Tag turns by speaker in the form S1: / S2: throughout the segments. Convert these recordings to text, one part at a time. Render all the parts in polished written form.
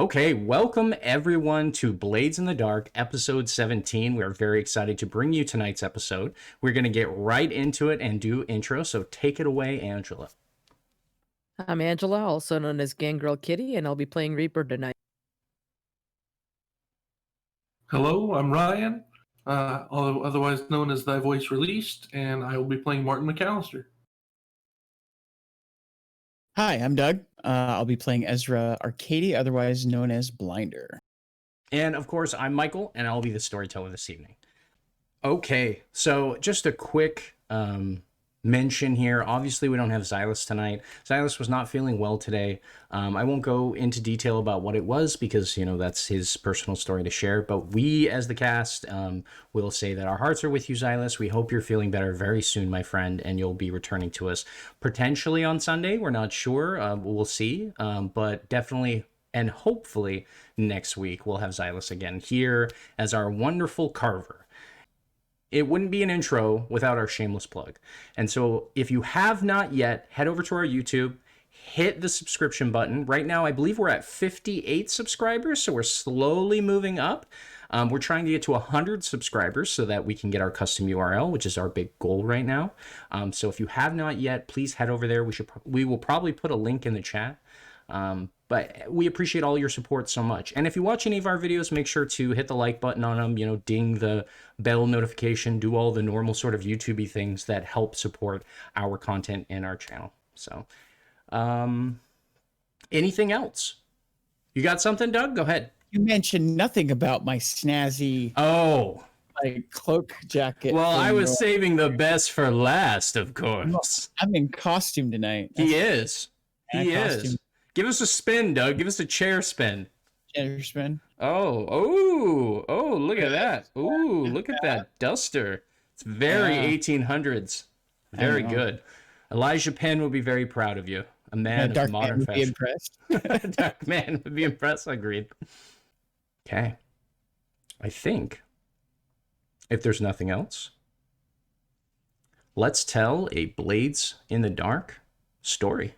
S1: Okay, welcome everyone to Blades in the Dark, episode 17. We're very excited to bring you tonight's episode. We're going to get right into it and do intro, so take it away, Angela.
S2: I'm Angela, also known as Gangrel Kitty, and I'll be playing Reaper tonight.
S3: Hello, I'm Ryan, otherwise known as Thy Voice Released, and I will be playing Martin MacCalister.
S4: Hi, I'm Doug. I'll be playing Ezra Arcady, otherwise known as Blinder.
S1: And of course, I'm Michael, and I'll be the storyteller this evening. Okay, so just a quick mention here. Obviously, we don't have Xylus tonight. Xylus was not feeling well today. I won't go into detail about what it was because, you know, that's his personal story to share. But we, as the cast, will say that our hearts are with you, Xylus. We hope you're feeling better very soon, my friend, and you'll be returning to us potentially on Sunday. We're not sure. We'll see. But definitely and hopefully next week we'll have Xylus again here as our wonderful Carver. It wouldn't be an intro without our shameless plug. And so if you have not yet, head over to our YouTube, hit the subscription button. Right now, I believe we're at 58 subscribers, so we're slowly moving up. We're trying to get to 100 subscribers so that we can get our custom URL, which is our big goal right now. So if you have not yet, please head over there. We will probably put a link in the chat. But we appreciate all your support so much. And if you watch any of our videos, make sure to hit the like button on them, you know, ding the bell notification, do all the normal sort of YouTube-y things that help support our content in our channel. So, anything else? You got something, Doug? Go ahead.
S4: You mentioned nothing about my snazzy like cloak jacket.
S1: Well, I was saving the best for last, of course.
S4: I'm in costume tonight.
S1: He is. Give us a spin, Doug. Give us a chair spin.
S4: Chair spin.
S1: Oh, look at that. Ooh, look at that duster. It's very 1800s. Very good. Elijah Penn would be very proud of you. A man of modern fashion. Dark man would be impressed. Agreed. Okay. I think, if there's nothing else, let's tell a Blades in the Dark story.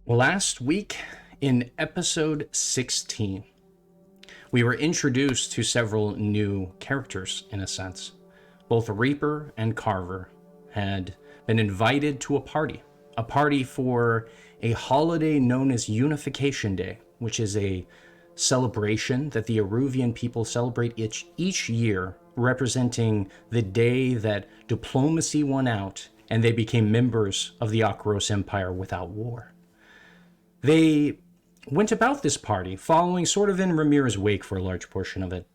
S1: Last week, in episode 16, we were introduced to several new characters, in a sense. Both Reaper and Carver had been invited to a party for a holiday known as Unification Day, which is a celebration that the Eruvian people celebrate each year, representing the day that diplomacy won out and they became members of the Akros Empire without war. They went about this party, following sort of in Ramirez's wake for a large portion of it,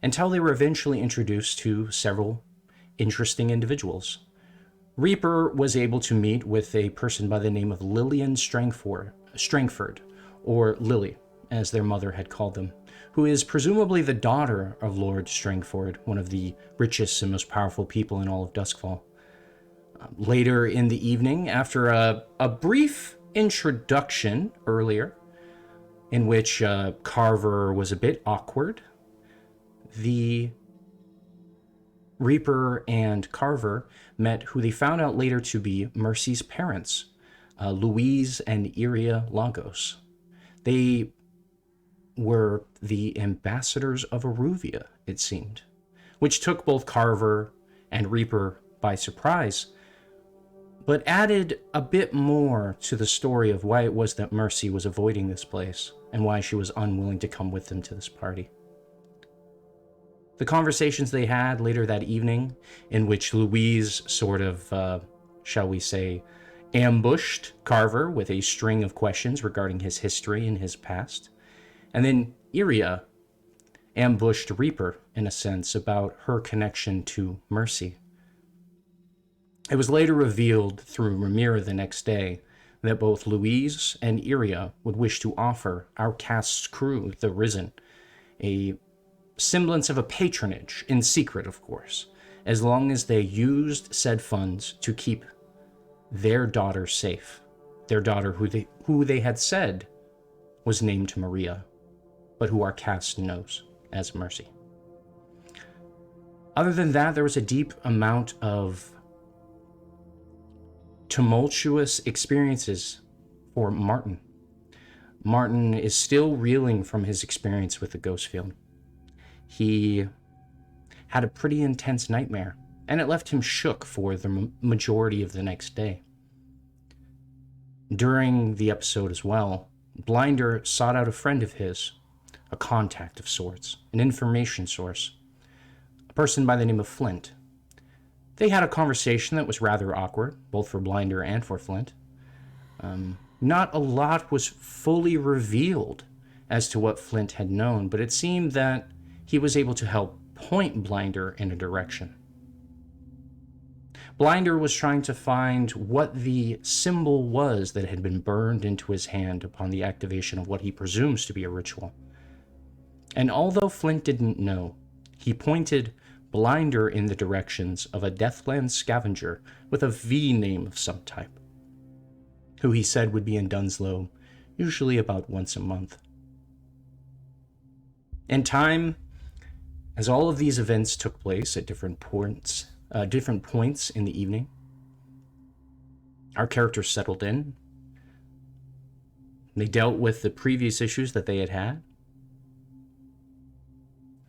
S1: until they were eventually introduced to several interesting individuals. Reaper was able to meet with a person by the name of Lillian Strangford, or Lily, as their mother had called them, who is presumably the daughter of Lord Strangford, one of the richest and most powerful people in all of Duskfall. Later in the evening, after a brief introduction earlier, in which Carver was a bit awkward, the Reaper and Carver met who they found out later to be Mercy's parents, Louise and Iria Lagos. They were the ambassadors of Aruvia, it seemed, which took both Carver and Reaper by surprise, but added a bit more to the story of why it was that Mercy was avoiding this place and why she was unwilling to come with them to this party. The conversations they had later that evening, in which Louise sort of, shall we say, ambushed Carver with a string of questions regarding his history and his past, and then Iria ambushed Reaper, in a sense, about her connection to Mercy. It was later revealed through Ramira the next day that both Louise and Iria would wish to offer our cast's crew, the Risen, a semblance of a patronage, in secret, of course, as long as they used said funds to keep their daughter safe. Their daughter who they had said was named Maria, but who our cast knows as Mercy. Other than that, there was a deep amount of tumultuous experiences for Martin. Martin is still reeling from his experience with the ghost field. He had a pretty intense nightmare, and it left him shook for the majority of the next day. During the episode as well, Blinder sought out a friend of his, a contact of sorts, an information source, a person by the name of Flint. They had a conversation that was rather awkward, both for Blinder and for Flint. Not a lot was fully revealed as to what Flint had known, but it seemed that he was able to help point Blinder in a direction. Blinder was trying to find what the symbol was that had been burned into his hand upon the activation of what he presumes to be a ritual. And although Flint didn't know, he pointed Blinder in the directions of a Deathland scavenger with a V name of some type, who he said would be in Dunslow, usually about once a month. In time, as all of these events took place at different points in the evening, our characters settled in. They dealt with the previous issues that they had had,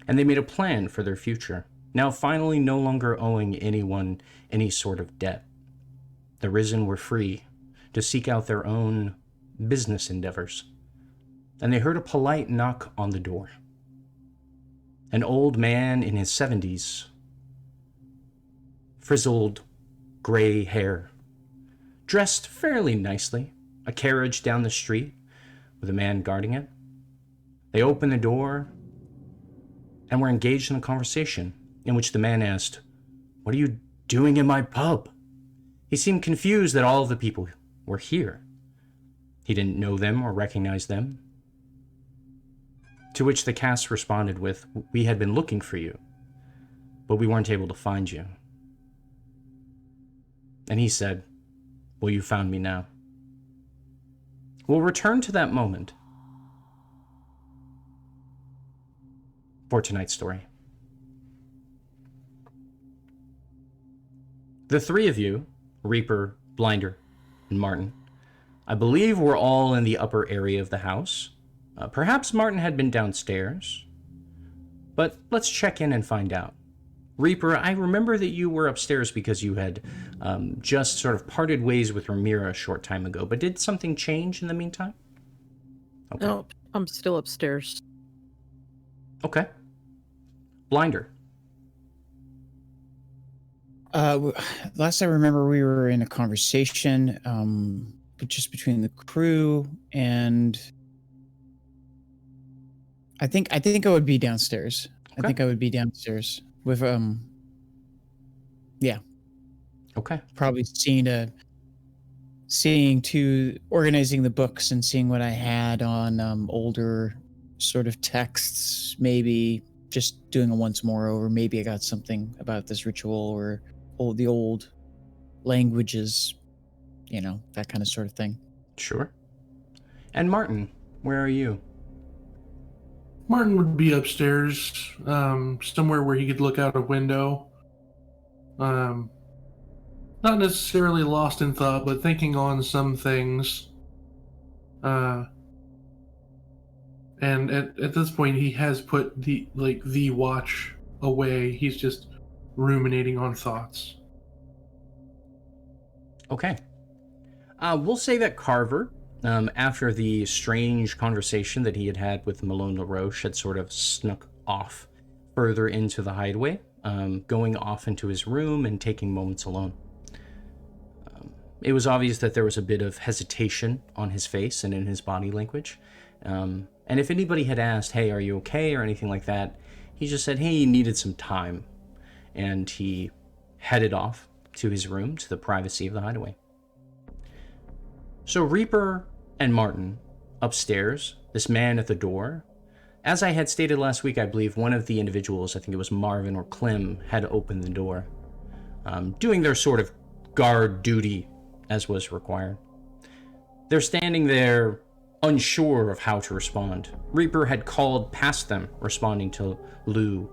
S1: and they made a plan for their future, now finally no longer owing anyone any sort of debt. The Risen were free to seek out their own business endeavors, and they heard a polite knock on the door. An old man in his 70s, frizzled gray hair, dressed fairly nicely, a carriage down the street with a man guarding it. They opened the door and were engaged in a conversation in which the man asked, "What are you doing in my pub?" He seemed confused that all of the people were here. He didn't know them or recognize them. To which the cast responded with, "We had been looking for you, but we weren't able to find you." And he said, "Well, you found me now." We'll return to that moment for tonight's story. The three of you, Reaper, Blinder, and Martin, I believe were all in the upper area of the house. Perhaps Martin had been downstairs, but let's check in and find out. Reaper, I remember that you were upstairs because you had just sort of parted ways with Ramira a short time ago, but did something change in the meantime? Okay.
S2: No, I'm still upstairs.
S1: Okay. Blinder.
S4: Last I remember, we were in a conversation, but just between the crew, and I think I would be downstairs.
S1: Okay.
S4: I think I would be downstairs with yeah.
S1: Okay.
S4: Probably organizing the books and seeing what I had on older sort of texts, maybe just doing a once more over. Maybe I got something about this ritual or the old languages, that kind of sort of thing.
S1: Sure. And Martin, where are you?
S3: Martin would be upstairs, somewhere where he could look out a window not necessarily lost in thought, but thinking on some things. And at this point, he has put the watch away. He's just ruminating on thoughts.
S1: Okay. We'll say that Carver, after the strange conversation that he had had with Malone LaRoche, had sort of snuck off further into the hideaway, going off into his room and taking moments alone. It was obvious that there was a bit of hesitation on his face and in his body language. And if anybody had asked, hey, are you okay, or anything like that, he just said, hey, he needed some time. And he headed off to his room, to the privacy of the hideaway. So Reaper and Martin, upstairs, this man at the door. As I had stated last week, I believe one of the individuals, I think it was Marvin or Clem, had opened the door, doing their sort of guard duty as was required. They're standing there unsure of how to respond. Reaper had called past them, responding to Lou.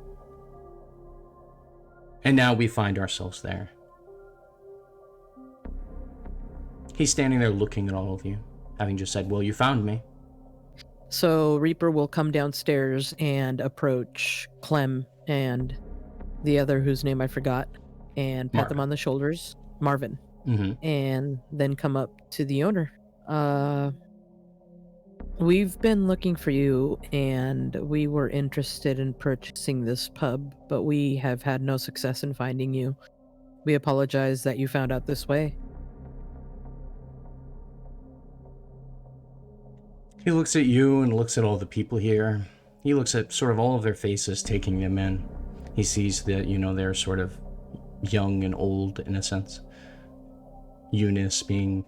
S1: And now we find ourselves there. He's standing there looking at all of you, having just said, well, you found me.
S2: So Reaper will come downstairs and approach Clem and the other whose name I forgot and pat them on the shoulders. Marvin.
S1: Mm-hmm.
S2: And then come up to the owner. We've been looking for you, and we were interested in purchasing this pub, but we have had no success in finding you. We apologize that you found out this way.
S1: He looks at you and looks at all the people here. He looks at sort of all of their faces, taking them in. He sees that, they're sort of young and old in a sense. Eunice being,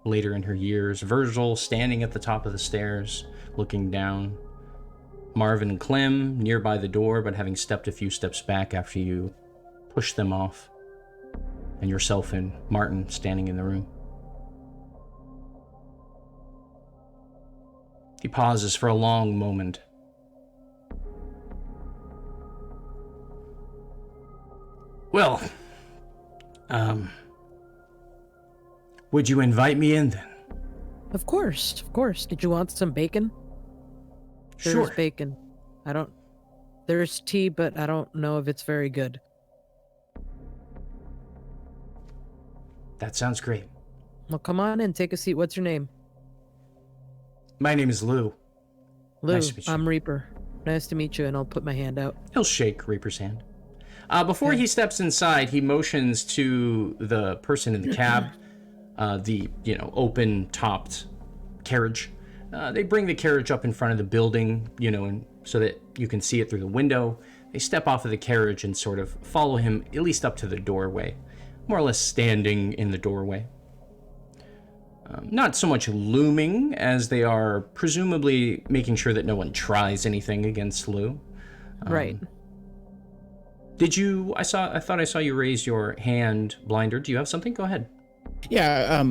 S1: later in her years. Virgil standing at the top of the stairs, looking down. Marvin and Clem nearby the door, but having stepped a few steps back after you pushed them off. And yourself and Martin standing in the room. He pauses for a long moment. Well, would you invite me in then?
S2: Of course, of course. Did you want some bacon? There's
S1: Sure.
S2: bacon. There's tea, but I don't know if it's very good.
S1: That sounds great.
S2: Well, come on in, take a seat. What's your name?
S1: My name is Lou.
S2: Lou,
S1: Nice to meet you.
S2: I'm Reaper. Nice to meet you, and I'll put my hand out.
S1: He'll shake Reaper's hand. Before
S2: Okay.
S1: he steps inside, he motions to the person in the cab, the, open-topped carriage. They bring the carriage up in front of the building, and so that you can see it through the window. They step off of the carriage and sort of follow him, at least up to the doorway, more or less standing in the doorway. Not so much looming as they are presumably making sure that no one tries anything against Lou.
S2: Right.
S1: Did you? I thought I saw you raise your hand, Blinder. Do you have something? Go ahead.
S4: Yeah.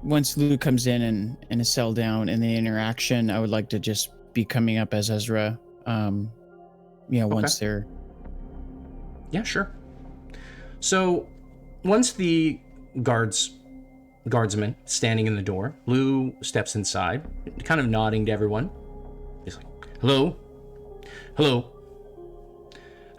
S4: Once Lou comes in and is settled down in the interaction, I would like to just be coming up as Ezra. Once they're.
S1: Yeah, sure. So, once the guardsman standing in the door, Lou steps inside, kind of nodding to everyone. He's like, hello? Hello?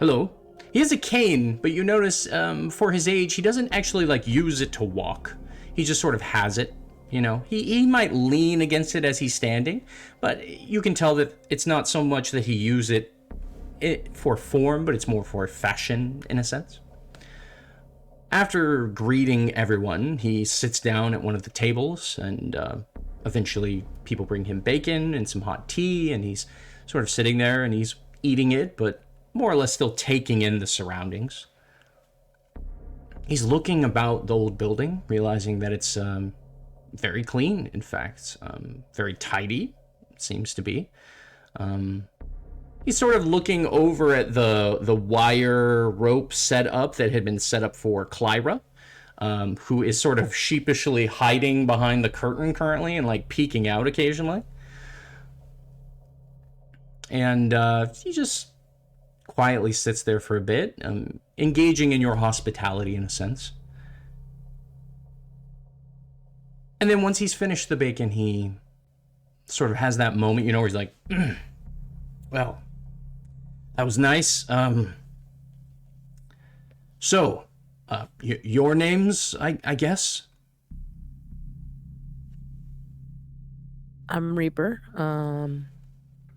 S1: Hello? He has a cane, but you notice for his age, he doesn't actually use it to walk. He just sort of has it, He might lean against it as he's standing, but you can tell that it's not so much that he uses it for form, but it's more for fashion in a sense. After greeting everyone, he sits down at one of the tables, and eventually people bring him bacon and some hot tea, and he's sort of sitting there and he's eating it, but more or less still taking in the surroundings. He's looking about the old building, realizing that it's very clean, in fact, very tidy, it seems to be. He's sort of looking over at the wire rope set up that had been set up for Clyra, who is sort of sheepishly hiding behind the curtain currently and peeking out occasionally. And he just quietly sits there for a bit, engaging in your hospitality in a sense. And then once he's finished the bacon, he sort of has that moment, where he's like, well, that was nice. So, your names, I guess?
S2: I'm Reaper.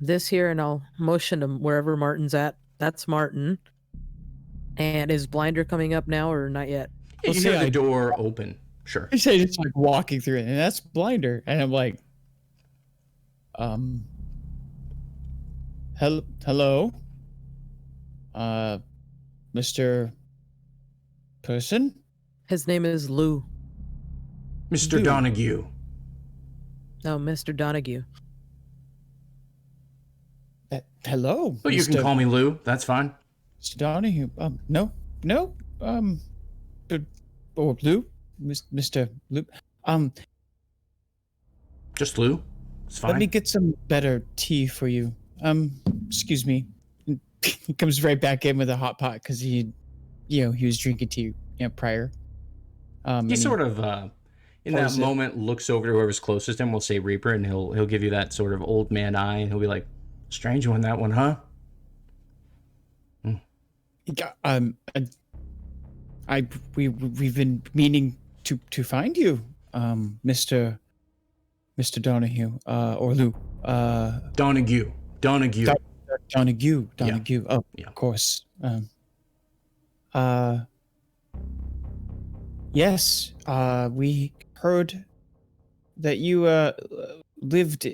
S2: This here, and I'll motion him wherever Martin's at. That's Martin. And is Blinder coming up now or not yet?
S1: You hear the door open. Sure.
S4: I say just like walking through it, and that's Blinder, and I'm like, hello, Mr. Person?
S2: His name is Lou.
S1: Mr.
S4: Lou.
S1: Donahue.
S2: No, Mr. Donahue.
S4: Hello.
S1: But you can call me Lou. That's fine.
S4: Mr. Donahue. No. Or Lou, Mr. Lou.
S1: Just Lou. It's fine.
S4: Let me get some better tea for you. Excuse me. He comes right back in with a hot pot because he was drinking tea, prior.
S1: He sort of, in that moment, looks over to whoever's closest to him. We'll say Reaper, and he'll give you that sort of old man eye, and he'll be like, "Strange one, that one, huh?"
S4: We've been meaning to find you, Mr. Donahue, or Lou.
S1: Donahue.
S4: Donahue.
S1: Yeah.
S4: Oh,
S1: Yeah.
S4: Of course. Yes. We heard that you lived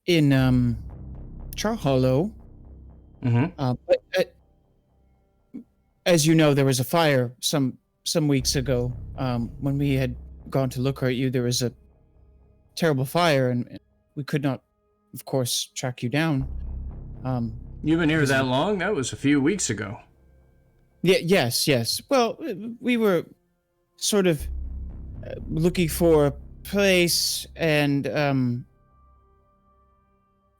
S4: in Char Hollow.
S1: Mm-hmm.
S4: But as you know, there was a fire some weeks ago. When we had gone to look at you, there was a terrible fire, and we could not, of course, track you down.
S1: You've been here that long? That was a few weeks ago.
S4: Yeah. Yes. Well, we were sort of looking for a place, and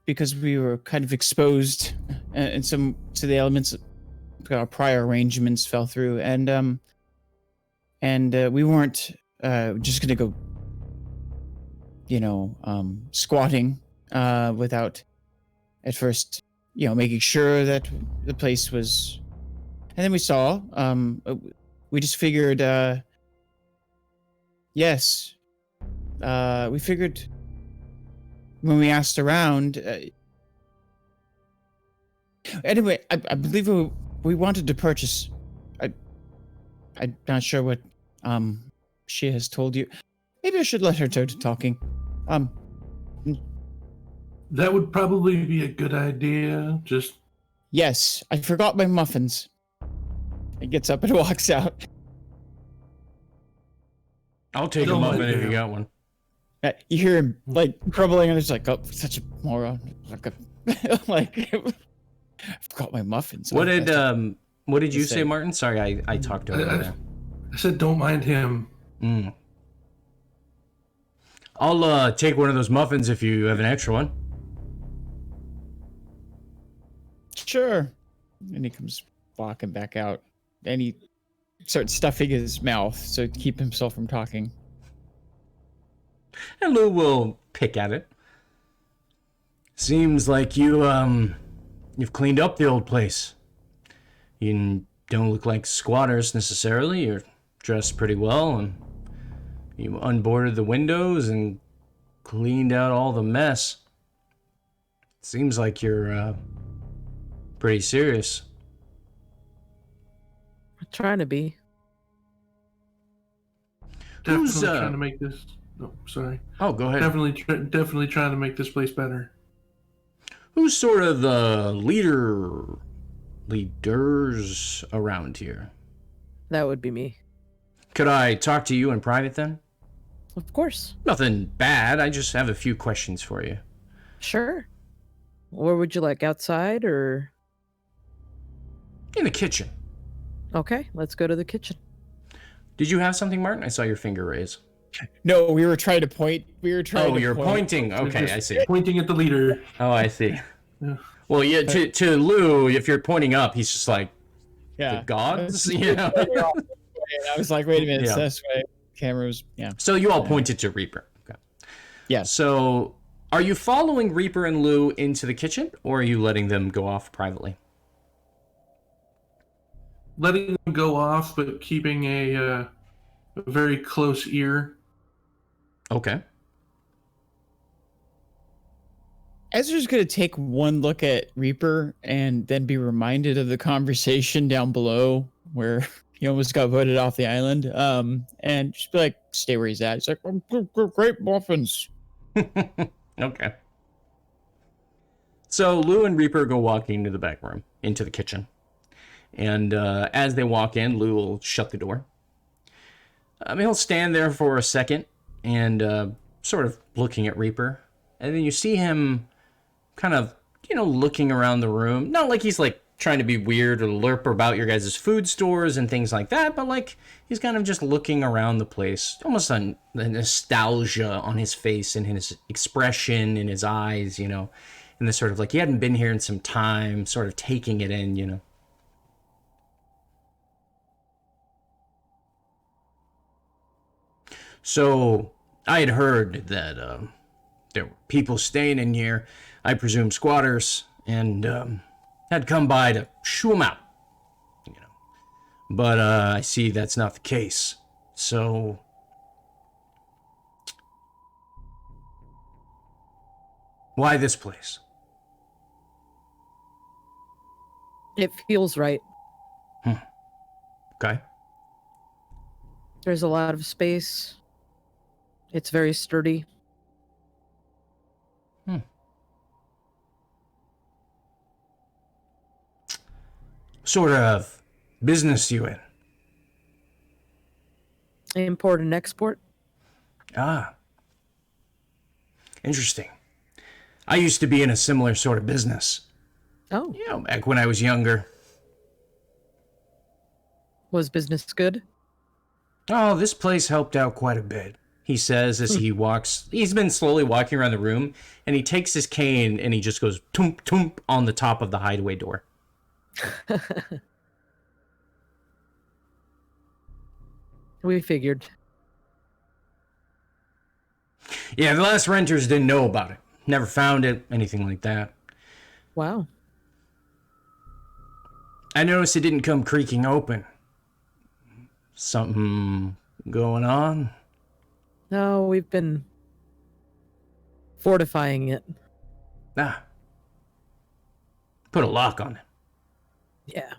S4: because we were kind of exposed and to the elements, our prior arrangements fell through, and we weren't just gonna go, squatting without at first, making sure that the place was. And then we saw, we just figured, yes, we figured when we asked around. Anyway, I believe we wanted to purchase. I'm not sure what she has told you. Maybe I should let her do the talking.
S3: That would probably be a good idea. Just
S4: Yes, I forgot my muffins. He gets up and walks out.
S1: I'll take a
S3: Don't
S1: muffin
S3: let
S1: if you
S3: him.
S1: got one.
S4: You hear him like crumbling, and it's like, oh, such a moron. Like, I forgot my muffins.
S1: What did you
S4: Just
S1: say,
S4: say-
S1: Martin? Sorry, I talked over
S3: I
S1: there.
S3: said, don't mind him.
S1: I'll take one of those muffins if you have an extra one.
S4: Sure. And he comes walking back out, and he starts stuffing his mouth so to keep himself from talking.
S1: And Lou will pick at it. Seems like you've cleaned up the old place. You don't look like squatters necessarily. You're dressed pretty well, and you unboarded the windows and cleaned out all the mess. Seems like you're pretty serious.
S2: I'm trying to be.
S3: Definitely
S1: Who's,
S3: trying to make this. No, sorry.
S1: Oh, go ahead.
S3: Definitely trying to make this place better.
S1: Who's sort of the leaders around here?
S2: That would be me.
S1: Could I talk to you in private then?
S2: Of course.
S1: Nothing bad. I just have a few questions for you.
S2: Sure. Where would you like, outside or?
S1: In the kitchen.
S2: Okay, let's go to the kitchen.
S1: Did you have something, Martin? I saw your finger raise.
S4: No, we were trying to point. We were trying
S1: Oh,
S4: to
S1: you're
S4: point.
S1: pointing. Okay,
S3: Just
S1: I see.
S3: Pointing at the leader.
S1: Oh, I see.
S3: Yeah.
S1: Well, yeah, to Lou, if you're pointing up, he's just like,
S4: Yeah.
S1: the gods, you know?
S4: I was like, wait a minute, it's
S1: Yeah.
S4: this way. Camera was, yeah.
S1: So you all pointed to Reaper. Okay.
S4: Yeah.
S1: So are you following Reaper and Lou into the kitchen, or are you letting them go off privately?
S3: Letting them go off, but keeping a very close ear.
S1: Okay.
S4: Ezra's going to take one look at Reaper and then be reminded of the conversation down below where he almost got voted off the island. And just be like, stay where he's at. He's like, great muffins.
S1: Okay. So Lou and Reaper go walking into the back room, into the kitchen. And as they walk in, Lou will shut the door. He'll stand there for a second and sort of looking at Reaper. And then you see him kind of, looking around the room. Not like he's like trying to be weird or lurp about your guys' food stores and things like that, but like he's kind of just looking around the place. Almost a nostalgia on his face and his expression in his eyes, and this sort of like he hadn't been here in some time, sort of taking it in, So I had heard that there were people staying in here, I presume squatters, and had come by to shoo them out. But I see that's not the case. So why this place?
S2: It feels right.
S1: Okay.
S2: There's a lot of space. It's very sturdy.
S1: Sort of business you in?
S2: Import and export.
S1: Ah. Interesting. I used to be in a similar sort of business.
S2: Oh.
S1: Back when I was younger.
S2: Was business good?
S1: Oh, this place helped out quite a bit, he says as he walks. He's been slowly walking around the room, and he takes his cane and he just goes toomp, toomp on the top of the hideaway door.
S2: We figured.
S1: Yeah, the last renters didn't know about it. Never found it, anything like that.
S2: Wow.
S1: I noticed it didn't come creaking open. Something going on?
S2: No, we've been fortifying it.
S1: Ah. Put a lock on it.
S2: Yeah.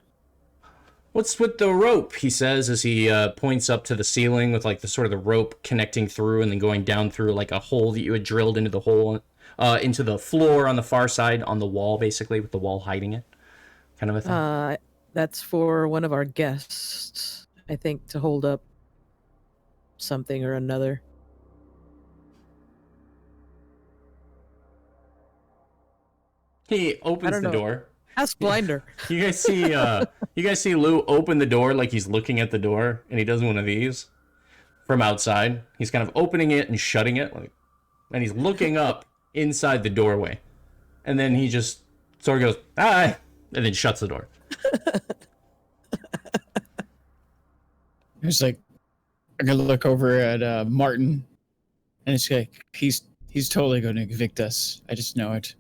S1: What's with the rope, he says as he points up to the ceiling with like the sort of the rope connecting through and then going down through like a hole that you had drilled into the hole, into the floor on the far side on the wall, basically, with the wall hiding it. Kind of a thing.
S2: That's for one of our guests, I think, to hold up something or another.
S1: He opens the door.
S2: Ask Blinder.
S1: You guys see Lou open the door like he's looking at the door, and he does one of these from outside. He's kind of opening it and shutting it, and he's looking up inside the doorway, and then he just sort of goes "Hi," and then shuts the door.
S4: It's like I'm gonna look over at Martin, and it's like he's totally going to evict us. I just know it.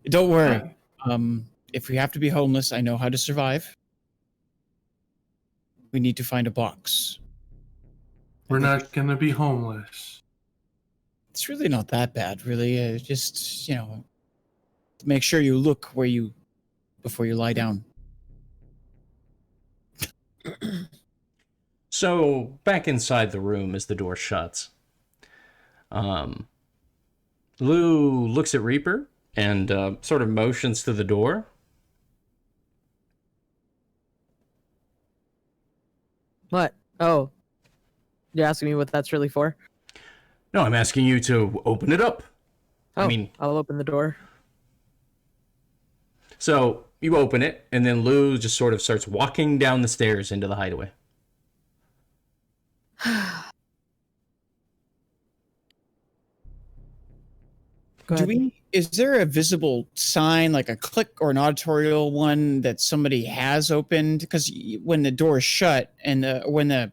S4: Don't worry. If we have to be homeless, I know how to survive. We need to find a box.
S3: We're not going to be homeless.
S4: It's really not that bad, really. Just, make sure you look before you lie down.
S1: So back inside the room as the door shuts, Lou looks at Reaper and sort of motions to the door.
S2: What? Oh. You're asking me what that's really for?
S1: No, I'm asking you to open it up.
S2: Oh, I'll open the door.
S1: So you open it, and then Lou just sort of starts walking down the stairs into the hideaway.
S2: Go ahead.
S4: Is there a visible sign, like a click or an auditorial one that somebody has opened? Because when the door is shut and when the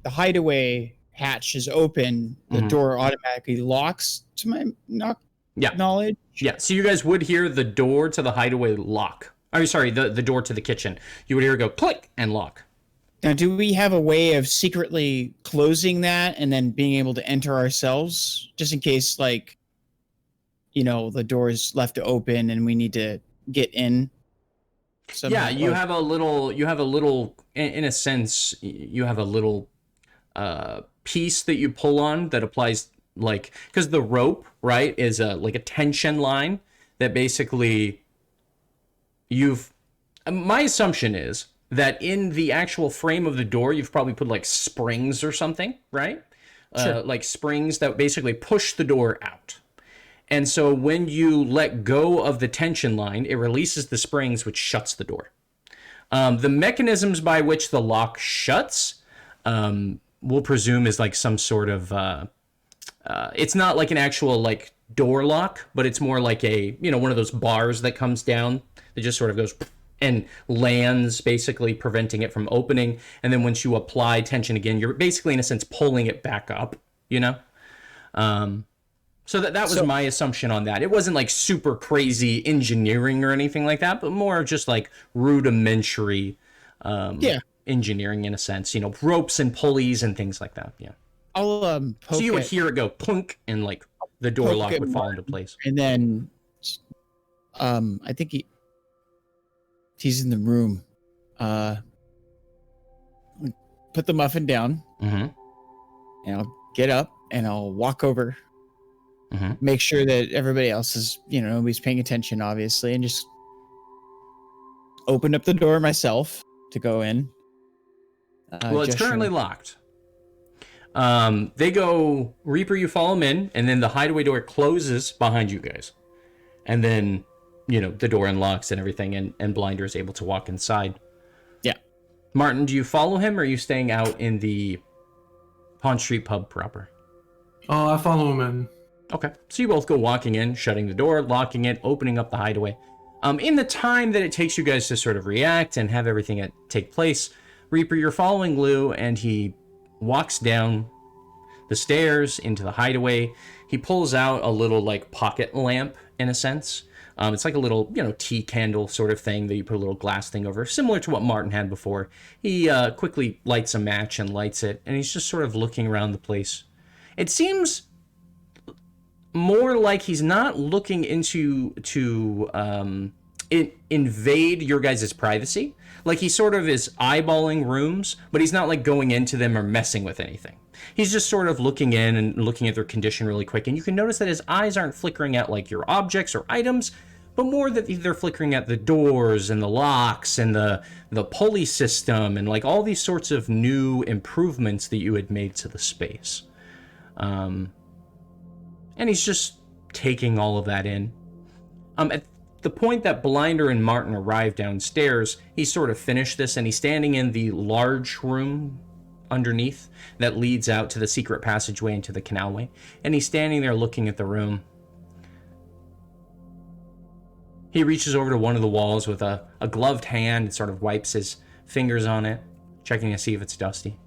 S4: hideaway hatch is open, the door automatically locks. To my knowledge.
S1: Yeah. So you guys would hear the door to the hideaway lock. I'm sorry, the door to the kitchen. You would hear it go click and lock.
S4: Now, do we have a way of secretly closing that and then being able to enter ourselves, just in case, like, the door is left open and we need to get in?
S1: Yeah, you have a little, in a sense, you have a little piece that you pull on that applies, like, because the rope, right, is like a tension line that basically my assumption is that in the actual frame of the door, you've probably put like springs or something, right? Sure. Like springs that basically push the door out. And so when you let go of the tension line, it releases the springs, which shuts the door. The mechanisms by which the lock shuts, we'll presume is like some sort of, it's not like an actual like door lock, but it's more like a, one of those bars that comes down that just sort of goes and lands, basically preventing it from opening. And then once you apply tension again, you're basically in a sense pulling it back up, So that was my assumption on that. It wasn't like super crazy engineering or anything like that, but more just like rudimentary engineering in a sense, ropes and pulleys and things like that. Yeah.
S4: I'll
S1: so you would hear it go plunk and like the door lock would fall into place.
S4: And then I think he's in the room. Put the muffin down. And I'll get up and I'll walk over. Make sure that everybody else is, nobody's paying attention, obviously, and just open up the door myself to go in.
S1: Well, it's currently locked. They go, Reaper, you follow them in, and then the hideaway door closes behind you guys. And then, the door unlocks and everything, and Blinder is able to walk inside.
S4: Yeah.
S1: Martin, do you follow him, or are you staying out in the Pond Street pub proper?
S3: Oh, I follow him in.
S1: Okay, so you both go walking in, shutting the door, locking it, opening up the hideaway. In the time that it takes you guys to sort of react and have everything take place, Reaper, you're following Lou, and he walks down the stairs into the hideaway. He pulls out a little, like, pocket lamp, in a sense. It's like a little, tea candle sort of thing that you put a little glass thing over, similar to what Martin had before. He quickly lights a match and lights it, and he's just sort of looking around the place. It seems more like he's not looking to invade your guys' privacy. Like he sort of is eyeballing rooms, but he's not like going into them or messing with anything. He's just sort of looking in and looking at their condition really quick. And you can notice that his eyes aren't flickering at like your objects or items, but more that they're flickering at the doors and the locks and the pulley system and like all these sorts of new improvements that you had made to the space. And he's just taking all of that in. At the point that Blinder and Martin arrive downstairs, he sort of finished this, and he's standing in the large room underneath that leads out to the secret passageway into the canalway. And he's standing there looking at the room. He reaches over to one of the walls with a gloved hand and sort of wipes his fingers on it, checking to see if it's dusty.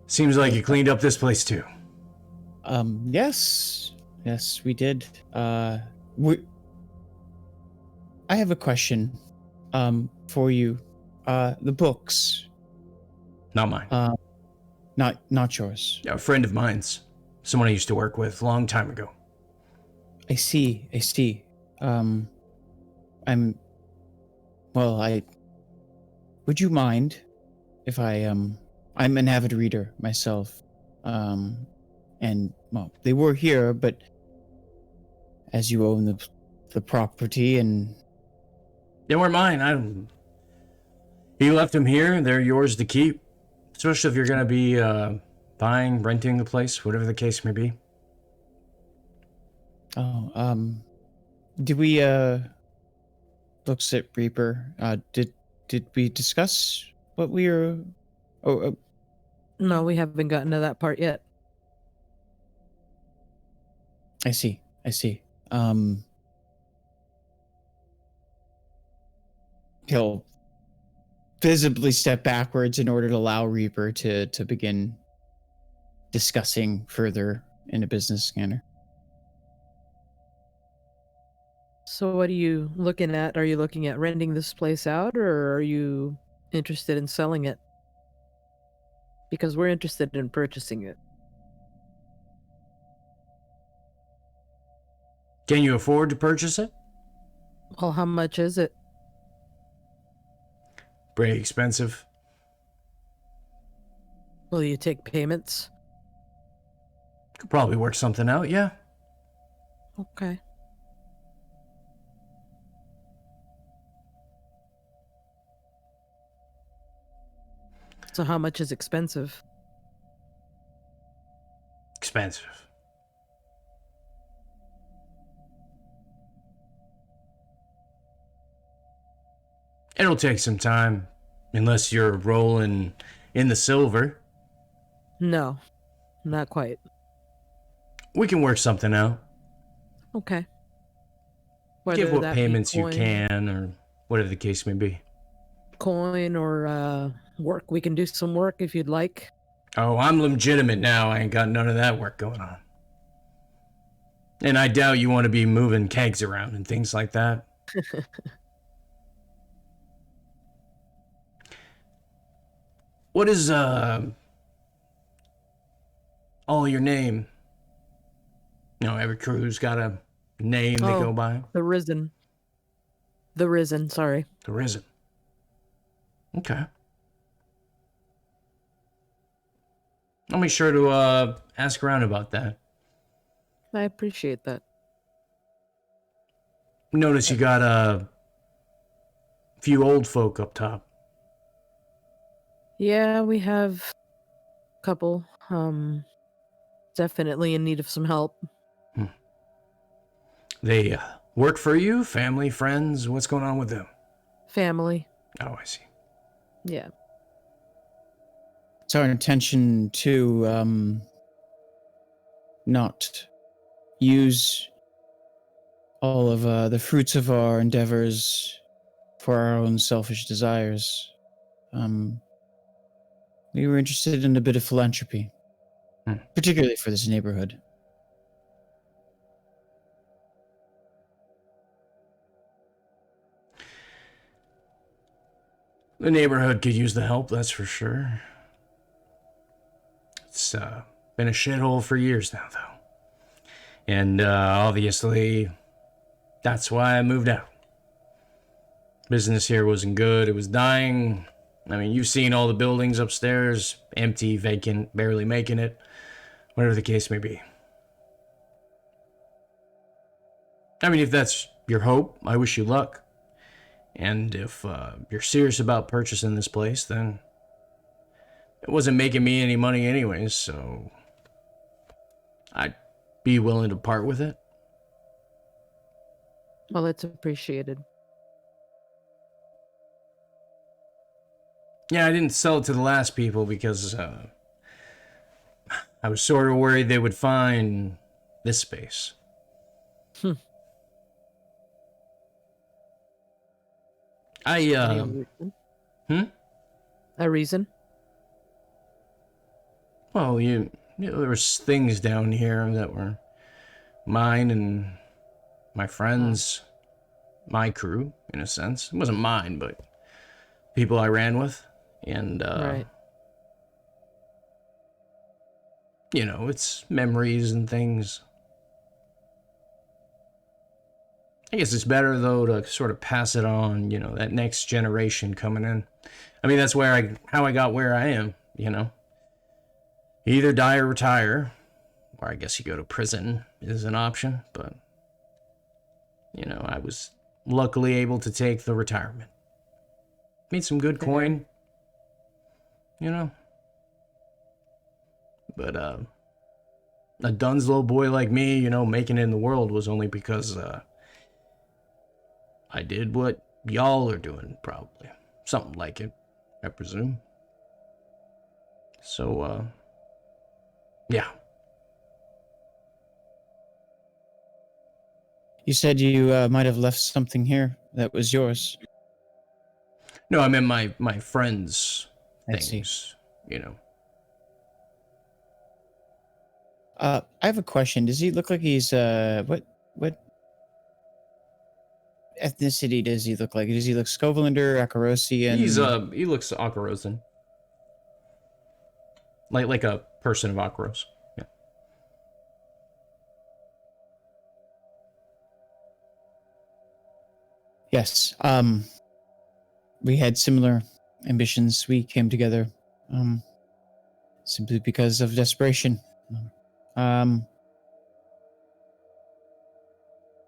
S1: Seems like you cleaned up this place too.
S4: Yes, we did. I have a question, for you. The books.
S1: Not mine.
S4: Not yours.
S1: A friend of mine's. Someone I used to work with a long time ago.
S4: I see. Would you mind if I'm an avid reader myself. And well, they were here, but as you own the property and
S1: they weren't mine. You left them here, they're yours to keep. Especially if you're gonna be buying, renting the place, whatever the case may be.
S4: Did we looks at Reaper, did we discuss what we are
S2: No, we haven't gotten to that part yet.
S4: I see. He'll visibly step backwards in order to allow Reaper to begin discussing further in a business manner.
S2: So what are you looking at? Are you looking at renting this place out, or are you interested in selling it? Because we're interested in purchasing it.
S1: Can you afford to purchase it?
S2: Well, how much is it?
S1: Pretty expensive.
S2: Will you take payments?
S1: Could probably work something out, yeah.
S2: Okay. So how much is expensive?
S1: Expensive. It'll take some time, unless you're rolling in the silver.
S2: No, not quite.
S1: We can work something out.
S2: Okay.
S1: Give what
S2: that be
S1: payments you
S2: coin-
S1: can, or whatever the case may be.
S2: Coin or work. We can do some work if you'd like.
S1: Oh, I'm legitimate now. I ain't got none of that work going on. And I doubt you want to be moving kegs around and things like that. What is, all your name? You know, every crew's got a name they go by.
S2: The Risen. The Risen, sorry.
S1: The Risen. Okay. I'll be sure to, ask around about that.
S2: I appreciate that.
S1: Notice you got a few old folk up top.
S2: Yeah, we have a couple. Definitely in need of some help.
S1: They work for you? Family, friends? What's going on with them?
S2: Family.
S1: Oh, I see.
S2: Yeah.
S4: It's our intention to not use all of the fruits of our endeavors for our own selfish desires. We were interested in a bit of philanthropy, particularly for this neighborhood.
S1: The neighborhood could use the help, that's for sure. It's been a shithole for years now, though. And obviously, that's why I moved out. Business here wasn't good, it was dying. I mean, you've seen all the buildings upstairs, empty, vacant, barely making it. Whatever the case may be. I mean, if that's your hope, I wish you luck. And if you're serious about purchasing this place, then it wasn't making me any money anyways, so I'd be willing to part with it.
S2: Well, it's appreciated.
S1: Yeah, I didn't sell it to the last people because I was sort of worried they would find this space.
S2: Any reason? A reason?
S1: Well, you know, there was things down here that were mine and my friends, my crew, in a sense. It wasn't mine, but people I ran with. And,
S2: Right.
S1: you know, it's memories and things. I guess it's better, though, to sort of pass it on, you know, that next generation coming in. I mean, that's how I got where I am, you know. Either die or retire, or I guess you go to prison is an option, but, you know, I was luckily able to take the retirement. Made some good coin, you know. But, a Dunslow boy like me, you know, making it in the world was only because, I did what y'all are doing, probably. Something like it, I presume. So, yeah.
S4: You said you might have left something here that was yours.
S1: No, I meant my friends'
S4: I see.
S1: things, you know.
S4: I have a question. Does he look like he's what ethnicity does he look like? Does he look Scovelander, Akarosian?
S1: He looks Akarosan. Like a person of Akaros. Yeah.
S4: Yes. We had similar ambitions. We came together simply because of desperation.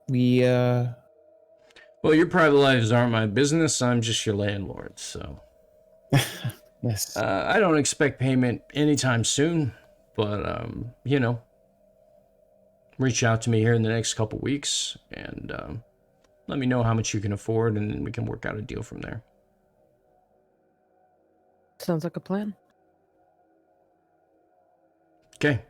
S4: We
S1: Well, your private lives aren't my business. I'm just your landlord, so.
S4: yes.
S1: I don't expect payment anytime soon, but, you know, reach out to me here in the next couple weeks and let me know how much you can afford, and then we can work out a deal from there.
S2: Sounds like a plan.
S1: Okay.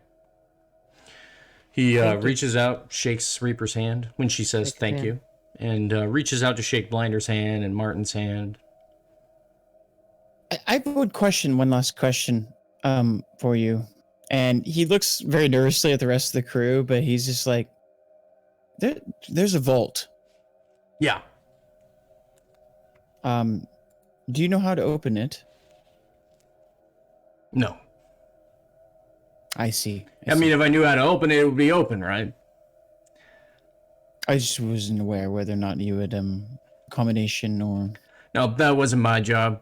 S1: He
S2: Thank you.
S1: reaches out, shakes Reaper's hand when she says
S2: Shake
S1: thank
S2: hand.
S1: you, and reaches out to shake Blinder's hand and Martin's hand.
S4: I would question one last question for you. And he looks very nervously at the rest of the crew, but he's just like, there's a vault.
S1: Yeah.
S4: Do you know how to open it?
S1: No.
S4: I see.
S1: I mean, if I knew how to open it, it would be open, right?
S4: I just wasn't aware whether or not you had combination or.
S1: No, that wasn't my job.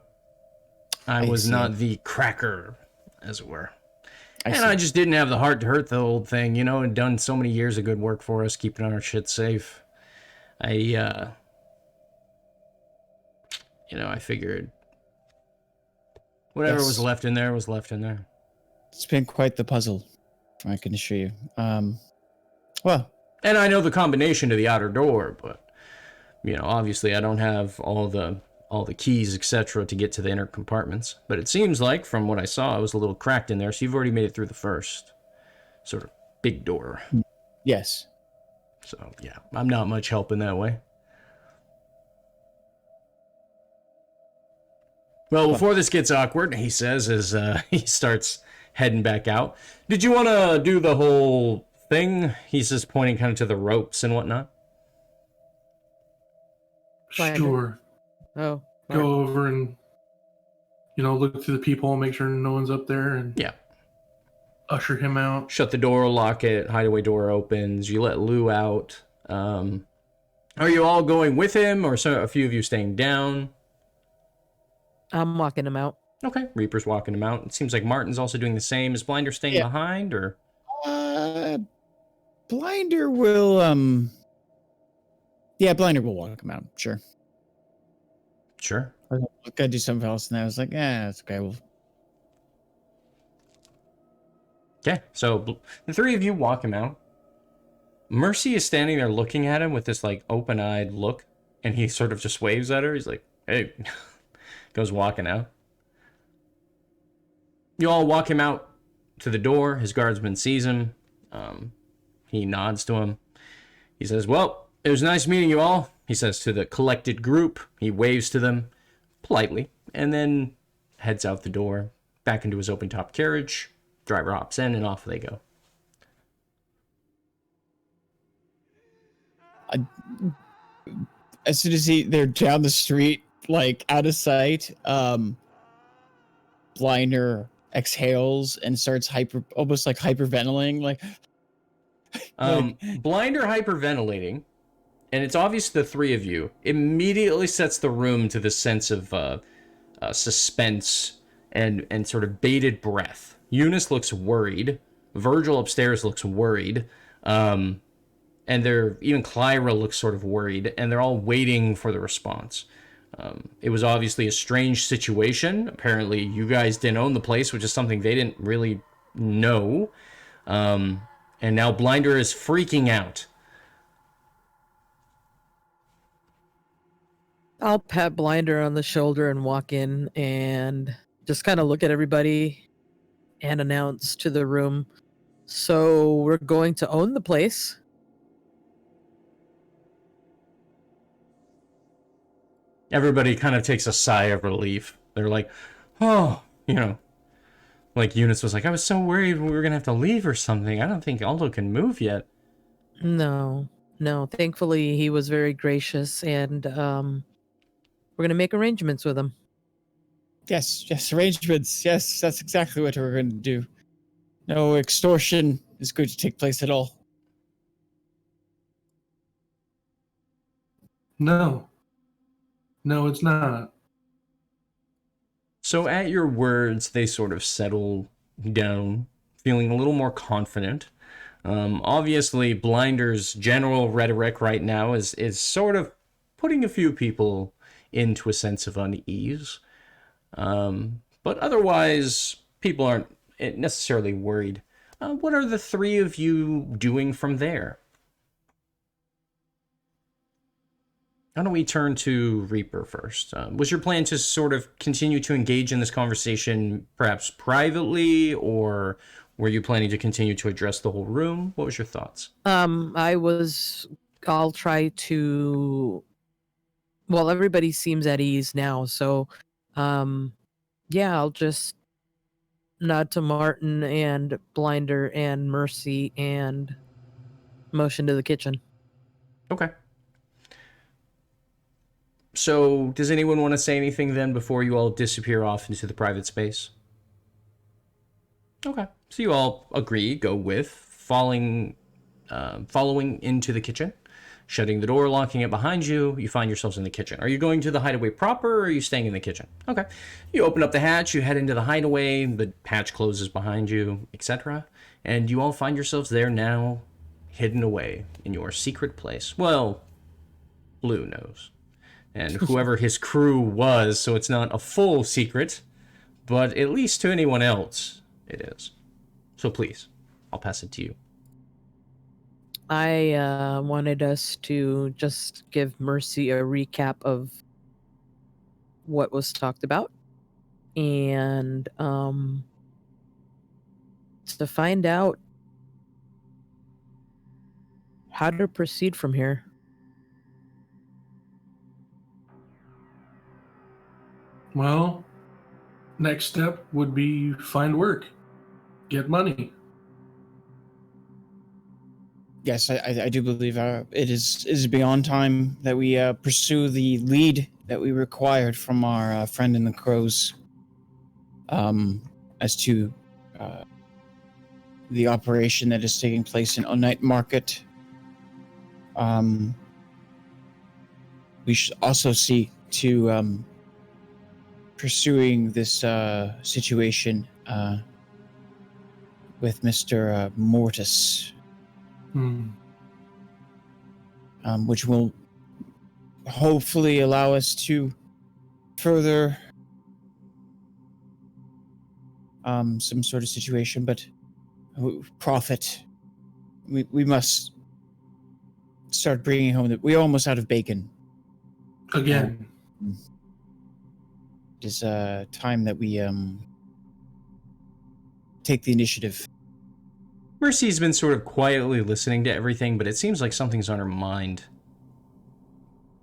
S1: I
S4: I
S1: was
S4: see.
S1: not the cracker, as it were.
S4: I
S1: And
S4: see.
S1: I just didn't have the heart to hurt the old thing, you know, and done so many years of good work for us, keeping our shit safe. I figured whatever
S4: Yes.
S1: was left in there was left in there.
S4: It's been quite the puzzle, I can assure you. Well,
S1: And I know the combination to the outer door, but, you know, obviously I don't have all the keys, etc., to get to the inner compartments. But it seems like, from what I saw, it was a little cracked in there, so you've already made it through the first sort of big door.
S4: yes.
S1: So, yeah, I'm not much help in that way. Well, before this gets awkward, he says as he starts heading back out, did you want to do the whole thing? He's just pointing kind of to the ropes and whatnot.
S2: Blinder.
S3: Sure.
S2: Oh.
S3: Go over and, look through the people, make sure no one's up there, and
S1: Yeah.
S3: usher him out.
S1: Shut the door, lock it, hideaway door opens, you let Lou out. Are you all going with him, or a few of you staying down?
S2: I'm walking him out.
S1: Okay. Reaper's walking him out. It seems like Martin's also doing the same. Is Blinder staying behind, or?
S4: Blinder will Blinder will walk him out, sure.
S1: Sure.
S4: I gotta do something else, and I was like, that's okay. Well,
S1: Okay, so the three of you walk him out. Mercy is standing there looking at him with this like open-eyed look, and he sort of just waves at her. He's like, hey, goes walking out. You all walk him out to the door. His guardsman sees him. He nods to him. He says, well, it was nice meeting you all. He says to the collected group. He waves to them politely and then heads out the door, back into his open-top carriage. Driver hops in and off they go.
S4: as soon as they're down the street, like out of sight, Blinder exhales and starts almost like hyperventilating, like.
S1: Blinder hyperventilating, and it's obvious to the three of you, immediately sets the room to the sense of suspense and sort of bated breath. Eunice looks worried. Virgil upstairs looks worried. And even Clyra looks sort of worried, and they're all waiting for the response. It was obviously a strange situation. Apparently, you guys didn't own the place, which is something they didn't really know. And now Blinder is freaking out.
S2: I'll pat Blinder on the shoulder and walk in and just kind of look at everybody and announce to the room, so we're going to own the place.
S1: Everybody kind of takes a sigh of relief. They're like, oh, like Eunice was like, I was so worried we were going to have to leave or something. I don't think Aldo can move yet.
S2: No, no. Thankfully, he was very gracious, and we're gonna make arrangements with him.
S4: Yes, arrangements. Yes, that's exactly what we're going to do. No extortion is going to take place at all.
S3: No. No, it's not.
S1: So at your words, they sort of settle down, feeling a little more confident. Obviously, Blinder's general rhetoric right now is sort of putting a few people into a sense of unease. But otherwise, people aren't necessarily worried. What are the three of you doing from there? Why don't we turn to Reaper first? Was your plan to sort of continue to engage in this conversation perhaps privately, or were you planning to continue to address the whole room? What was your thoughts?
S2: I'll try to. Well, everybody seems at ease now, so yeah, I'll just nod to Martin and Blinder and Mercy and motion to the kitchen.
S1: Okay. So, does anyone want to say anything then before you all disappear off into the private space? Okay. So you all agree, go with following into the kitchen, shutting the door, locking it behind you. You find yourselves in the kitchen. Are you going to the hideaway proper, or are you staying in the kitchen? Okay. You open up the hatch, you head into the hideaway, the hatch closes behind you, etc. And you all find yourselves there now, hidden away in your secret place. Well, Blue knows. And whoever his crew was, so it's not a full secret, but at least to anyone else, it is. So please, I'll pass it to you.
S2: I wanted us to just give Mercy a recap of what was talked about, and to find out how to proceed from here.
S3: Well, next step would be find work, get money.
S4: Yes, I do believe it is beyond time that we pursue the lead that we required from our friend in the Crows as to the operation that is taking place in Unnight Market. We should also see to pursuing this situation with Mr. Mortis. Which will hopefully allow us to further some sort of situation, but profit. We must start bringing home we're almost out of bacon.
S3: Again.
S4: It is time that we take the initiative.
S1: Mercy's been sort of quietly listening to everything, but it seems like something's on her mind.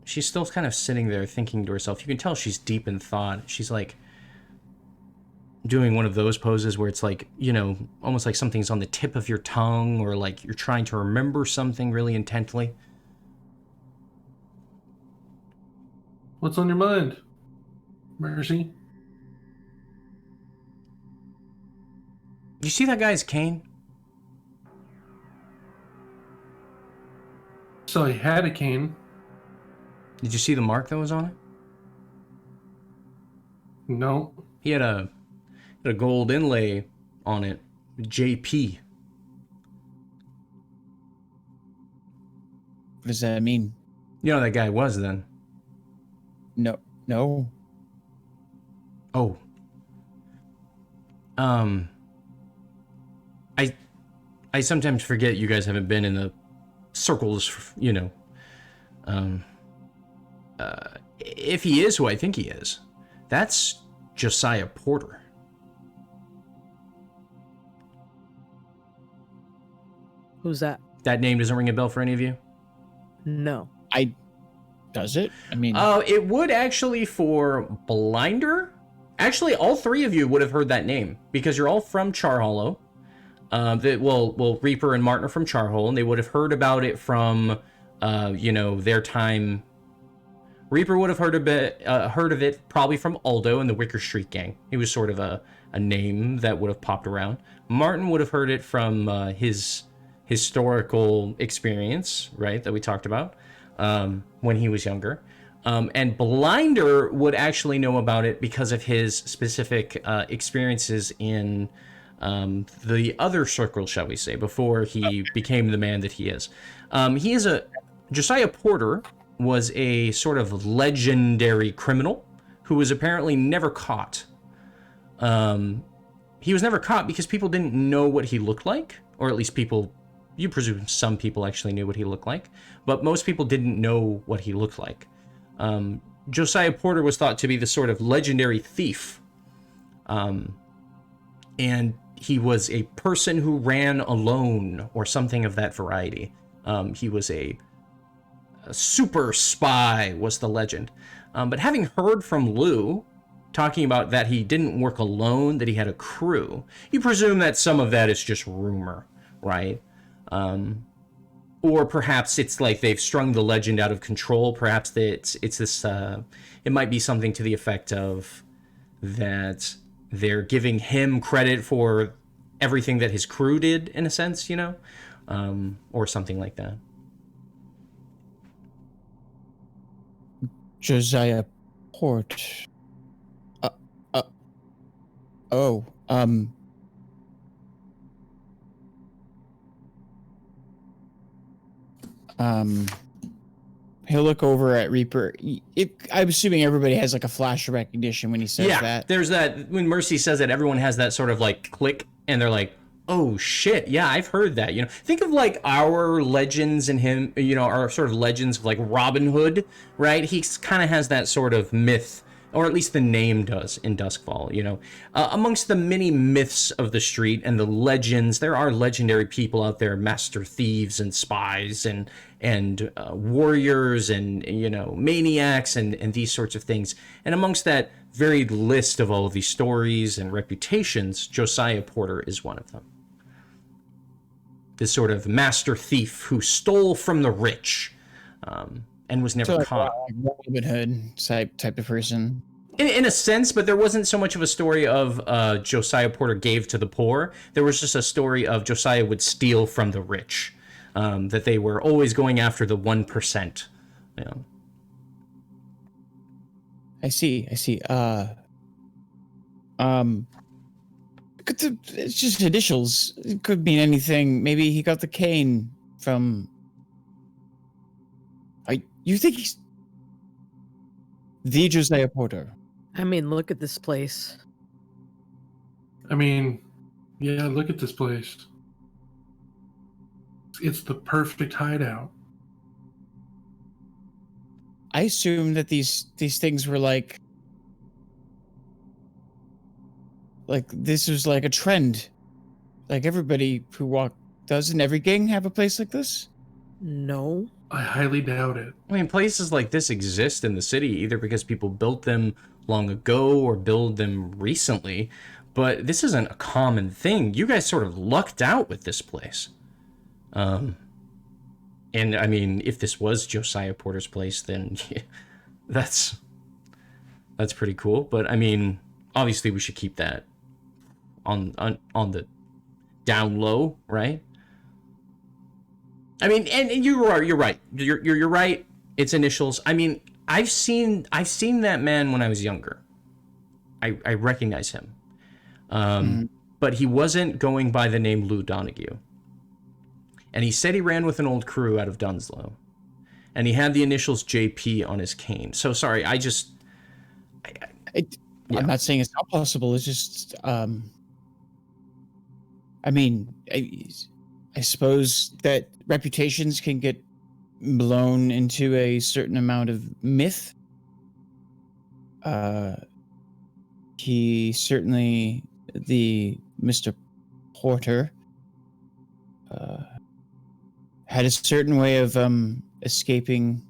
S1: She's still kind of sitting there thinking to herself. You can tell she's deep in thought. She's like doing one of those poses where it's like, almost like something's on the tip of your tongue, or like you're trying to remember something really intently.
S3: What's on your mind, Mercy?
S1: You see that guy's cane?
S3: So he had a cane.
S1: Did you see the mark that was on it?
S3: No.
S1: He had a gold inlay on it, JP.
S4: What does that mean?
S1: You know who that guy was then?
S4: No.
S1: Oh. I sometimes forget you guys haven't been in the circles, if he is who I think he is, that's Josiah Porter.
S2: Who's that?
S1: That name doesn't ring a bell for any of you?
S2: No.
S4: I Does it? I mean,
S1: It would actually for Blinder. Actually, all three of you would have heard that name because you're all from Charhollow. Reaper and Martin are from Charhollow, and they would have heard about it from, their time. Reaper would have heard of it probably from Aldo and the Wicker Street Gang. He was sort of a name that would have popped around. Martin would have heard it from his historical experience, right, that we talked about when he was younger. And Blinder would actually know about it because of his specific experiences in the other circle, shall we say, before he became the man that he is. Josiah Porter was a sort of legendary criminal who was apparently never caught. He was never caught because people didn't know what he looked like, or at least you presume some people actually knew what he looked like, but most people didn't know what he looked like. Josiah Porter was thought to be the sort of legendary thief. And he was a person who ran alone or something of that variety. He was a super spy was the legend. But having heard from Lou talking about that he didn't work alone, that he had a crew, you presume that some of that is just rumor, right? Or perhaps it's like they've strung the legend out of control. Perhaps it's this, it might be something to the effect of that they're giving him credit for everything that his crew did, in a sense, or something like that.
S4: Josiah Port. He'll look over at Reaper. I'm assuming everybody has like a flash of recognition when he says that.
S1: Yeah, there's that, when Mercy says that, everyone has that sort of like click, and they're like, oh shit, yeah, I've heard that. Think of like our legends and him, our sort of legends of like Robin Hood, right? He kind of has that sort of myth, or at least the name does in Duskfall. Amongst the many myths of the street and the legends, there are legendary people out there, master thieves and spies and warriors and maniacs and these sorts of things. And amongst that varied list of all of these stories and reputations, Josiah Porter is one of them. This sort of master thief who stole from the rich and was never caught.
S4: Robin Hood type of person.
S1: In a sense, but there wasn't so much of a story of Josiah Porter gave to the poor. There was just a story of Josiah would steal from the rich. That they were always going after the 1%.
S4: I see. It's just initials. It could mean anything. Maybe he got the cane from. You think he's the Josiah Porter?
S2: I mean, look at this place.
S3: I mean, yeah, look at this place. It's the perfect hideout.
S4: I assume that these things were like this was like a trend. Like everybody who doesn't every gang have a place like this?
S2: No.
S3: I highly doubt it.
S1: I mean, places like this exist in the city either because people built them long ago or build them recently, but this isn't a common thing. You guys sort of lucked out with this place. And I mean, if this was Josiah Porter's place, then yeah, that's pretty cool. But I mean, obviously we should keep that on the down low, right? I mean, and you're right. You're right. It's initials. I mean, I've seen that man when I was younger. I recognize him. But he wasn't going by the name Lou Donahue. And he said he ran with an old crew out of Dunslow. And he had the initials JP on his cane. So sorry, I'm
S4: not saying it's not possible. It's just, I mean, I suppose that reputations can get blown into a certain amount of myth. He certainly, the Mr. Porter, had a certain way of escaping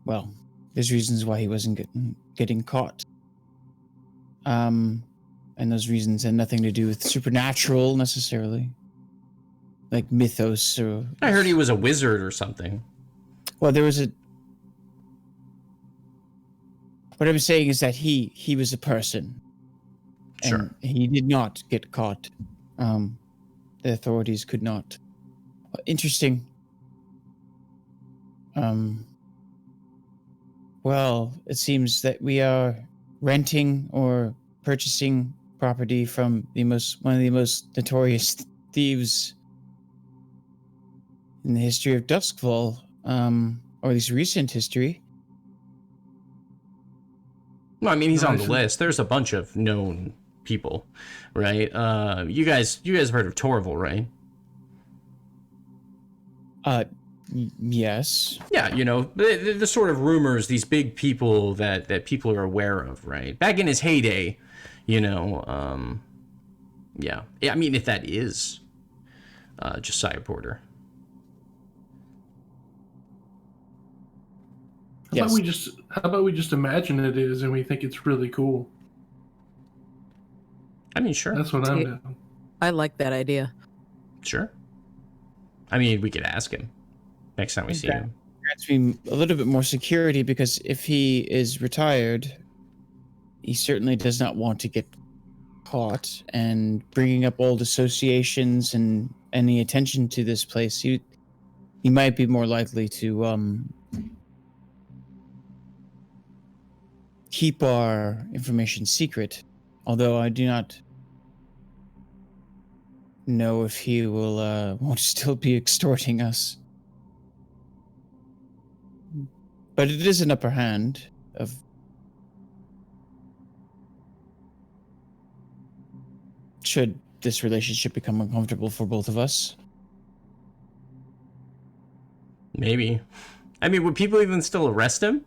S4: well, there's reasons why he wasn't getting caught. And those reasons had nothing to do with supernatural necessarily, like mythos or.
S1: I heard he was a wizard or something.
S4: Well, there was a. What I'm saying is that he was a person.
S1: Sure.
S4: And he did not get caught. The authorities could not. Interesting. Well, it seems that we are renting or purchasing property from one of the most notorious thieves in the history of Duskfall, or at least recent history.
S1: Well, I mean, he's on the
S3: Nice.
S1: list. There's a bunch of known people, right? You guys have heard of Torval, right?
S4: Yes.
S1: Yeah, you know, the sort of rumors, these big people that people are aware of, right? Back in his heyday, you know, yeah. I mean, if that is Josiah Porter.
S3: How
S4: Yes.
S3: about we just imagine it is and we think it's really cool?
S1: I mean, sure.
S3: That's what I'm
S2: Yeah.
S3: doing.
S2: I like that idea.
S1: Sure. I mean, we could ask him next time we see
S4: Okay.
S1: him.
S4: Grants me a little bit more security because if he is retired, he certainly does not want to get caught. And bringing up old associations and any attention to this place, he might be more likely to keep our information secret. Although I do not know if he will won't still be extorting us. But it is an upper hand of should this relationship become uncomfortable for both of us.
S1: Maybe. I mean, would people even still arrest him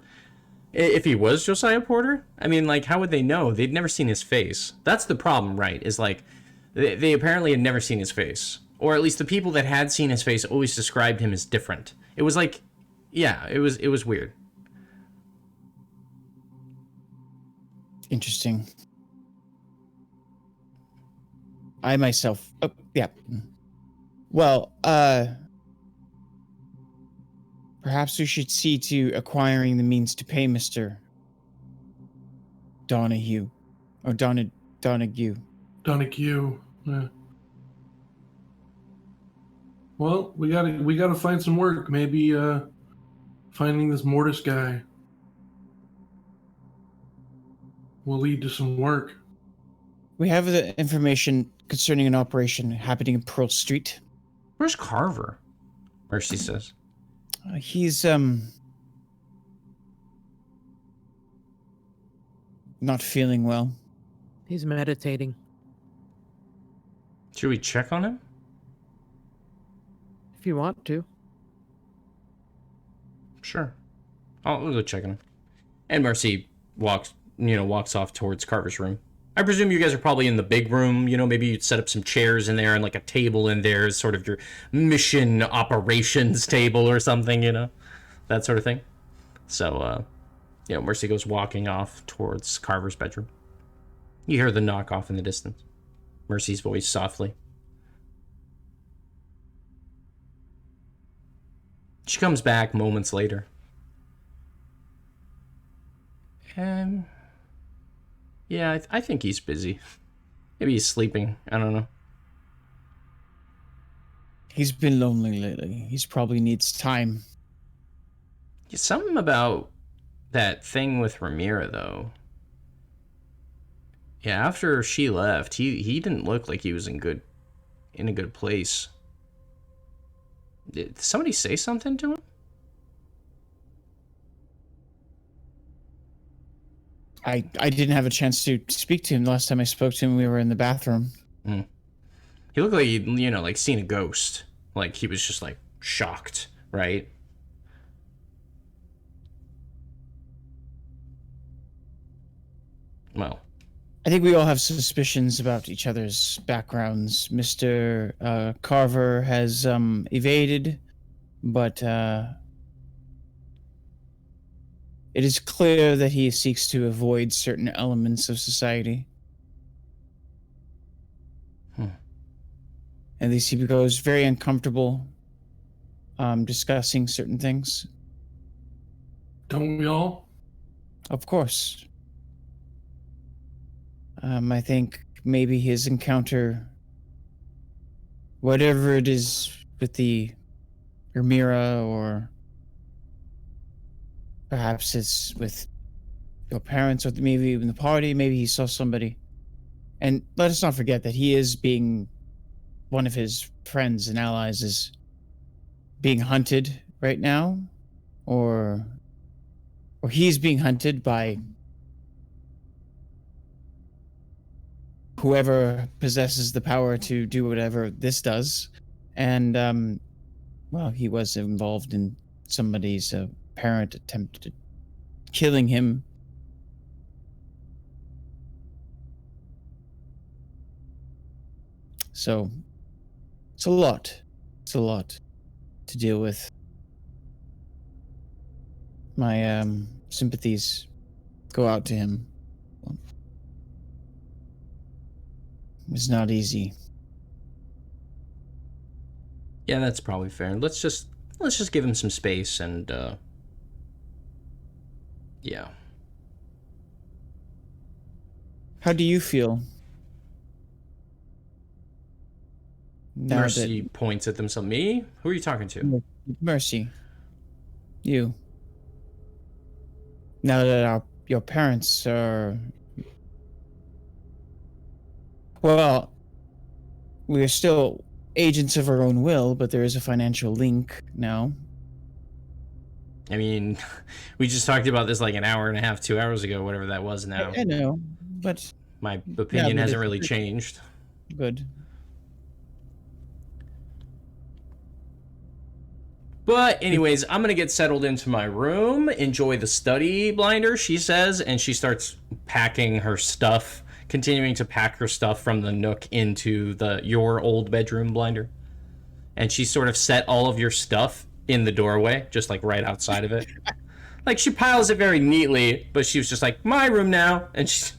S1: if he was Josiah Porter? I mean, like, how would they know? They'd never seen his face. That's the problem, right? Is like, they apparently had never seen his face. Or at least the people that had seen his face always described him as different. It was like, yeah, it was weird.
S4: Interesting. I myself, oh, yeah. Well, perhaps we should see to acquiring the means to pay Mr. Donahue, or Donahue.
S3: Donahue. Yeah. Well, we gotta find some work. Maybe finding this Mortis guy will lead to some work.
S4: We have the information concerning an operation happening in Pearl Street.
S1: Where's Carver? Mercy says.
S4: He's not feeling well.
S2: He's meditating.
S1: Should we check on him?
S2: If you want to.
S1: Sure. We'll go check on him. And Mercy walks off towards Carver's room. I presume you guys are probably in the big room. You know, maybe you'd set up some chairs in there and like a table in there, sort of your mission operations table or something, you know, that sort of thing. So, Mercy goes walking off towards Carver's bedroom. You hear the knock off in the distance. Mercy's voice softly. She comes back moments later. Yeah, I think he's busy. Maybe he's sleeping. I don't know.
S4: He's been lonely lately. He's probably needs time.
S1: Something about that thing with Ramira, though. Yeah, after she left, he didn't look like he was in a good place. Did somebody say something to him?
S4: I didn't have a chance to speak to him the last time I spoke to him. We were in the bathroom.
S1: He looked like he'd, like seen a ghost. Like he was just like shocked, right? Well,
S4: I think we all have suspicions about each other's backgrounds. Mr. Carver has evaded, but it is clear that he seeks to avoid certain elements of society. At least he becomes very uncomfortable discussing certain things.
S3: Don't we all?
S4: Of course. I think maybe his encounter, whatever it is with the Ermira, or perhaps it's with your parents, or maybe even the party, maybe he saw somebody. And let us not forget that he is being, one of his friends and allies is being hunted right now, or he's being hunted by whoever possesses the power to do whatever this does. And well, he was involved in somebody's parent attempted killing him. So it's a lot to deal with. My sympathies go out to him. It's not easy.
S1: Yeah, that's probably fair. Let's just give him some space and yeah.
S4: How do you feel? Now
S1: Mercy points at themselves. Me? Who are you talking to?
S4: Mercy. You. Now that your parents are... Well, we're still agents of our own will, but there is a financial link now.
S1: I mean, we just talked about this like an hour and a half, 2 hours ago, whatever that was now.
S4: I know, but...
S1: My opinion hasn't really changed.
S4: Good.
S1: But anyways, I'm going to get settled into my room, enjoy the study, Blinder, she says, and she starts packing her stuff, continuing to pack her stuff from the nook into your old bedroom, Blinder. And she sort of set all of your stuff in the doorway, just like right outside of it. Like she piles it very neatly, but she was just like, my room now. And she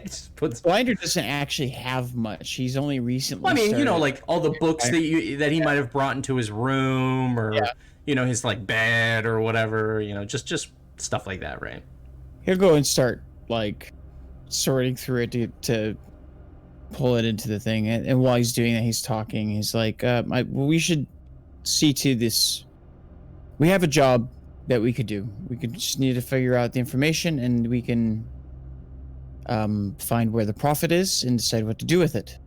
S1: just puts...
S4: Blinder doesn't actually have much. He's only recently
S1: Well, I mean,
S4: started.
S1: you know, like all the books that he might have brought into his room, or...
S4: Yeah.
S1: You know, his like bed or whatever, you know, just stuff like that, right?
S4: He'll go and start like sorting through it to pull it into the thing. And while he's doing that, he's talking. He's like, we should see to this. We have a job that we could do. We could just need to figure out the information, and we can find where the profit is and decide what to do with it.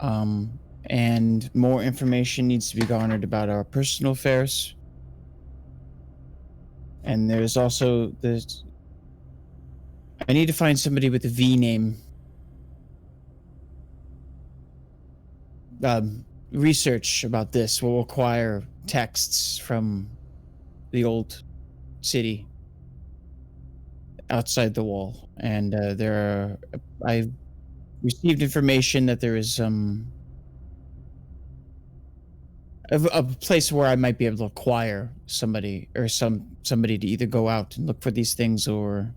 S4: And more information needs to be garnered about our personal affairs. And there's also this... I need to find somebody with a V name. Research about this will require texts from the old city outside the wall. And I received information that there is a place where I might be able to acquire somebody, or somebody to either go out and look for these things, or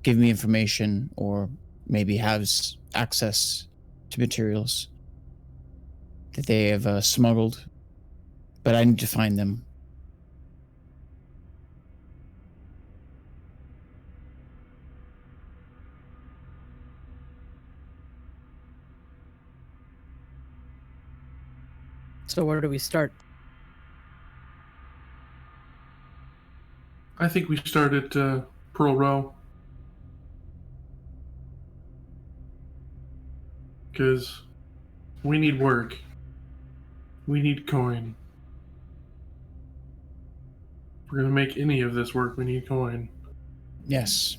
S4: give me information, or maybe has access to materials that they have smuggled. But I need to find them.
S2: So where do we start?
S3: I think we start at Pearl Row. Because we need work. We need coin. If we're going to make any of this work, we need coin.
S4: Yes.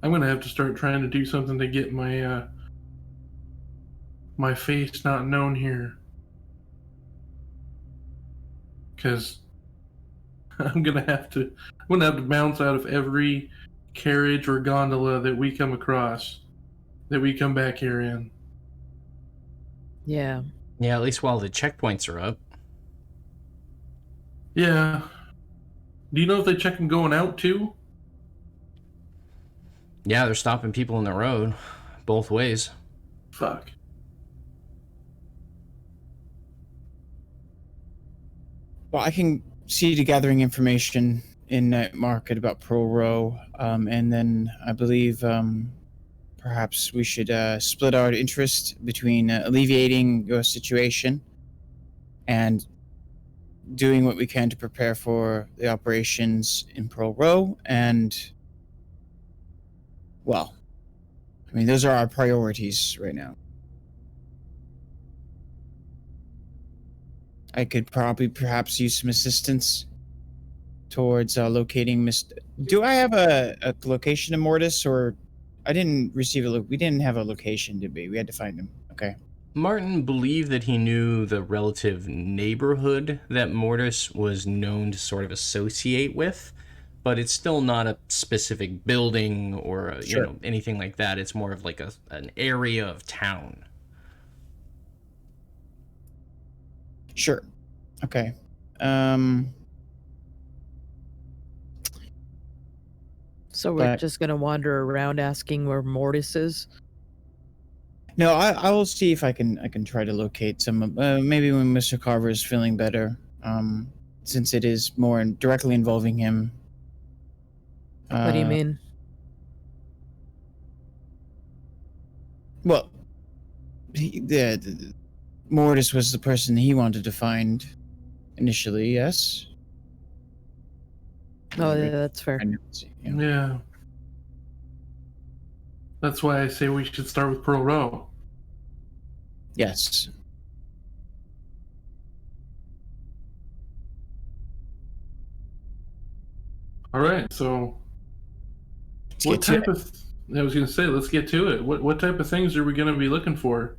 S3: I'm going to have to start trying to do something to get my my face not known here. Because I'm going to have to bounce out of every carriage or gondola that we come across, that we come back here in.
S2: Yeah.
S1: Yeah, at least while the checkpoints are up.
S3: Yeah. Do you know if they check them going out too?
S1: Yeah, they're stopping people in the road, both ways.
S3: Fuck.
S4: Well, I can see to gathering information in Night Market about Pearl Row, and then I believe perhaps we should split our interest between alleviating your situation and doing what we can to prepare for the operations in Pearl Row. And, well, I mean, those are our priorities right now. I could probably perhaps use some assistance towards locating Mr. Do I have a location of Mortis, or I didn't receive a look? We didn't have a location, did we? We had to find him. Okay.
S1: Martin believed that he knew the relative neighborhood that Mortis was known to sort of associate with, but it's still not a specific building or
S4: Sure.
S1: anything like that. It's more of like an area of town.
S4: Sure. Okay.
S2: So we're
S4: But-
S2: just gonna wander around asking where Mortis is.
S4: No, I will see if I can try to locate some. Maybe when Mr. Carver is feeling better. Since it is more directly involving him.
S2: What do you mean?
S4: Well, the Mortis was the person he wanted to find initially. Yes.
S2: Oh, yeah, that's fair.
S4: Yeah.
S3: Yeah. That's why I say we should start with Pearl Row.
S4: Yes.
S3: All right. So,
S4: Let's
S3: what
S4: get to
S3: type of? I was going to say, let's get to it. What type of things are we going to be looking for?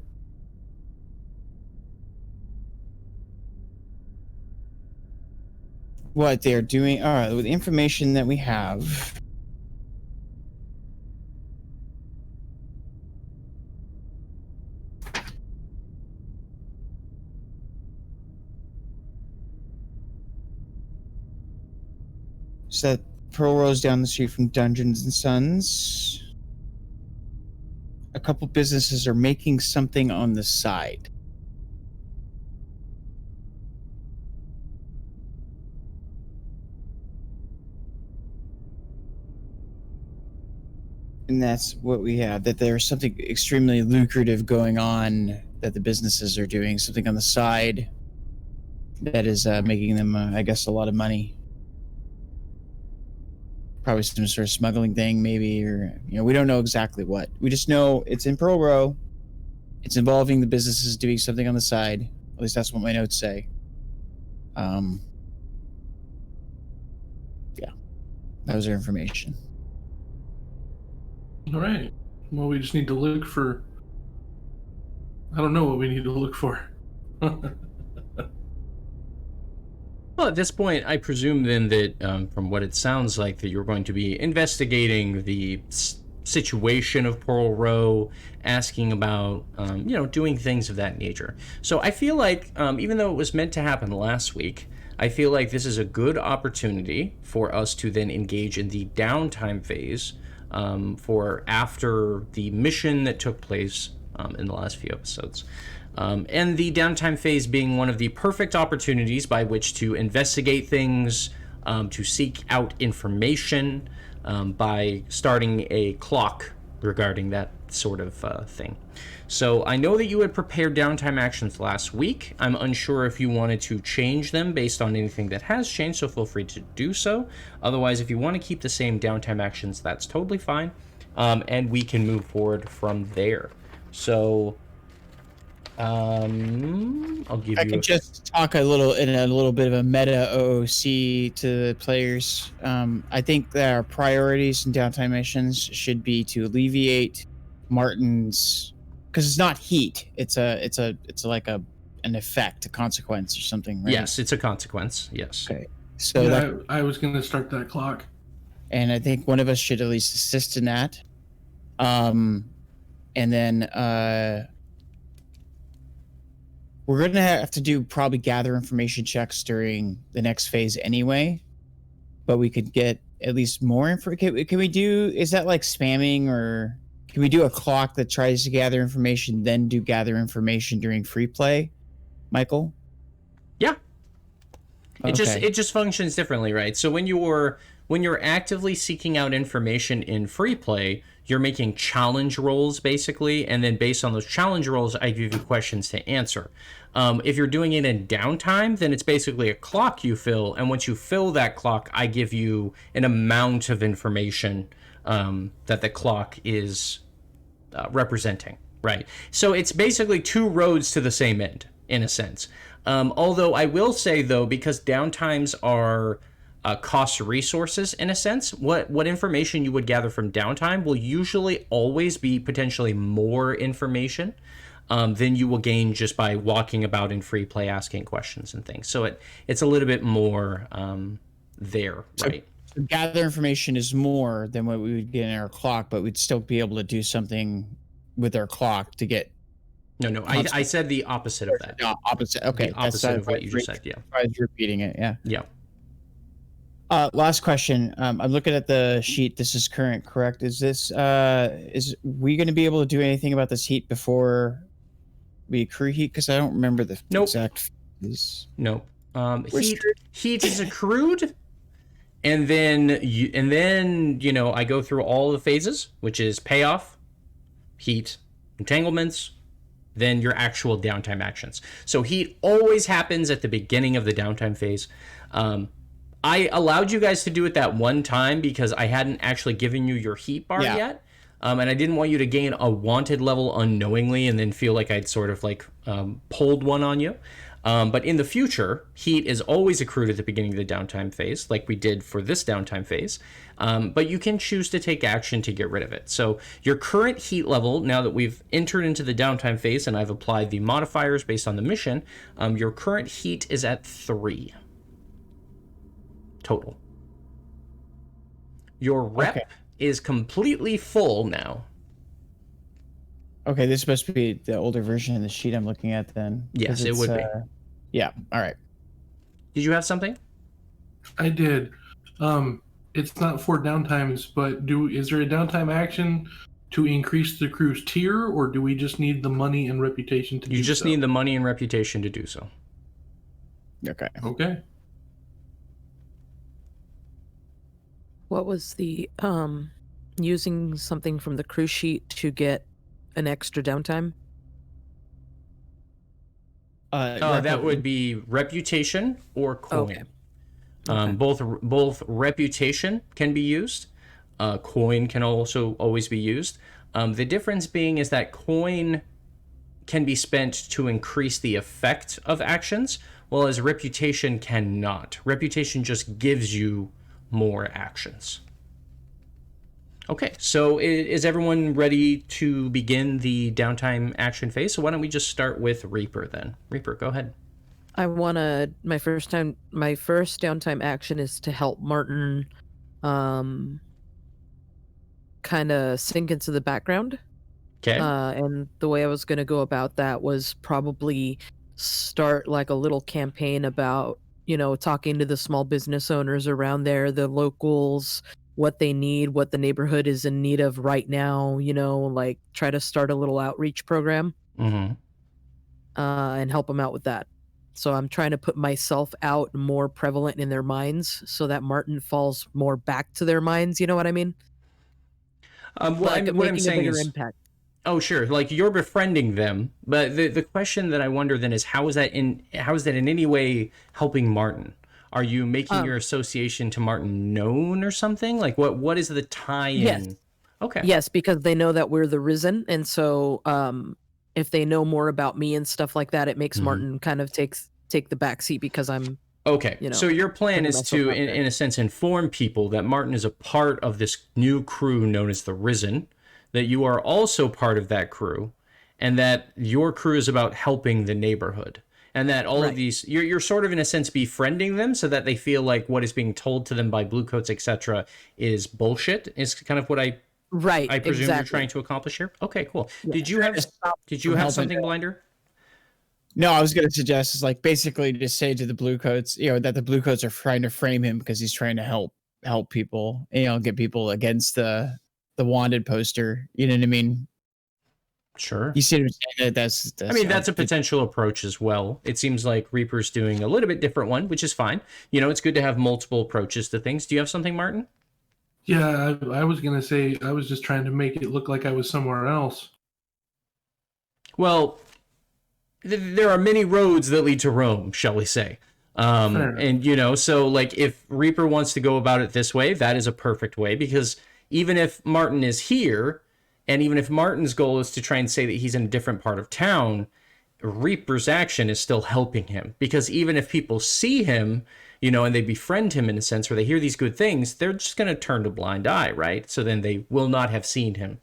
S4: what they're doing. All right, with the information that we have. So that Pearl Row's down the street from Dundridge and Sons. A couple businesses are making something on the side. And that's what we have, that there's something extremely lucrative going on that the businesses are doing, something on the side that is making them, I guess, a lot of money. Probably some sort of smuggling thing, maybe, or, we don't know exactly what. We just know it's in Pearl Row. It's involving the businesses doing something on the side. At least that's what my notes say. Yeah. That was our information.
S3: All right. Well, we just need to look for. I don't know what we need to look for.
S1: Well, at this point, I presume then that, from what it sounds like, that you're going to be investigating the situation of Pearl Row, asking about, doing things of that nature. So I feel like, even though it was meant to happen last week, I feel like this is a good opportunity for us to then engage in the downtime phase for after the mission that took place in the last few episodes. And the downtime phase being one of the perfect opportunities by which to investigate things, to seek out information, by starting a clock regarding that sort of thing. So I know that you had prepared downtime actions last week. I'm unsure if you wanted to change them based on anything that has changed, so feel free to do so. Otherwise, if you want to keep the same downtime actions, that's totally fine. And we can move forward from there. So I'll give
S4: I
S1: you
S4: can just talk a little bit of a meta OOC to the players. I think that our priorities in downtime missions should be to alleviate Martin's, because it's not heat. It's like an effect, a consequence or something, right?
S1: Yes, it's a consequence. Yes.
S4: Okay. So
S3: yeah,
S4: that,
S3: I was going to start that clock.
S4: and I think one of us should at least assist in that. And then we're going to have to do probably gather information checks during the next phase anyway, but we could get at least more info. Can we do, is that like spamming, or can we do a clock that tries to gather information, then do gather information during free play, Michael?
S1: Yeah. It
S4: Okay.
S1: just functions differently, right? So when you're actively seeking out information in free play, you're making challenge rolls basically, and then based on those challenge rolls, I give you questions to answer. If you're doing it in downtime, then it's basically a clock you fill, and once you fill that clock, I give you an amount of information that the clock is representing, right? So it's basically two roads to the same end, in a sense. Although I will say, though, because downtimes are cost resources, in a sense, what information you would gather from downtime will usually always be potentially more information than you will gain just by walking about in free play asking questions and things. So it's a little bit more there, right?
S4: So gather information is more than what we would get in our clock, but we'd still be able to do something with our clock to get.
S1: No, I said the opposite of that.
S4: No, opposite. Okay.
S1: The opposite of what you just said, yeah.
S4: I was repeating it, yeah.
S1: Yeah.
S4: Last question. I'm looking at the sheet. This is current, correct? Is we going to be able to do anything about this heat before we accrue heat? Because I don't remember the exact phase.
S1: No. Heat is accrued, and then I go through all the phases, which is payoff, heat, entanglements, then your actual downtime actions. So heat always happens at the beginning of the downtime phase. I allowed you guys to do it that one time because I hadn't actually given you your heat bar yet. And I didn't want you to gain a wanted level unknowingly and then feel like I'd sort of like pulled one on you. But in the future, heat is always accrued at the beginning of the downtime phase, like we did for this downtime phase. But you can choose to take action to get rid of it. So your current heat level, now that we've entered into the downtime phase and I've applied the modifiers based on the mission, your current heat is at 3. Total. Your rep is completely full now.
S4: Okay, this is supposed to be the older version of the sheet I'm looking at then.
S1: Yes, it would be.
S4: Yeah, all right.
S1: Did you have something?
S3: I did. It's not for downtimes, but is there a downtime action to increase the crew's tier, or do we just need the money and reputation to do so?
S1: You just need the money and reputation to do so.
S4: Okay.
S3: Okay.
S2: What was the using something from the crew sheet to get an extra downtime?
S1: That would be reputation or coin.
S2: Okay.
S1: Both reputation can be used. Coin can also always be used. The difference being is that coin can be spent to increase the effect of actions, whereas reputation cannot. Reputation just gives you more actions. Okay, so is everyone ready to begin the downtime action phase? So why don't we just start with Reaper then? Reaper, go ahead.
S2: I wanna my first downtime action is to help Martin kind of sink into the background.
S1: Okay.
S2: And the way I was gonna go about that was probably start like a little campaign about, talking to the small business owners around there, the locals, what they need, what the neighborhood is in need of right now, like try to start a little outreach program and help them out with that. So I'm trying to put myself out more prevalent in their minds so that Martin falls more back to their minds. You know what I mean?
S1: What I'm saying is,
S2: impact.
S1: Oh, sure. Like you're befriending them, but the question that I wonder then is how is that in any way helping Martin? Are you making your association to Martin known or something? Like what is the tie-in?
S2: Yes.
S1: Okay.
S2: Yes, because they know that we're the Risen, and so if they know more about me and stuff like that, it makes Martin kind of take the back seat because I'm
S1: okay. So your plan is to, in a sense, inform people that Martin is a part of this new crew known as the Risen, that you are also part of that crew, and that your crew is about helping the neighborhood. And that all of these, you're sort of in a sense befriending them so that they feel like what is being told to them by bluecoats, etc., is bullshit. Is kind of what I presume you're trying to accomplish here. Okay, cool.
S2: Yeah.
S1: Did you have something, Blinder?
S4: No, I was going to suggest is like basically just say to the bluecoats, that the bluecoats are trying to frame him because he's trying to help people, get people against the wanted poster. You know what I mean?
S1: Sure.
S4: You see what I'm saying? That's
S1: I mean, that's a potential approach as well. It seems like Reaper's doing a little bit different one, which is fine. It's good to have multiple approaches to things. Do you have something, Martin?
S3: Yeah, I was going to say, I was just trying to make it look like I was somewhere else.
S1: Well, there are many roads that lead to Rome, shall we say. And, so like if Reaper wants to go about it this way, that is a perfect way, because even if Martin is here, and even if Martin's goal is to try and say that he's in a different part of town, Reaper's action is still helping him. Because even if people see him, and they befriend him in a sense, or they hear these good things, they're just going to turn a blind eye, right? So then they will not have seen him,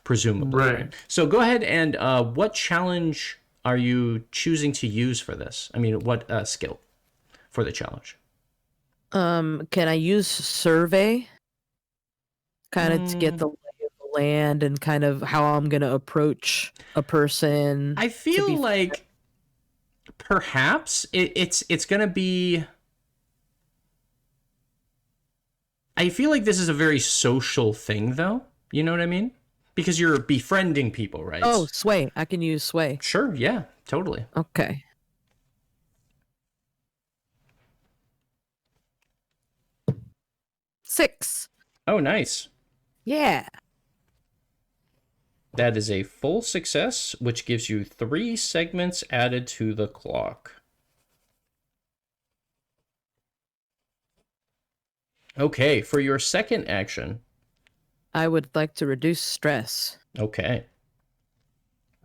S1: presumably.
S3: Right.
S1: So go ahead and what challenge are you choosing to use for this? I mean, what skill for the challenge?
S2: Can I use survey? Kind of to get the lay of the land and kind of how I'm going to approach a person.
S1: I feel like perhaps it's going to be... I feel like this is a very social thing, though. You know what I mean? Because you're befriending people, right?
S2: Oh, sway. I can use sway.
S1: Sure, yeah, totally.
S2: Okay. Six.
S1: Oh, nice.
S2: Yeah.
S1: That is a full success, which gives you 3 segments added to the clock. Okay, for your second action.
S2: I would like to reduce stress.
S1: Okay.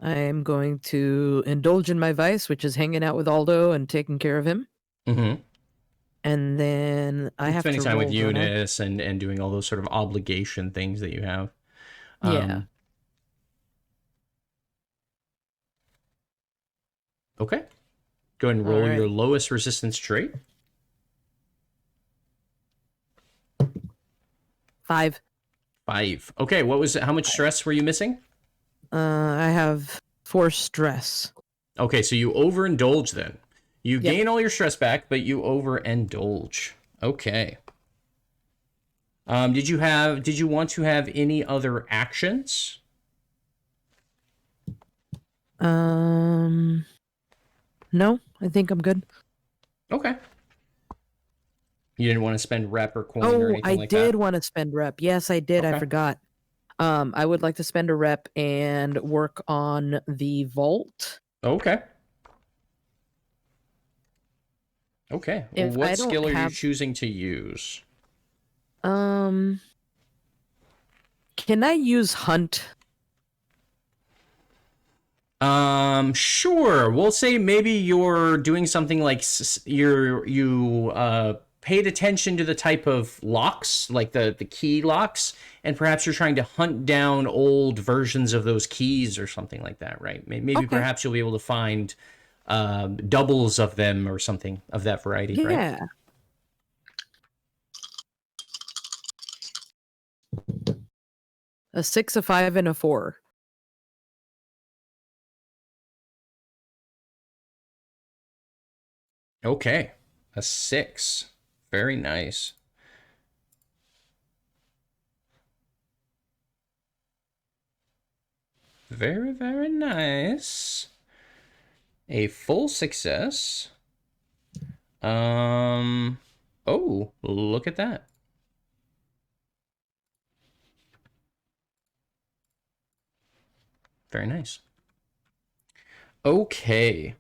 S2: I am going to indulge in my vice, which is hanging out with Aldo and taking care of him.
S1: Mm-hmm.
S2: And then I have to
S1: spending time with
S2: roll, don't I?
S1: Eunice and doing all those sort of obligation things that you have.
S2: Yeah.
S1: Okay. Go ahead and roll
S2: Alright.
S1: your lowest resistance trait.
S2: 5.
S1: 5. Okay, what was it? How much stress were you missing?
S2: I have 4 stress.
S1: Okay, so you overindulge then. You gain all your stress back, but you overindulge. Okay. Did you want to have any other actions?
S2: No, I think I'm good.
S1: Okay. You didn't want to spend rep or coin or anything like that?
S2: I did want to spend rep. Yes, I did.
S1: Okay.
S2: I forgot. I would like to spend a rep and work on the vault.
S1: Okay. Okay. Well,
S2: If I
S1: what
S2: don't
S1: skill are you
S2: have-
S1: choosing to use?
S2: Can I use hunt?
S1: Sure. We'll say maybe you're doing something like you paid attention to the type of locks, like the key locks, and perhaps you're trying to hunt down old versions of those keys or something like that, right? Maybe
S2: Okay.
S1: perhaps you'll be able to find doubles of them or something of that variety, right?
S2: Yeah. A 6, a 5, and a 4.
S1: Okay. A 6. Very nice. Very, very nice. A full success. Oh, look at that. Very nice. Okay.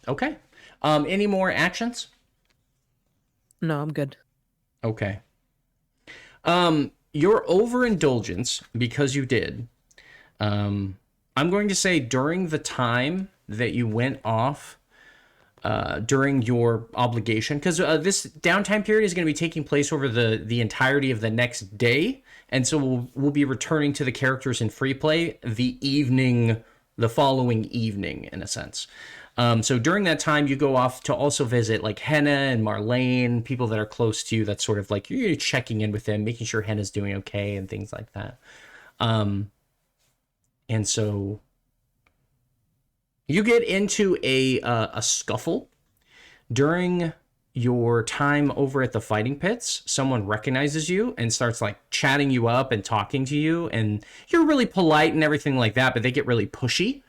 S1: Okay. Any more actions?
S2: No, I'm good.
S1: Okay. Your overindulgence, because you did, I'm going to say during the time that you went off during your obligation, because this downtime period is going to be taking place over the entirety of the next day, and so we'll be returning to the characters in free play the following evening, in a sense. So during that time, you go off to also visit like Henna and Marlene, people that are close to you. That's sort of like you're checking in with them, making sure Henna's doing okay and things like that. And so you get into a scuffle during your time over at the fighting pits. Someone recognizes you and starts like chatting you up and talking to you, and you're really polite and everything like that, but they get really pushy.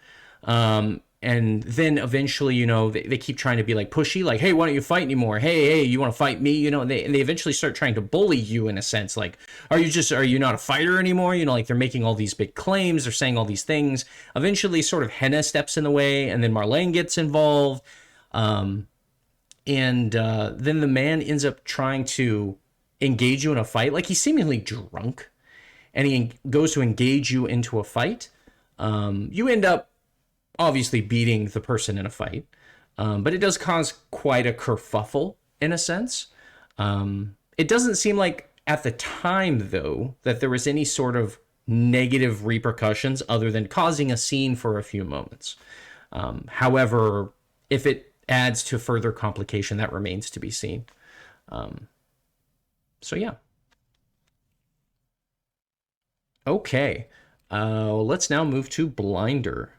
S1: And then eventually, you know, they keep trying to be like pushy, like, hey, why don't you fight anymore? Hey, you want to fight me? You know, and they eventually start trying to bully you in a sense. Like, are you not a fighter anymore? You know, like they're making all these big claims. They're saying all these things. Eventually sort of Henna steps in the way, and then Marlene gets involved. And then the man ends up trying to engage you in a fight. Like he's seemingly drunk, and he goes to engage you into a fight. You end up obviously beating the person in a fight, but it does cause quite a kerfuffle in a sense. It doesn't seem like at the time, though, that there was any sort of negative repercussions other than causing a scene for a few moments. However, if it adds to further complication, that remains to be seen. So yeah. Okay. Let's now move to Blinder.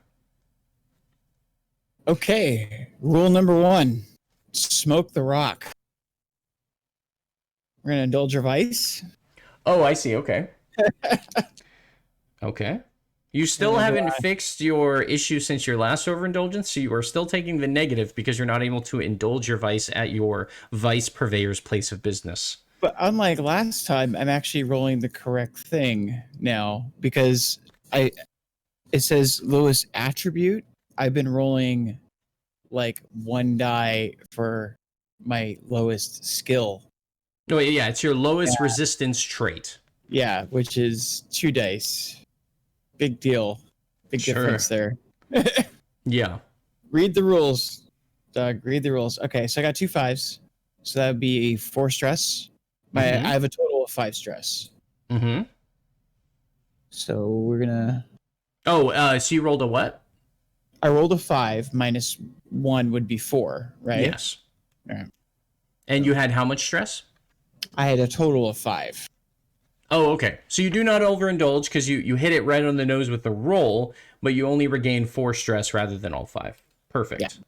S4: Okay, rule number 1, smoke the rock. We're going to indulge your vice.
S1: Oh, I see. Okay. Okay. You still haven't fixed your issue since your last overindulgence, so you are still taking the negative because you're not able to indulge your vice at your vice purveyor's place of business.
S4: But unlike last time, I'm actually rolling the correct thing now because it says lowest attribute. I've been rolling like 1 die for my lowest skill.
S1: No, yeah, it's your lowest resistance trait.
S4: Yeah, which is 2 dice. Big deal. Big difference there.
S1: Yeah.
S4: Read the rules, Doug. Read the rules. Okay, so I got 2 5s. So that would be 4 stress. I have a total of 5 stress.
S1: Mm-hmm.
S4: So we're gonna.
S1: Oh, so you rolled a what?
S4: I rolled a 5 minus 1 would be 4, right?
S1: Yes.
S4: All right.
S1: And you had how much stress?
S4: I had a total of 5.
S1: Oh, okay. So you do not overindulge because you hit it right on the nose with the roll, but you only regain 4 stress rather than all 5. Perfect.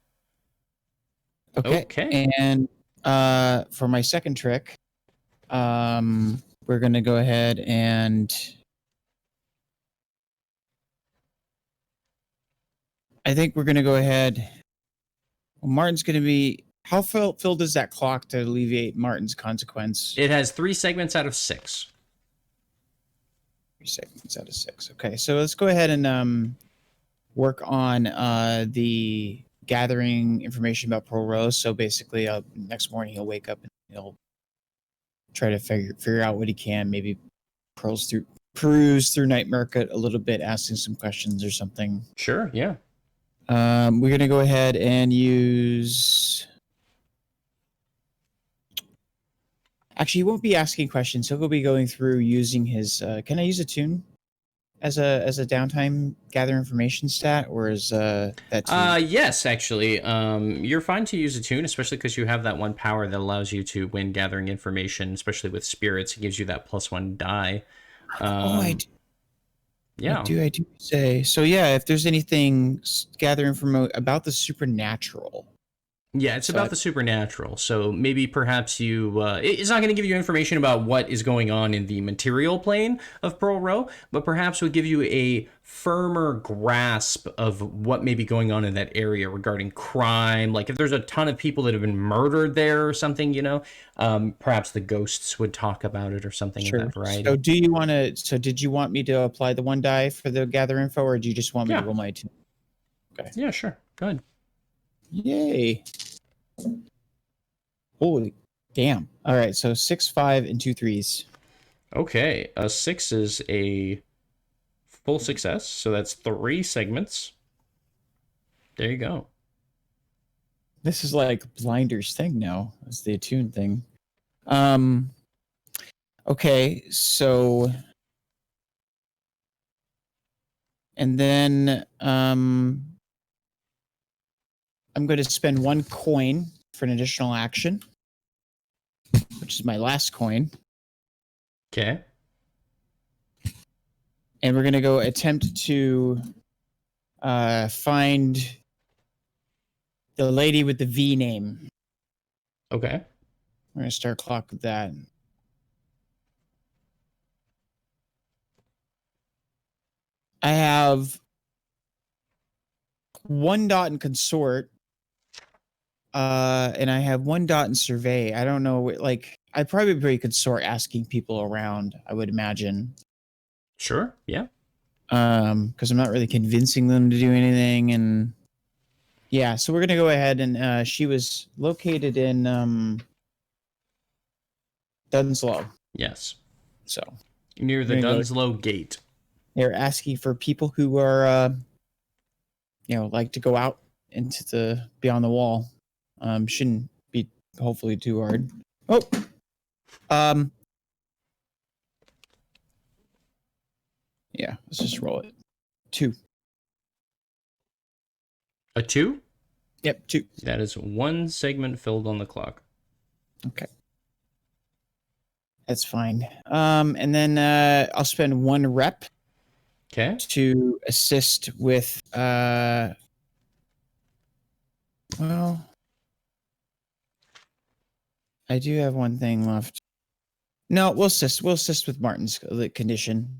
S4: Yeah. Okay. And for my second trick, we're gonna go ahead and I think we're gonna go ahead. Well, Martin's gonna be. How filled is that clock to alleviate Martin's consequence?
S1: It has 3 segments out of 6.
S4: 3 segments out of 6. Okay, so let's go ahead and work on the gathering information about Pearl Rose. So basically, next morning he'll wake up and he'll try to figure out what he can. Maybe peruse through Night Market a little bit, asking some questions or something.
S1: Sure. Yeah.
S4: We're gonna go ahead and use. Actually, he won't be asking questions. He'll be going through using his. Can I use a tune as a downtime gather information stat, or is that?
S1: Yes, actually. You're fine to use a tune, especially because you have that one power that allows you to, when gathering information, especially with spirits, it gives you that +1 die.
S4: I do.
S1: Yeah.
S4: I do say so. Yeah, if there's anything gather info about the supernatural.
S1: Yeah, it's about the supernatural. So maybe perhaps it's not going to give you information about what is going on in the material plane of Pearl Row, but perhaps would give you a firmer grasp of what may be going on in that area regarding crime. Like if there's a ton of people that have been murdered there or something, perhaps the ghosts would talk about it or something of that variety.
S4: So do you want to? So did you want me to apply the 1 die for the gather info, or do you just want me to roll my 2? Okay.
S1: Yeah, sure. Go ahead.
S4: Yay. Holy damn. All right, so 6, 5, and 2 3s.
S1: Okay, a 6 is a full success, so that's 3 segments. There you go.
S4: This is like Blinder's thing now. It's the attune thing. Okay, so and then I'm going to spend 1 coin for an additional action, which is my last coin.
S1: Okay.
S4: And we're going to go attempt to find the lady with the V name.
S1: Okay.
S4: We're going to start clock with that. I have 1 dot in consort, and I have 1 dot in survey. I don't know, like, I'd probably consort asking people around, I would imagine.
S1: Sure. Yeah.
S4: Because I'm not really convincing them to do anything, and yeah, so we're gonna go ahead and she was located in Dunslow.
S1: Yes.
S4: So
S1: Near the
S4: We're gonna go-
S1: Dunslow Gate.
S4: they're asking for people who are like to go out into the beyond the wall. Shouldn't be hopefully too hard. Oh. Yeah, let's just roll it. 2.
S1: A 2?
S4: Yep, 2.
S1: That is 1 segment filled on the clock.
S4: Okay. That's fine. And then I'll spend 1 rep
S1: Okay.
S4: to assist with well, I do have 1 thing left. No, we'll assist with Martin's condition.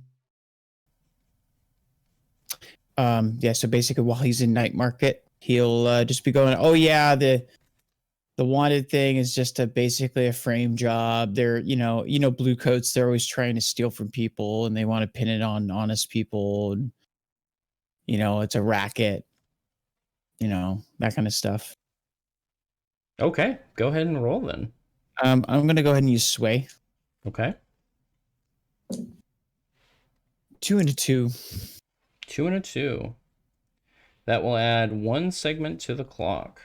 S4: Yeah, so basically while he's in night market, he'll just be going, oh yeah, the wanted thing is just basically a frame job. They're, blue coats, they're always trying to steal from people and they want to pin it on honest people. And, it's a racket, that kind of stuff.
S1: Okay. Go ahead and roll then.
S4: I'm going to go ahead and use sway.
S1: Okay.
S4: 2 and a 2.
S1: 2 and a 2. That will add 1 segment to the clock.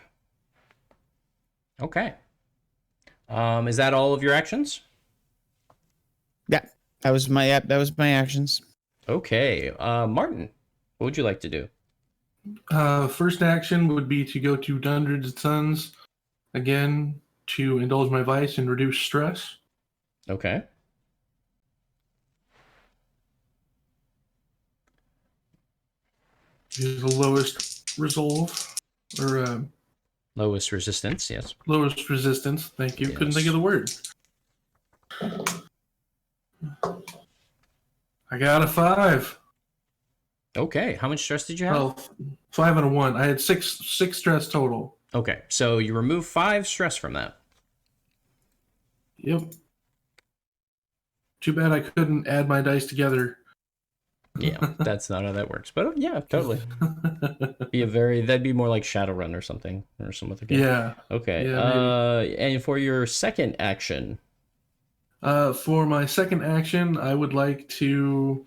S1: Okay. Is that all of your actions?
S4: Yeah, that was my actions.
S1: Okay. Martin, what would you like to do?
S3: First action would be to go to Dundridge and Sons again to indulge my vice and reduce stress.
S1: Okay.
S3: Use the lowest resolve or
S1: Lowest resistance, yes.
S3: lowest resistance. Thank you. Couldn't
S1: Yes.
S3: think of the word. I got a 5.
S1: Okay. How much stress did you have?
S3: Well, 5 and a 1. I had six stress total.
S1: Okay. So you remove 5 stress from that.
S3: Yep. Too bad I couldn't add my dice together.
S1: Yeah, that's not how that works. But yeah, totally. That'd be more like Shadowrun or something, or some other game.
S3: Yeah.
S1: Okay.
S3: Yeah,
S1: And for your second action.
S3: For my second action, I would like to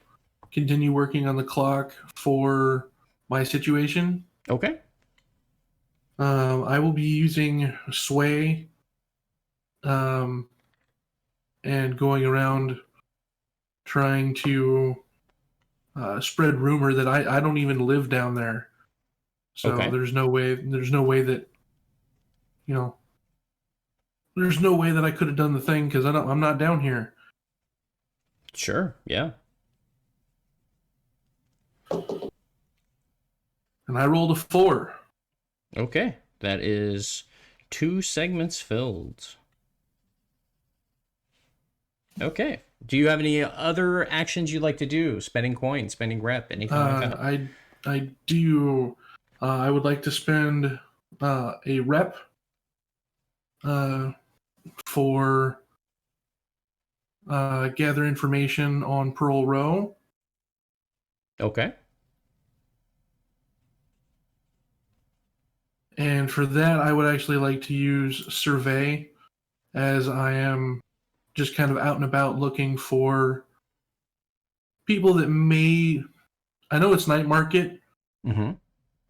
S3: continue working on the clock for my situation.
S1: Okay.
S3: I will be using sway, and going around trying to spread rumor that I don't even live down there. So
S1: Okay.
S3: there's no way that, there's no way that I could have done the thing because I'm not down here.
S1: Sure. Yeah.
S3: And I rolled a 4.
S1: Okay. That is 2 segments filled. Okay. Do you have any other actions you'd like to do? Spending coins, spending rep, anything like that?
S3: I do. I would like to spend a rep for gather information on Pearl Row.
S1: Okay.
S3: And for that, I would actually like to use survey, as I am just kind of out and about looking for people that may. I know it's night market,
S1: Mm-hmm.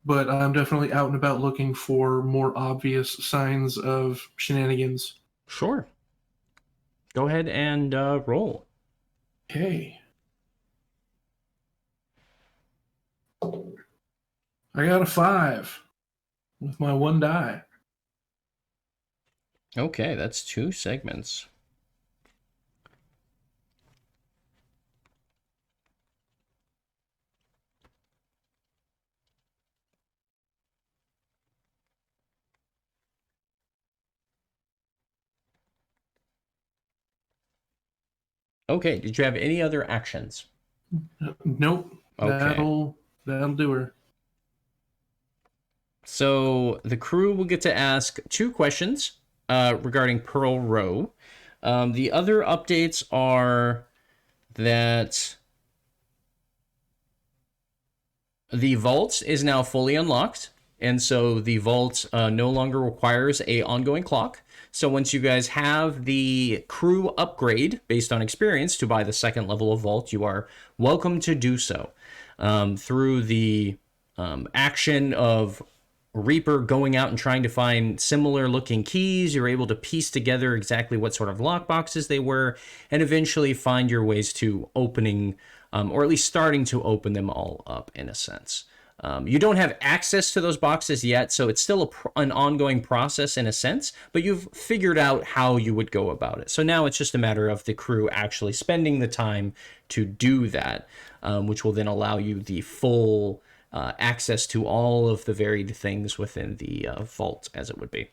S3: but I'm definitely out and about looking for more obvious signs of shenanigans.
S1: Sure. Go ahead and roll.
S3: Okay. I got a 5. with my 1 die.
S1: Okay, that's 2 segments. Okay, did you have any other actions?
S3: Nope.
S1: Okay.
S3: That'll do her.
S1: So the crew will get to ask 2 questions regarding Pearl Row. The other updates are that the vault is now fully unlocked, and so the vault no longer requires a ongoing clock. So once you guys have the crew upgrade based on experience to buy the 2nd level of vault, you are welcome to do so. Through the action of Reaper going out and trying to find similar looking keys, you're able to piece together exactly what sort of lockboxes they were, and eventually find your ways to opening, or at least starting to open them all up in a sense. You don't have access to those boxes yet, so it's still an ongoing process in a sense, but you've figured out how you would go about it. So now it's just a matter of the crew actually spending the time to do that, which will then allow you the full access to all of the varied things within the vault, as it would be.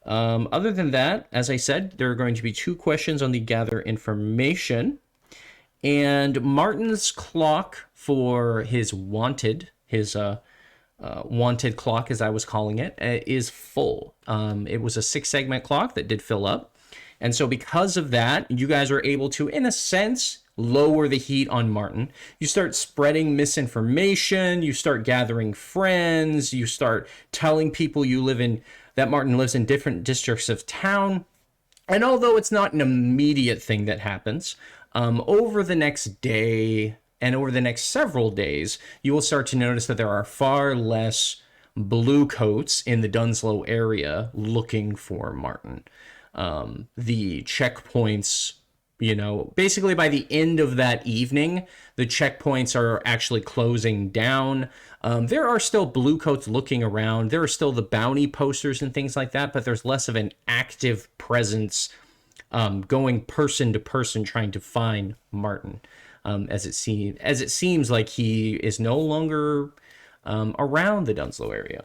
S1: Other than that, as I said, there are going to be 2 questions on the gather information. And Martin's clock for his wanted clock, as I was calling it, is full. It was a 6-segment clock that did fill up. And so because of that, you guys are able to, in a sense, lower the heat on Martin. You start spreading misinformation, you start gathering friends, you start telling people that Martin lives in different districts of town. And although it's not an immediate thing that happens, over the next day and over the next several days, you will start to notice that there are far less blue coats in the Dunslow area looking for Martin. The checkpoints, basically by the end of that evening, the checkpoints are actually closing down. There are still blue coats looking around. There are still the bounty posters and things like that, but there's less of an active presence going person to person trying to find Martin, as it seems like he is no longer around the Dunslow area.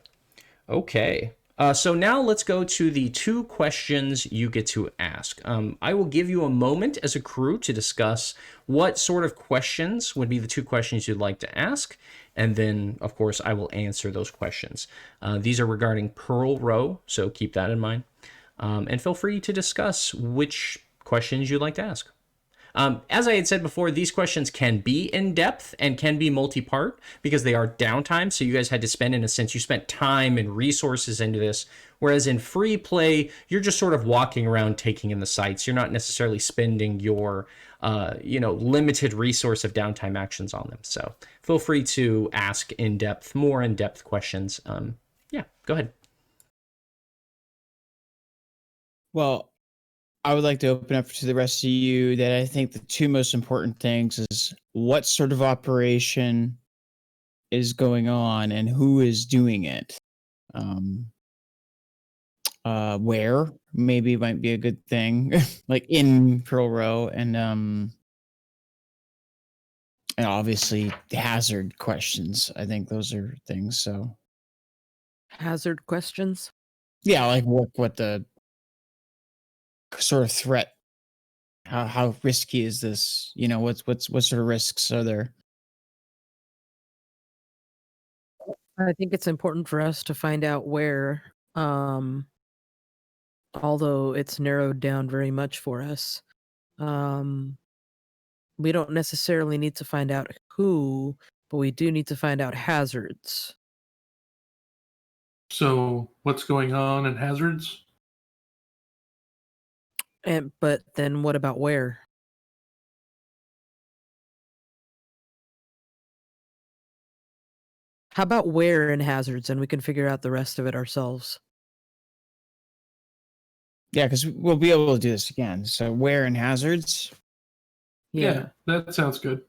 S1: Okay. So now let's go to the 2 questions you get to ask. I will give you a moment as a crew to discuss what sort of questions would be the 2 questions you'd like to ask. And then, of course, I will answer those questions. These are regarding Pearl Row, so keep that in mind. And feel free to discuss which questions you'd like to ask. As I had said before, these questions can be in-depth and can be multi-part because they are downtime. So you guys had to spend, in a sense, you spent time and resources into this. Whereas in free play, you're just sort of walking around taking in the sights. You're not necessarily spending your, limited resource of downtime actions on them. So feel free to ask more in-depth questions. Go ahead.
S4: Well, I would like to open up to the rest of you that I think the 2 most important things is what sort of operation is going on and who is doing it. Where maybe might be a good thing, like in Pearl Row, and obviously the hazard questions. I think those are things. So
S2: Hazard questions?
S4: yeah, like what the sort of threat, how risky is this? What sort of risks are there?
S2: I think it's important for us to find out where, although it's narrowed down very much for us. We don't necessarily need to find out who, but we do need to find out hazards.
S3: So, what's going on in hazards?
S2: But then what about where? How about where in hazards, and we can figure out the rest of it ourselves.
S4: Yeah, because we'll be able to do this again. So where in hazards?
S3: Yeah, that sounds good.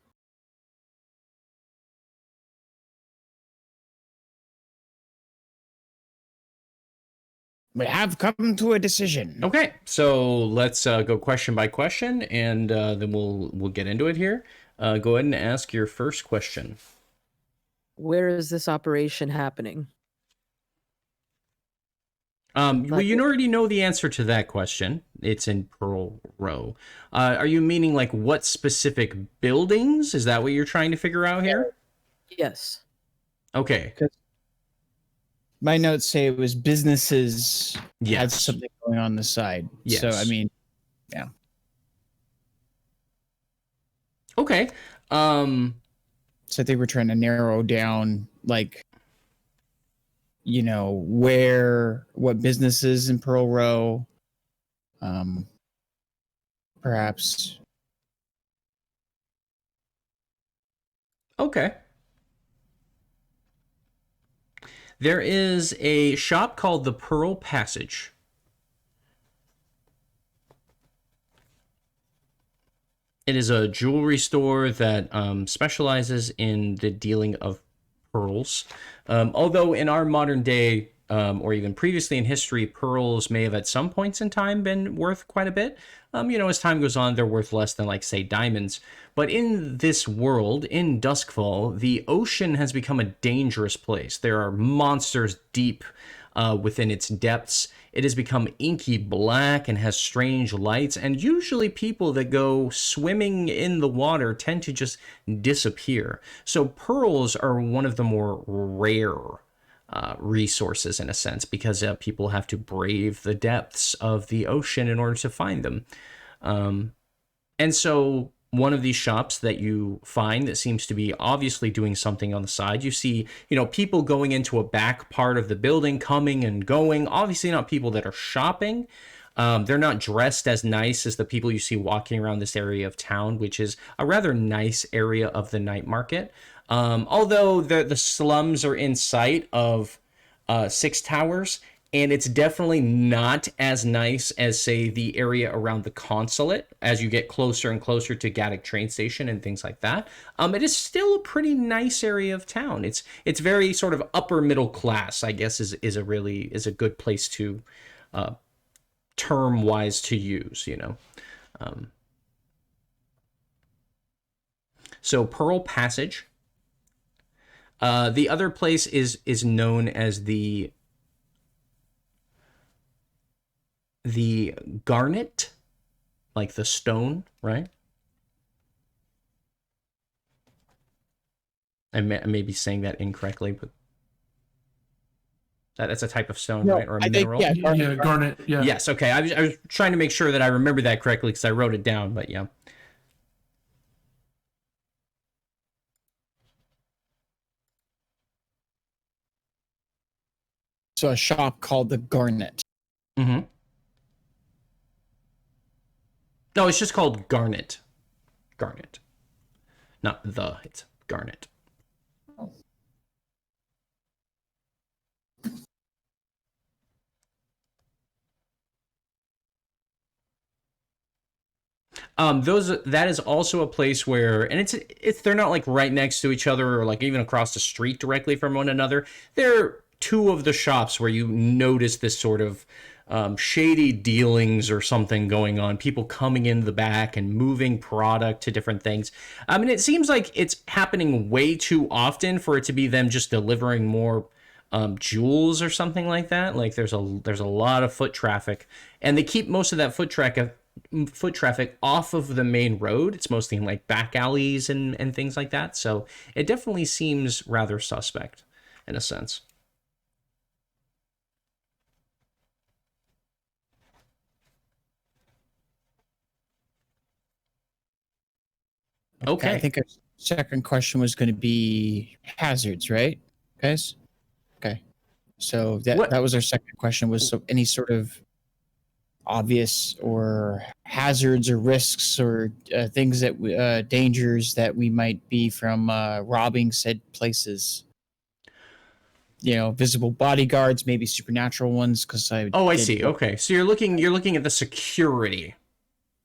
S4: We have come to a decision.
S1: Okay, so let's go question by question, and then we'll get into it here. Go ahead and ask your first question.
S2: Where is this operation happening?
S1: Well, you already know the answer to that question. It's in Pearl Row. Are you meaning like what specific buildings? Is that what you're trying to figure out here?
S2: Yes.
S1: Okay.
S4: My notes say it was businesses had
S1: Yes.
S4: something going on the side.
S1: Yes.
S4: So, I mean,
S1: Okay.
S4: so they were trying to narrow down, like, what businesses in Pearl Row, perhaps.
S1: Okay. There is a shop called the Pearl Passage. It is a jewelry store that specializes in the dealing of pearls. Although in our modern day, or even previously in history, pearls may have at some points in time been worth quite a bit. As time goes on, they're worth less than, like, say, diamonds. But in this world, in Duskfall, the ocean has become a dangerous place. There are monsters deep within its depths. It has become inky black and has strange lights, and usually people that go swimming in the water tend to just disappear. So pearls are one of the more rare resources in a sense, because people have to brave the depths of the ocean in order to find them. And so one of these shops that you find that seems to be obviously doing something on the side, you see, people going into a back part of the building, coming and going, obviously not people that are shopping. They're not dressed as nice as the people you see walking around this area of town, which is a rather nice area of the night market. Although the slums are in sight of Six Towers, and it's definitely not as nice as, say, the area around the consulate as you get closer and closer to Gatwick train station and things like that. It is still a pretty nice area of town. It's very sort of upper middle class, I guess, is a good place to term wise to use, So Pearl Passage. The other place is known as the Garnet, like the stone, right? I may be saying that incorrectly, but that's a type of stone, right? Or a mineral?
S3: Yeah, garnet. Yeah.
S1: Yes, okay. I was trying to make sure that I remember that correctly because I wrote it down, but yeah.
S4: So a shop called the Garnet.
S1: Mm-hmm. No, it's just called Garnet. Garnet. Not it's Garnet. That is also a place where, and it's they're not like right next to each other or like even across the street directly from one another. They're two of the shops where you notice this sort of shady dealings or something going on, people coming in the back and moving product to different things. I mean, it seems like it's happening way too often for it to be them just delivering more jewels or something like that. Like there's a lot of foot traffic, and they keep most of that foot traffic off of the main road. It's mostly in like back alleys and things like that. So it definitely seems rather suspect in a sense. Okay.
S4: I think our second question was going to be hazards, right, guys? Okay. So that was our second question, was so any sort of obvious or hazards or risks or things that dangers that we might be from robbing said places. Visible bodyguards, maybe supernatural ones.
S1: I see. Okay, so you're looking at the security,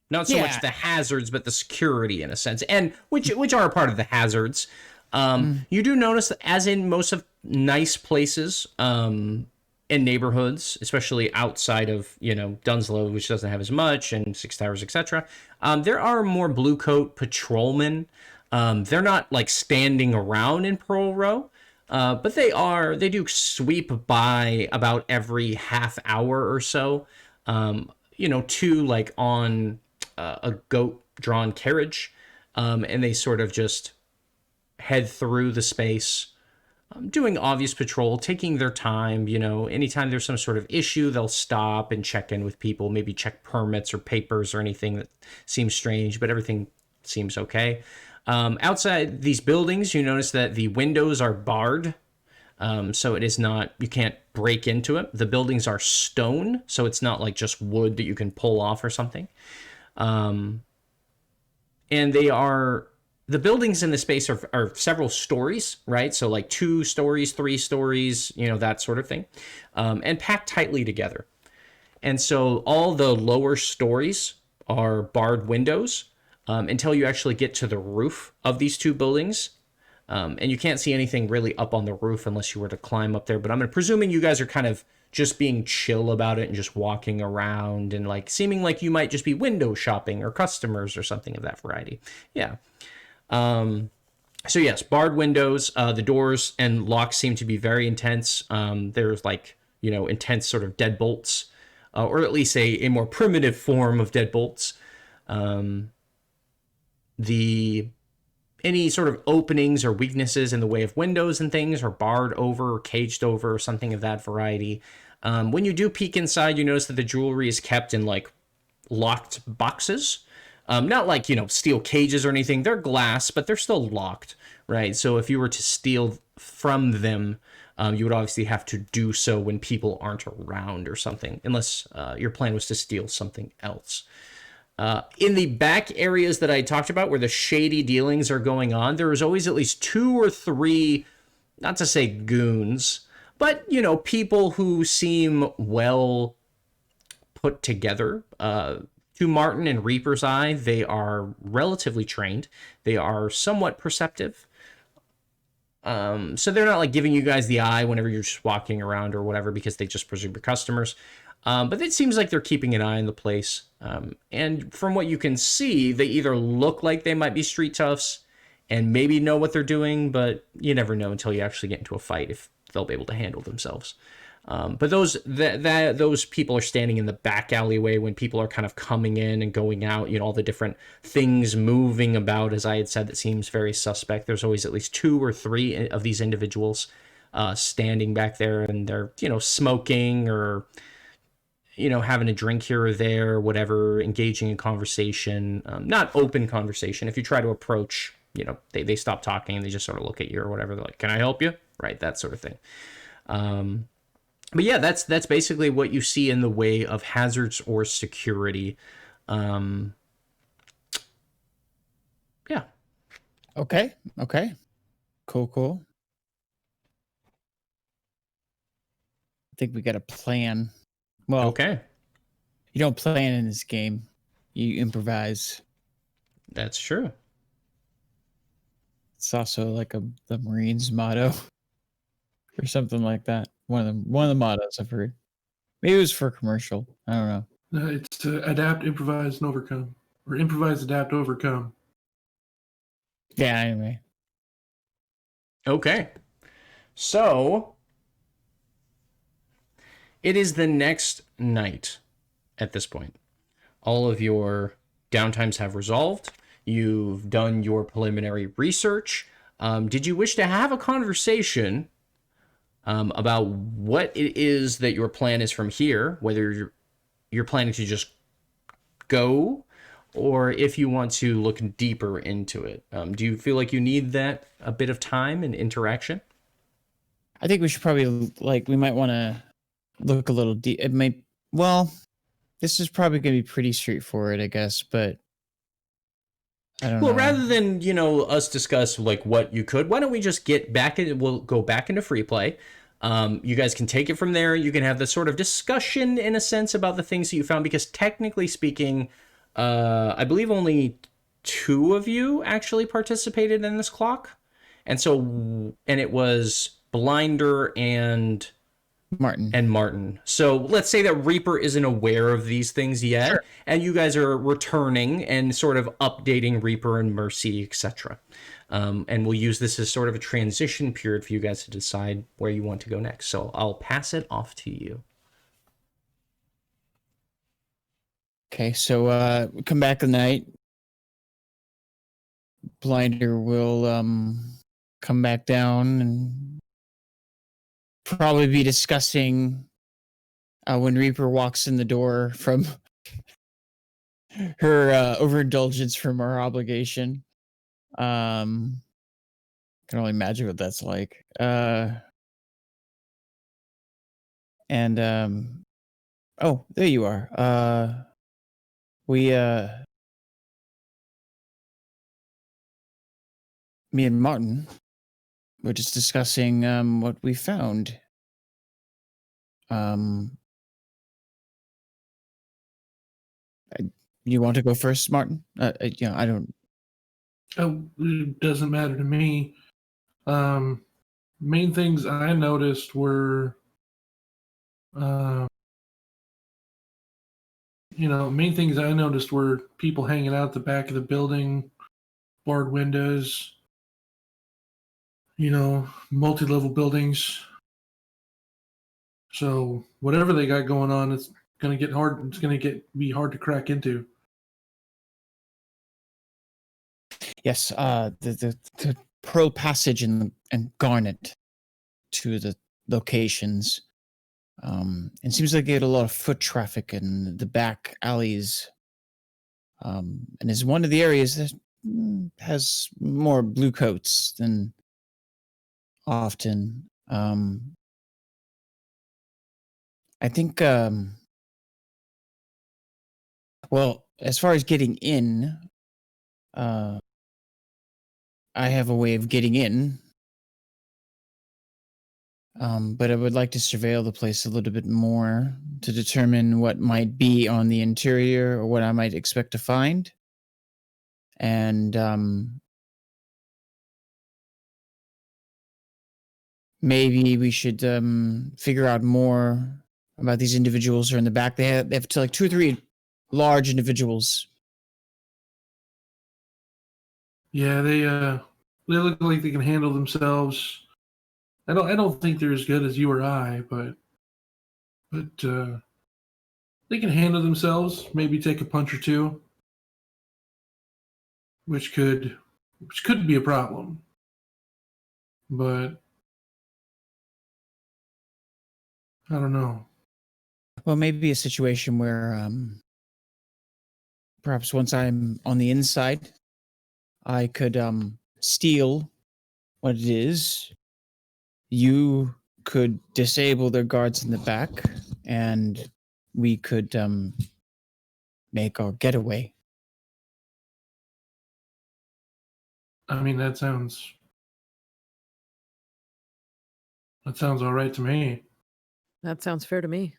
S1: not so much the hazards, but the security in a sense, and which are a part of the hazards. You do notice that, as in most of nice places, in neighborhoods, especially outside of, Dunslow, which doesn't have as much, and Six Towers, etc. There are more blue coat patrolmen. They're not like standing around in Pearl Row, but they do sweep by about every half hour or so, to like on a goat drawn carriage. And they sort of just head through the space, doing obvious patrol, taking their time. Anytime there's some sort of issue, they'll stop and check in with people, maybe check permits or papers or anything that seems strange, but everything seems okay. Outside these buildings, you notice that the windows are barred. So it is not, you can't break into it. The buildings are stone, so it's not like just wood that you can pull off or something. And the buildings in the space are several stories, right? So like 2 stories, 3 stories, that sort of thing, and packed tightly together. And so all the lower stories are barred windows until you actually get to the roof of these 2 buildings. And you can't see anything really up on the roof unless you were to climb up there. But I'm presuming you guys are kind of just being chill about it and just walking around and like seeming like you might just be window shopping or customers or something of that variety. Yeah. So yes, barred windows, the doors and locks seem to be very intense. There's like, intense sort of deadbolts, or at least a more primitive form of deadbolts. Any sort of openings or weaknesses in the way of windows and things are barred over or caged over or something of that variety. When you do peek inside, you notice that the jewelry is kept in like locked boxes. Not like, steel cages or anything. They're glass, but they're still locked, right? So if you were to steal from them, you would obviously have to do so when people aren't around or something, unless your plan was to steal something else. In the back areas that I talked about where the shady dealings are going on, there is always at least 2 or 3, not to say goons, but, people who seem well put together. To Martin and Reaper's Eye, they are relatively trained. They are somewhat perceptive. So they're not like giving you guys the eye whenever you're just walking around or whatever, because they just presume you're customers. But it seems like they're keeping an eye on the place. And from what you can see, they either look like they might be street toughs and maybe know what they're doing, but you never know until you actually get into a fight if they'll be able to handle themselves. But those people are standing in the back alleyway when people are kind of coming in and going out, all the different things moving about, as I had said, that seems very suspect. There's always at least 2 or 3 of these individuals standing back there, and they're, smoking or having a drink here or there, whatever, engaging in conversation, not open conversation. If you try to approach, they stop talking and they just sort of look at you or whatever. They're like, "Can I help you?" Right, that sort of thing. But yeah, that's basically what you see in the way of hazards or security. Yeah.
S4: Okay. Cool. I think we got a plan. Well,
S1: Okay.
S4: You don't plan in this game. You improvise.
S1: That's true.
S4: It's also like the Marines motto or something like that. One of the mottos I've heard. Maybe it was for a commercial. I don't know.
S3: It's to adapt, improvise, and overcome. Or improvise, adapt, overcome.
S4: Yeah, anyway.
S1: Okay. So it is the next night at this point. All of your downtimes have resolved. You've done your preliminary research. Did you wish to have a conversation about what it is that your plan is from here, whether you're planning to just go or if you want to look deeper into it? Do you feel like you need that a bit of time and interaction?
S4: I think we should probably we might want to look a little deep. This is probably going to be pretty straightforward, I guess, but I don't know.
S1: Well, rather than, us discuss what you could, why don't we just we'll go back into free play. You guys can take it from there. You can have this sort of discussion in a sense about the things that you found, because technically speaking, I believe only 2 of you actually participated in this clock. And it was Blinder and
S4: Martin.
S1: And Martin. So let's say that Reaper isn't aware of these things yet,
S4: Sure.
S1: and you guys are returning and sort of updating Reaper and Mercy, etc. And we'll use this as sort of a transition period for you guys to decide where you want to go next. So I'll pass it off to you.
S4: Okay, so come back at night. Blinder will come back down and probably be discussing when Reaper walks in the door from her overindulgence from our obligation. Can only imagine what that's like. And oh, there you are. Me and Martin were just discussing what we found. You want to go first, Martin? I don't.
S3: Oh, it doesn't matter to me. Main things I noticed were, people hanging out the back of the building, barred windows, multi-level buildings. So whatever they got going on, it's gonna get hard. It's gonna be hard to crack into.
S4: Yes, the Pearl Passage and Garnet to the locations. It seems like they had a lot of foot traffic in the back alleys. And is one of the areas that has more blue coats than often. I think, well, as far as getting in, I have a way of getting in. But I would like to surveil the place a little bit more to determine what might be on the interior or what I might expect to find. And maybe we should figure out more about these individuals who are in the back. They have like 2 or 3 large individuals.
S3: Yeah, they look like they can handle themselves. I don't think they're as good as you or I, but they can handle themselves. Maybe take a punch or two, which could be a problem. But I don't know.
S4: Well, maybe a situation where perhaps once I'm on the inside, I could steal what it is. You could disable their guards in the back, and we could make our getaway.
S3: I mean, that sounds all right to me.
S2: That sounds fair to me.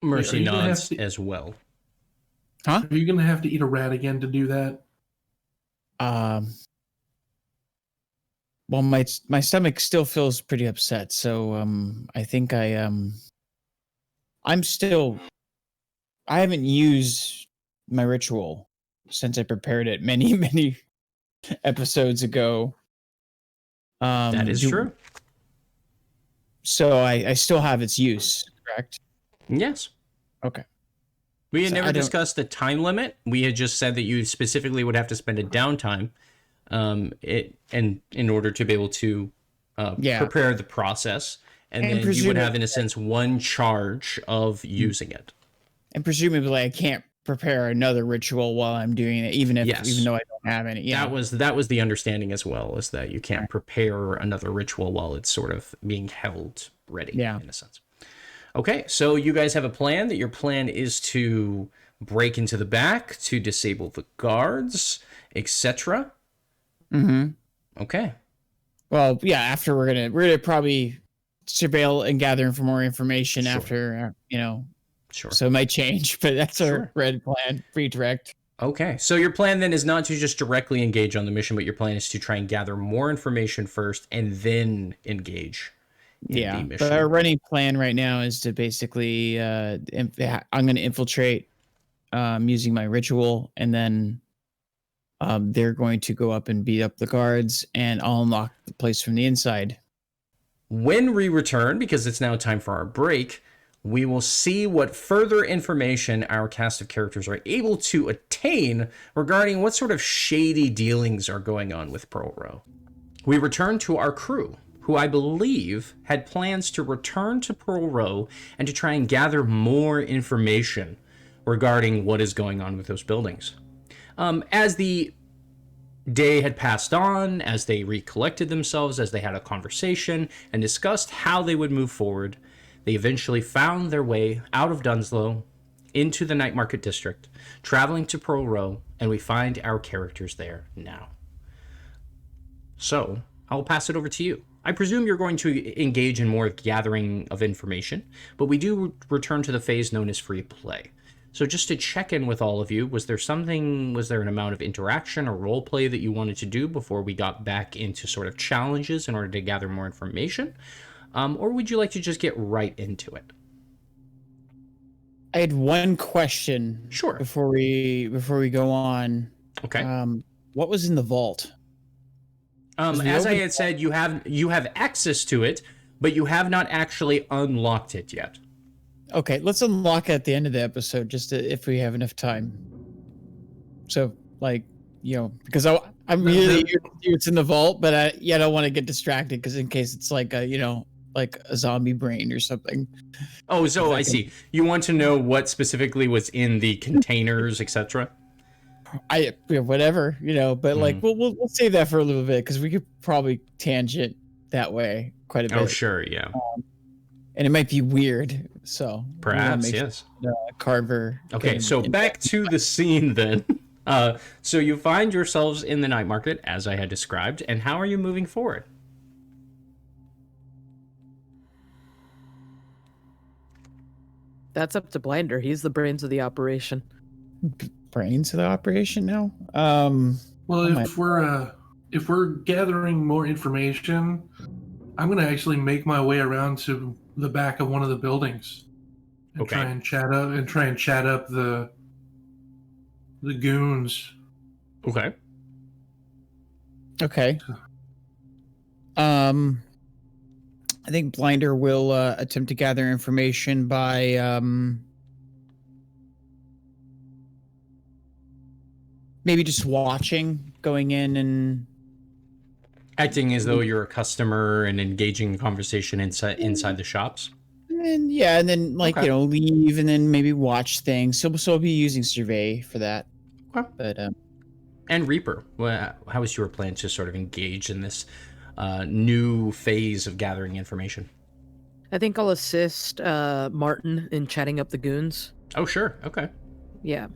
S1: Mercy
S3: Are you gonna
S1: nods
S3: have to-
S1: as well.
S4: Huh?
S3: Are you going to have to eat a rat again to do that?
S4: Well, my stomach still feels pretty upset, so I think I haven't used my ritual since I prepared it many episodes ago.
S1: That is true.
S4: So I still have its use, correct?
S1: Yes.
S4: Okay.
S1: We had
S4: So
S1: never
S4: I don't-
S1: discussed the time limit. We had just said that you specifically would have to spend a downtime in order to be able to prepare the process. And then you would have, in a sense, one charge of using it.
S4: And presumably I can't prepare another ritual while I'm doing it, even though I don't have any. Yeah.
S1: That was the understanding as well, is that you can't prepare another ritual while it's sort of being held ready, in a sense. Okay, so you guys have a plan. That your plan is to break into the back, to disable the guards, etc.
S4: Mm-hmm.
S1: Okay.
S4: Well, yeah. After we're gonna probably surveil and gather for more information after,
S1: Sure.
S4: So it might change, but that's our red plan. Redirect.
S1: Okay, so your plan then is not to just directly engage on the mission, but your plan is to try and gather more information first and then engage in the mission.
S4: But our running plan right now is to basically, I'm going to infiltrate using my ritual, and then they're going to go up and beat up the guards, and I'll unlock the place from the inside.
S1: When we return, because it's now time for our break, we will see what further information our cast of characters are able to attain regarding what sort of shady dealings are going on with Pearl Row. We return to our crew, who I believe had plans to return to Pearl Row and to try and gather more information regarding what is going on with those buildings. As the day had passed on, as they recollected themselves, as they had a conversation and discussed how they would move forward, they eventually found their way out of Dunslow into the Night Market District, traveling to Pearl Row, and we find our characters there now. So, I'll pass it over to you. I presume you're going to engage in more gathering of information, but we do return to the phase known as free play. So just to check in with all of you, was there an amount of interaction or role play that you wanted to do before we got back into sort of challenges in order to gather more information? Or would you like to just get right into it?
S4: I had one question.
S1: Sure.
S4: Before we go on.
S1: Okay.
S4: What was in the vault?
S1: As I had said, you have access to it, but you have not actually unlocked it yet.
S4: Okay, let's unlock it at the end of the episode, if we have enough time. So, because I'm really eager to see what's in the vault, but I don't want to get distracted because in case it's like a zombie brain or something.
S1: Oh, so I see. You want to know what specifically was in the containers, etc.
S4: Whatever, but we'll save that for a little bit because we could probably tangent that way quite a bit.
S1: Oh, sure, yeah.
S4: And it might be weird, so
S1: perhaps yes.
S4: Sure, Carver.
S1: Okay, so back to the scene then. So you find yourselves in the night market as I had described, and how are you moving forward?
S2: That's up to Blinder. He's the brains of the operation.
S4: Brains of the operation now?
S3: Well, if we're gathering more information, I'm gonna actually make my way around to the back of one of the buildings and try and chat up the goons.
S1: Okay.
S4: I think Blinder will attempt to gather information by maybe just watching, going in and
S1: acting as though you're a customer and engaging in conversation inside the shops.
S4: And then leave and then maybe watch things. So I'll be using survey for that.
S1: Okay.
S4: But
S1: and Reaper, how is your plan to sort of engage in this new phase of gathering information?
S2: I think I'll assist Martin in chatting up the goons.
S1: Oh, sure. Okay.
S2: Yeah.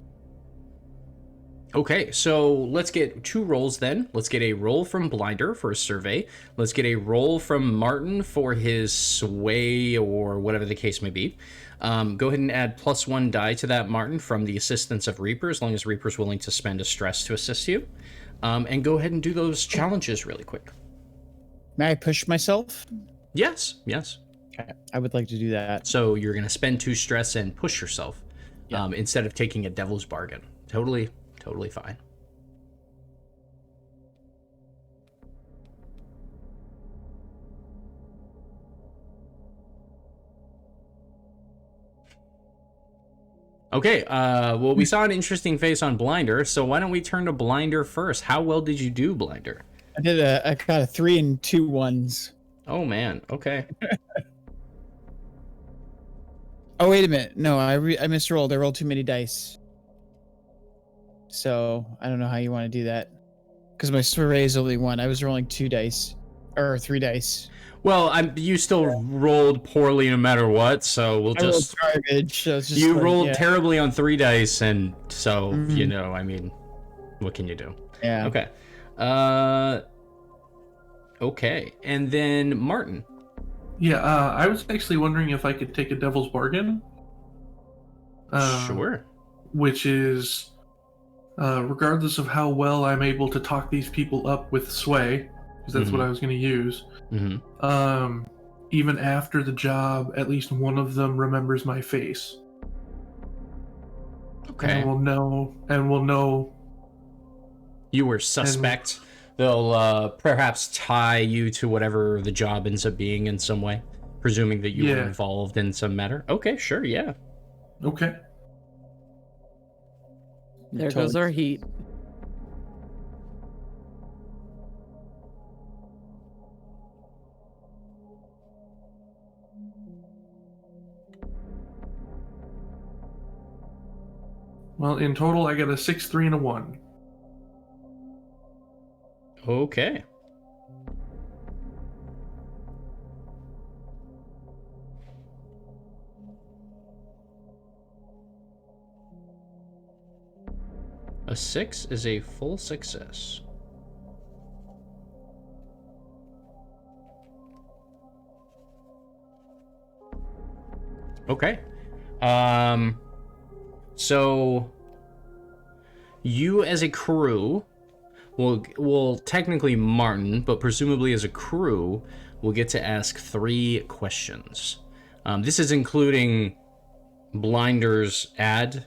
S1: Okay, so let's get 2 rolls then. Let's get a roll from Blinder for a survey. Let's get a roll from Martin for his sway or whatever the case may be. Go ahead and add +1 die to that, Martin, from the assistance of Reaper, as long as Reaper's willing to spend a stress to assist you. And go ahead and do those challenges really quick.
S4: May I push myself?
S1: Yes.
S4: Okay, I would like to do that.
S1: So you're going to spend 2 stress and push yourself instead of taking a devil's bargain. Totally fine. Okay, well, we saw an interesting face on Blinder, so why don't we turn to Blinder first? How well did you do, Blinder?
S4: I got a 3 and 2 1s.
S1: Oh, man. Okay.
S4: Oh, wait a minute. No, I misrolled. I rolled too many dice. So I don't know how you want to do that. Because my survey is only 1. I was rolling 2 dice. Or 3 dice.
S1: Well, you still rolled poorly no matter what, so we'll just...
S4: I rolled garbage. So it's just
S1: you rolled terribly on 3 dice, and so, I mean, what can you do?
S4: Yeah.
S1: Okay. Okay, and then Martin.
S3: Yeah, I was actually wondering if I could take a devil's bargain.
S1: Sure.
S3: Which is regardless of how well I'm able to talk these people up with sway, because that's what I was going to use. Even after the job, at least one of them remembers my face.
S1: Okay.
S3: And will know.
S1: You were suspect. They'll perhaps tie you to whatever the job ends up being in some way, presuming that you were involved in some matter. Okay, sure, yeah.
S3: Okay.
S2: There goes our heat.
S3: Well, in total, I got a 6, 3, and a 1.
S1: Okay. A 6 is a full success. Okay. So you as a crew will technically Martin, but presumably as a crew, will get to ask 3 questions. This is including Blinder's add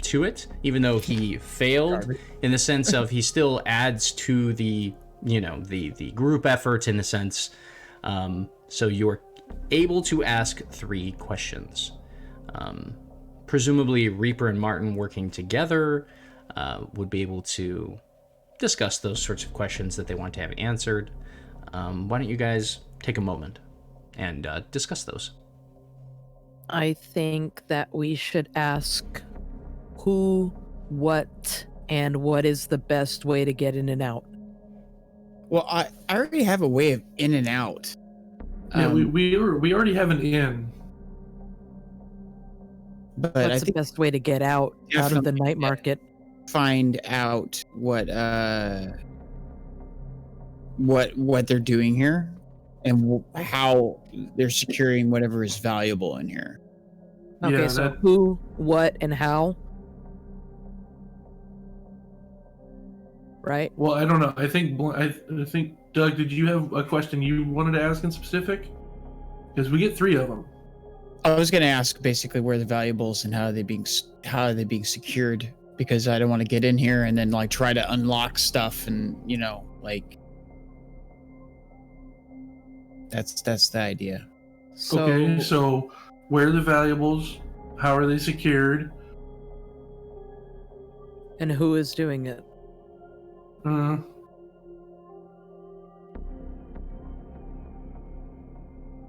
S1: to it, even though he failed
S4: Carver.
S1: in the sense of he still adds to the the group effort in the sense. So you're able to ask 3 questions. Presumably Reaper and Martin working together would be able to discuss those sorts of questions that they want to have answered. Why don't you guys take a moment and discuss those?
S2: I think that we should ask who, what, and what is the best way to get in and out.
S4: Well, I already have a way of in and out.
S3: Yeah, we already have an in.
S4: But
S2: What's
S4: I
S2: the
S4: think
S2: best way to get out of the
S4: Definitely,
S2: night
S4: yeah.
S2: market?
S4: find out what they're doing here and how they're securing whatever is valuable in here.
S2: Okay,
S3: Yeah,
S2: so
S3: that-
S2: who, what, and how? Right?
S3: Well, I don't know. I think Doug, did you have a question you wanted to ask in specific? Because we get 3 of them.
S4: I was going to ask basically where the valuables and how are they being secured, because I don't want to get in here and then like try to unlock stuff and that's the idea.
S2: So,
S3: Okay, so where are the valuables? How are they secured?
S2: and who is doing it?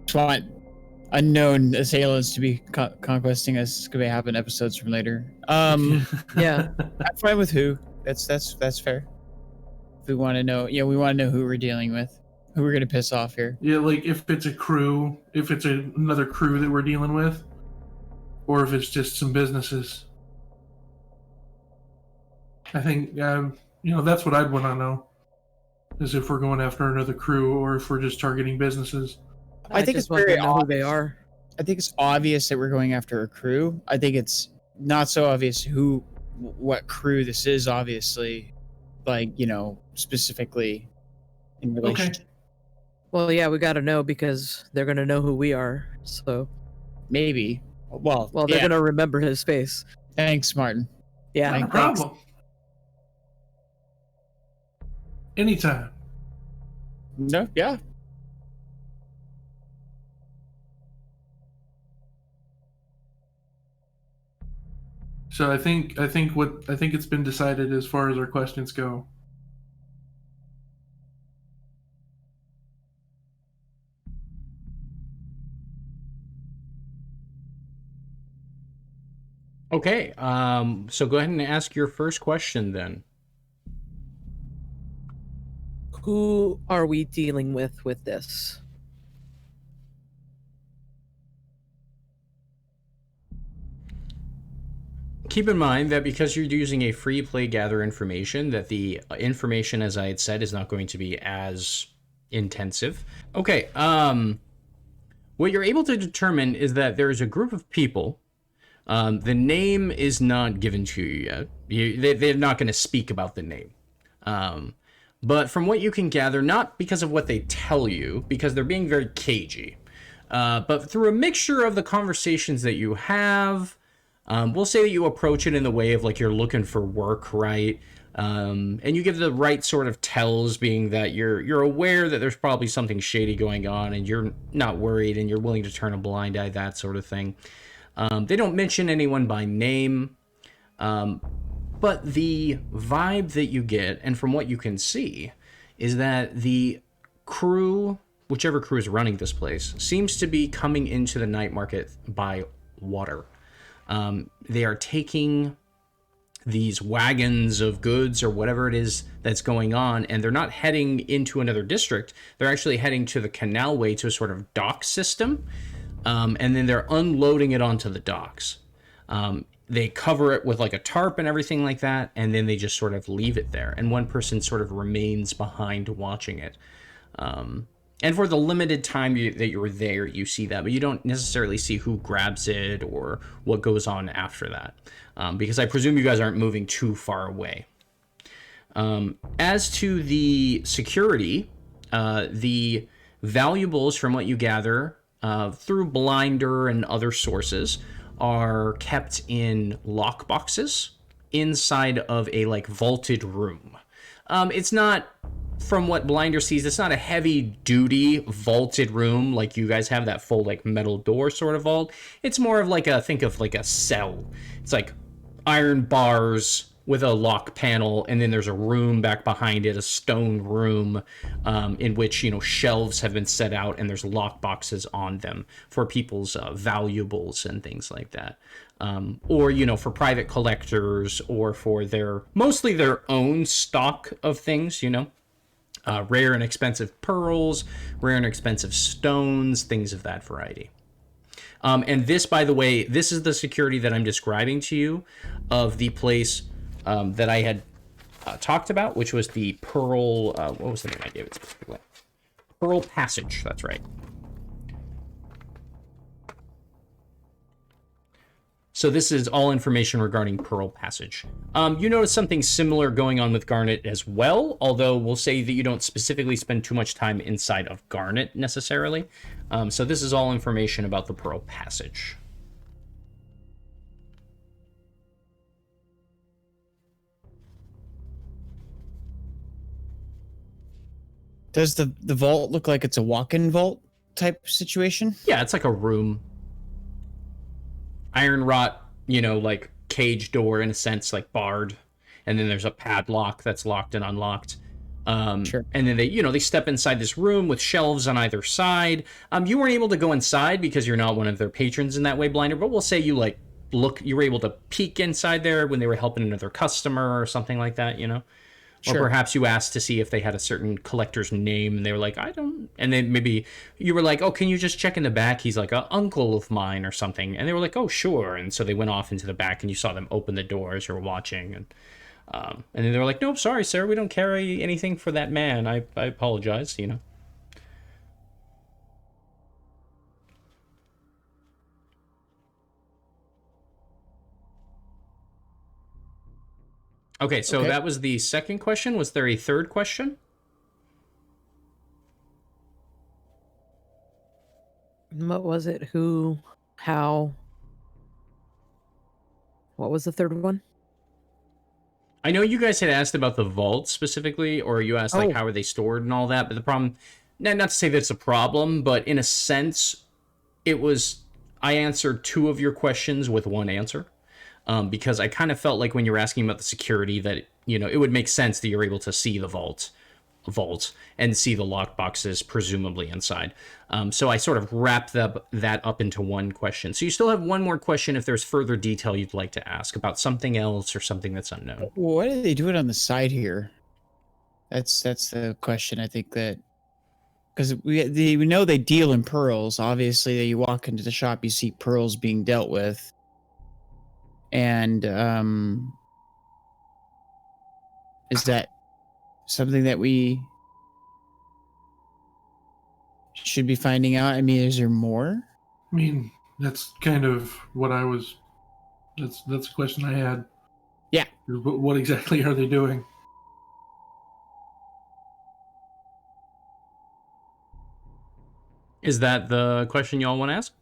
S4: Just want unknown assailants to be conquesting us. It's going to happen episodes from later.
S2: Yeah.
S4: I'm fine with who. That's fair. If we want to know, we want to know who we're dealing with, who we're gonna piss off here.
S3: Yeah, like if it's a crew, if it's another crew that we're dealing with, or if it's just some businesses. I think that's what I'd want to know, is if we're going after another crew or if we're just targeting businesses.
S4: I think
S2: just
S4: it's
S2: want
S4: very
S2: to know who
S4: obvious.
S2: they are.
S4: I think it's obvious that we're going after a crew. I think it's not so obvious what crew this is. Obviously, specifically in relation.
S3: Okay.
S2: Well, yeah, we got to know because they're going to know who we are. So,
S4: Maybe. Well,
S2: they're
S4: yeah.
S2: going to remember his face.
S4: Thanks, Martin.
S2: Yeah.
S3: Not a
S4: Thanks.
S3: problem. Anytime.
S4: No, yeah.
S3: So I think it's been decided as far as our questions go.
S1: Okay, so go ahead and ask your first question then.
S2: Who are we dealing with this?
S1: Keep in mind that because you're using a free play gather information, that the information, as I had said, is not going to be as intensive. Okay, what you're able to determine is that there is a group of people The name is not given to you yet. They're not going to speak about the name. But from what you can gather, not because of what they tell you, because they're being very cagey, but through a mixture of the conversations that you have, we'll say that you approach it in the way of like you're looking for work, right? And you give the right sort of tells, being that you're aware that there's probably something shady going on, and you're not worried, and you're willing to turn a blind eye, that sort of thing. They don't mention anyone by name, but the vibe that you get, and from what you can see, is that the crew, whichever crew is running this place, seems to be coming into the night market by water. They are taking these wagons of goods or whatever it is that's going on, and they're not heading into another district. They're actually heading to the canalway, to a sort of dock system, and then they're unloading it onto the docks. They cover it with like a tarp and everything like that, and then they just sort of leave it there, and one person sort of remains behind watching it. And for the limited time that you were there, you see that, but you don't necessarily see who grabs it or what goes on after that, because I presume you guys aren't moving too far away. As to the security, the valuables, from what you gather through Blinder and other sources, are kept in lockboxes inside of a like vaulted room. It's not, from what Blinder sees, it's not a heavy duty vaulted room like you guys have, that full like metal door sort of vault. It's more of like think of like a cell. It's like iron bars with a lock panel, and then there's a room back behind it, a stone room, in which, you know, shelves have been set out and there's lock boxes on them for people's valuables and things like that. Or, you know, for private collectors, or for mostly their own stock of things, you know. Rare and expensive pearls, rare and expensive stones, things of that variety. And this, by the way, this is the security that I'm describing to you of the place that I had talked about, which was the Pearl, what was the name I gave it specifically? Pearl Passage, that's right. So this is all information regarding Pearl Passage. You notice something similar going on with Garnet as well, although we'll say that you don't specifically spend too much time inside of Garnet necessarily. So this is all information about the Pearl Passage.
S4: Does the vault look like it's a walk-in vault type situation?
S1: Yeah, it's like a room. Iron wrought, you know, like cage door in a sense, like barred. And then there's a padlock that's locked and unlocked.
S4: Sure.
S1: And then they step inside this room with shelves on either side. You weren't able to go inside because you're not one of their patrons in that way, Blinder, but we'll say you were able to peek inside there when they were helping another customer or something like that, you know? Or
S4: Sure.
S1: perhaps you asked to see if they had a certain collector's name, and they were like, I don't. And then maybe you were like, oh, can you just check in the back? He's like, an uncle of mine or something. And they were like, oh, sure. And so they went off into the back, and you saw them open the doors. You were watching. And then they were like, nope, sorry, sir. We don't carry anything for that man. I apologize, you know. Okay, so that was the second question. Was there a third question?
S2: What was it? Who? How? What was the third one?
S1: I know you guys had asked about the vault specifically, or you asked like how are they stored and all that, but the problem, not to say that it's a problem, but in a sense, I answered two of your questions with one answer. Because I kind of felt like when you were asking about the security that, you know, it would make sense that you're able to see the vault and see the lock boxes presumably inside. So I sort of wrapped that up into one question. So you still have one more question if there's further detail you'd like to ask about something else or something that's unknown.
S4: Well, why do they do it on the side here? That's the question. I think that because we know they deal in pearls. Obviously, you walk into the shop, you see pearls being dealt with. And is that something that we should be finding out? I mean, is there more?
S3: I mean, that's kind of what I was That's a question I had.
S4: Yeah.
S3: What exactly are they doing?
S1: Is that the question y'all want to ask?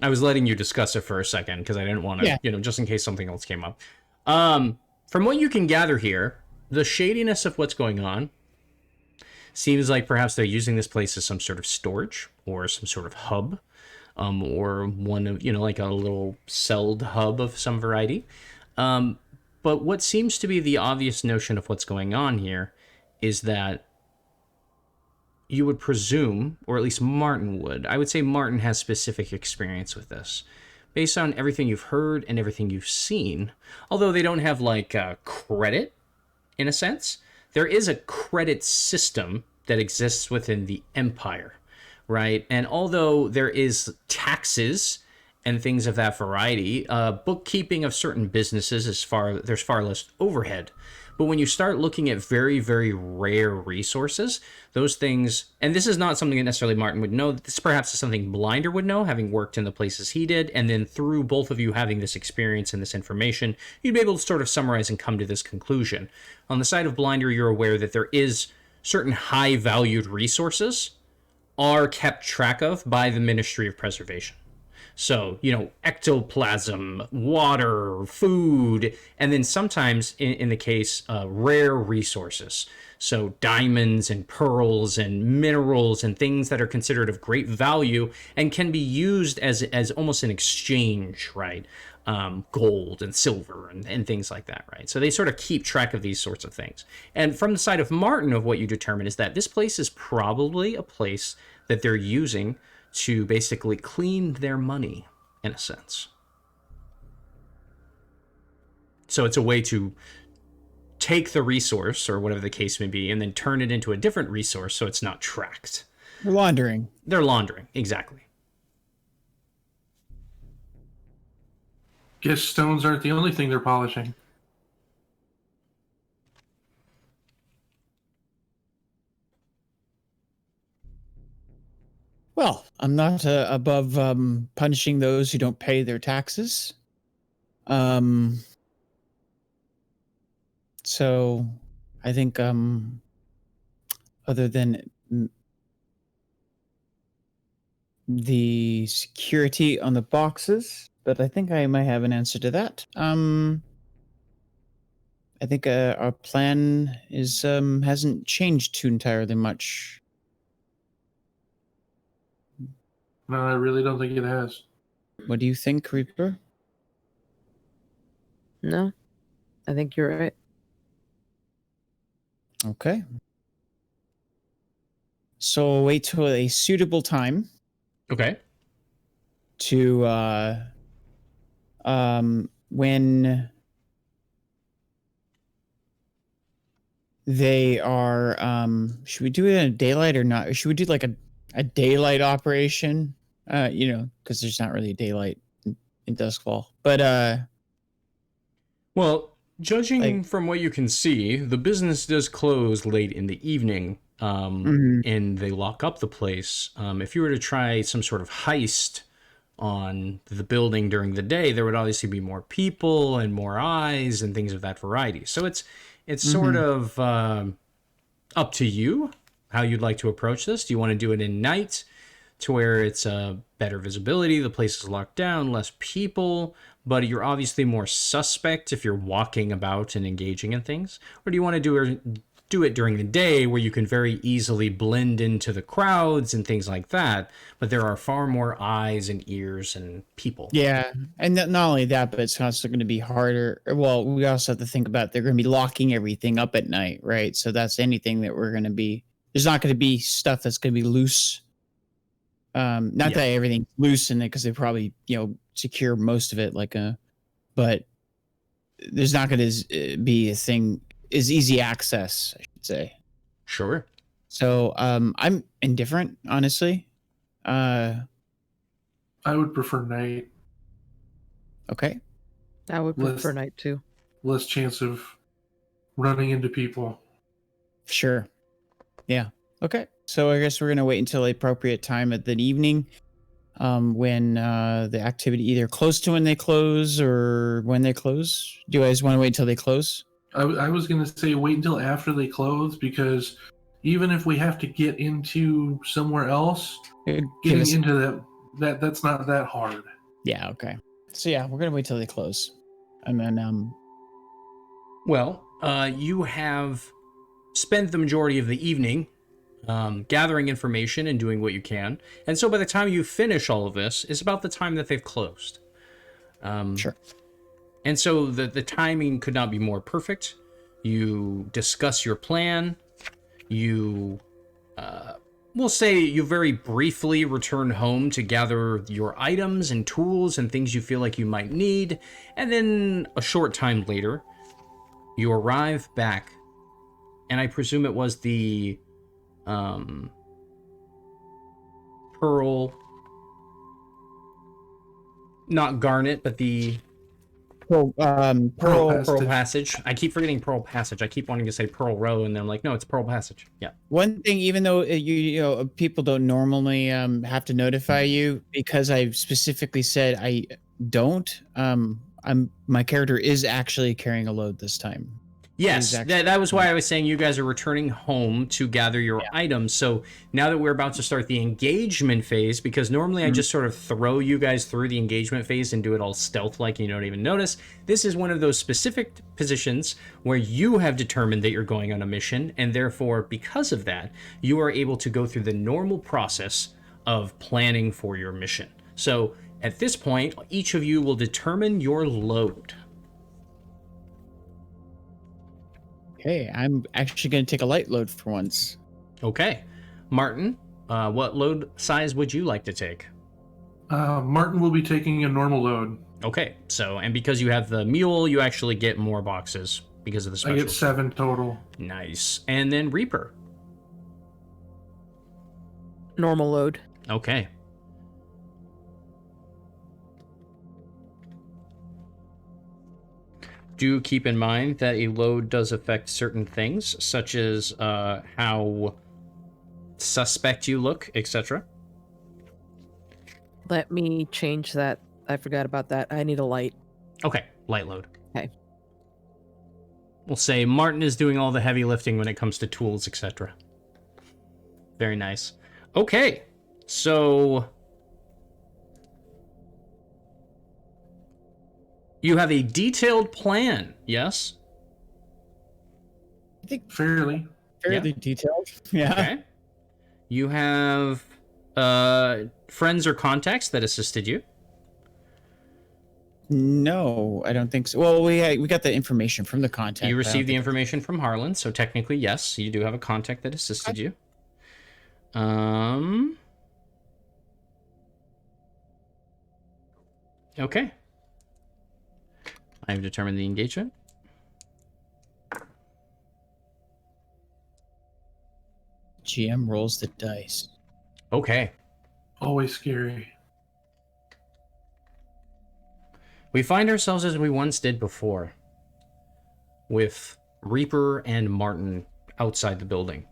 S1: I was letting you discuss it for a second because I didn't want to,
S4: Yeah.
S1: just in case something else came up. From what you can gather here, the shadiness of what's going on seems like perhaps they're using this place as some sort of storage or some sort of hub, or one of, like a little celled hub of some variety. But what seems to be the obvious notion of what's going on here is that you would presume, or at least Martin would, I would say Martin has specific experience with this. Based on everything you've heard and everything you've seen, although they don't have like credit in a sense, there is a credit system that exists within the empire, right? And although there is taxes and things of that variety, bookkeeping of certain businesses there's far less overhead. But when you start looking at very, very rare resources, those things, and this is not something that necessarily Martin would know, this perhaps is something Blinder would know, having worked in the places he did, and then through both of you having this experience and this information, you'd be able to sort of summarize and come to this conclusion. On the side of Blinder, you're aware that there is certain high-valued resources are kept track of by the Ministry of Preservation. So, ectoplasm, water, food, and then sometimes, in the case, rare resources. So diamonds and pearls and minerals and things that are considered of great value and can be used as almost an exchange, right? Gold and silver and things like that, right? So they sort of keep track of these sorts of things. And from the side of Martin, of what you determine is that this place is probably a place that they're using to basically clean their money, in a sense. So it's a way to take the resource, or whatever the case may be, and then turn it into a different resource so it's not tracked.
S4: They're laundering.
S1: They're laundering, exactly.
S3: Guess stones aren't the only thing they're polishing.
S4: Well, I'm not above punishing those who don't pay their taxes. So I think other than the security on the boxes, but I think I might have an answer to that. I think our plan is hasn't changed too entirely much.
S3: No, I really don't think it has.
S4: What do you think, Reaper?
S2: No, I think you're right.
S4: Okay. So we'll wait till a suitable time
S1: Okay.
S4: to when they are should we do it in daylight or not? Or should we do like a daylight operation? Because there's not really daylight in Duskfall. But
S1: Well, judging from what you can see, the business does close late in the evening, and they lock up the place. If you were to try some sort of heist on the building during the day, there would obviously be more people and more eyes and things of that variety. So it's sort of up to you how you'd like to approach this. Do you want to do it in night to where it's better visibility, the place is locked down, less people, but you're obviously more suspect if you're walking about and engaging in things? Or do you want to do it during the day where you can very easily blend into the crowds and things like that, but there are far more eyes and ears and people?
S4: yeah, and not only that, but it's also going to be harder. Well, we also have to think about they're going to be locking everything up at night, right? So that's anything that we're going to be. There's not going to be stuff that's going to be loose. Not that everything's loose in it, because they probably secure most of it, but there's not going to be a thing is easy access, I should say.
S1: Sure.
S4: So I'm indifferent, honestly.
S3: I would prefer night.
S4: Okay.
S2: I would prefer night too.
S3: Less chance of running into people.
S4: Sure. Yeah. Okay. So I guess we're gonna wait until the appropriate time at the evening. when the activity either close to when they close or when they close? Do you guys want to wait until they close?
S3: I was going to say wait until after they close, because even if we have to get into somewhere else, getting into that's not that hard.
S4: Yeah, okay. So yeah, we're gonna wait till they close. And then
S1: Well, you have spent the majority of the evening gathering information and doing what you can. And so by the time you finish all of this, it's about the time that they've closed.
S4: sure.
S1: And so the timing could not be more perfect. You discuss your plan. You, we'll say you very briefly return home to gather your items and tools and things you feel like you might need. And then a short time later, you arrive back. And I presume it was the pearl, not garnet, but the
S4: Pearl
S1: Passage. I keep forgetting Pearl Passage. I keep wanting to say Pearl Row, and then I'm like, no, it's Pearl Passage. Yeah.
S4: One thing, even though you know people don't normally have to notify you, because I specifically said I don't. My character is actually carrying a load this time.
S1: Yes, that was why I was saying you guys are returning home to gather your items. So now that we're about to start the engagement phase, because normally I just sort of throw you guys through the engagement phase and do it all stealth-like and you don't even notice, this is one of those specific positions where you have determined that you're going on a mission, and therefore, because of that, you are able to go through the normal process of planning for your mission. So at this point, each of you will determine your load.
S4: Okay, I'm actually going to take a light load for once.
S1: Okay. Martin, what load size would you like to take?
S3: Martin will be taking a normal load.
S1: Okay, so, and because you have the mule, you actually get more boxes because of the special.
S3: I get 7 total.
S1: Nice. And then Reaper.
S2: Normal load.
S1: Okay. Do keep in mind that a load does affect certain things, such as how suspect you look, etc.
S2: Let me change that. I forgot about that. I need a light.
S1: Okay, light load.
S2: Okay.
S1: We'll say Martin is doing all the heavy lifting when it comes to tools, etc. Very nice. Okay, so you have a detailed plan, yes?
S4: I think
S3: Fairly.
S4: detailed. Yeah.
S1: Okay. You have friends or contacts that assisted you.
S4: No, I don't think so. Well, we got the information from the contact.
S1: You
S4: but I don't
S1: received the
S4: think-
S1: information from Harlan, so technically, yes, you do have a contact that assisted you. Okay. I have determined the engagement.
S4: GM rolls the dice.
S1: Okay.
S3: Always scary.
S1: We find ourselves as we once did before, with Reaper and Martin outside the building.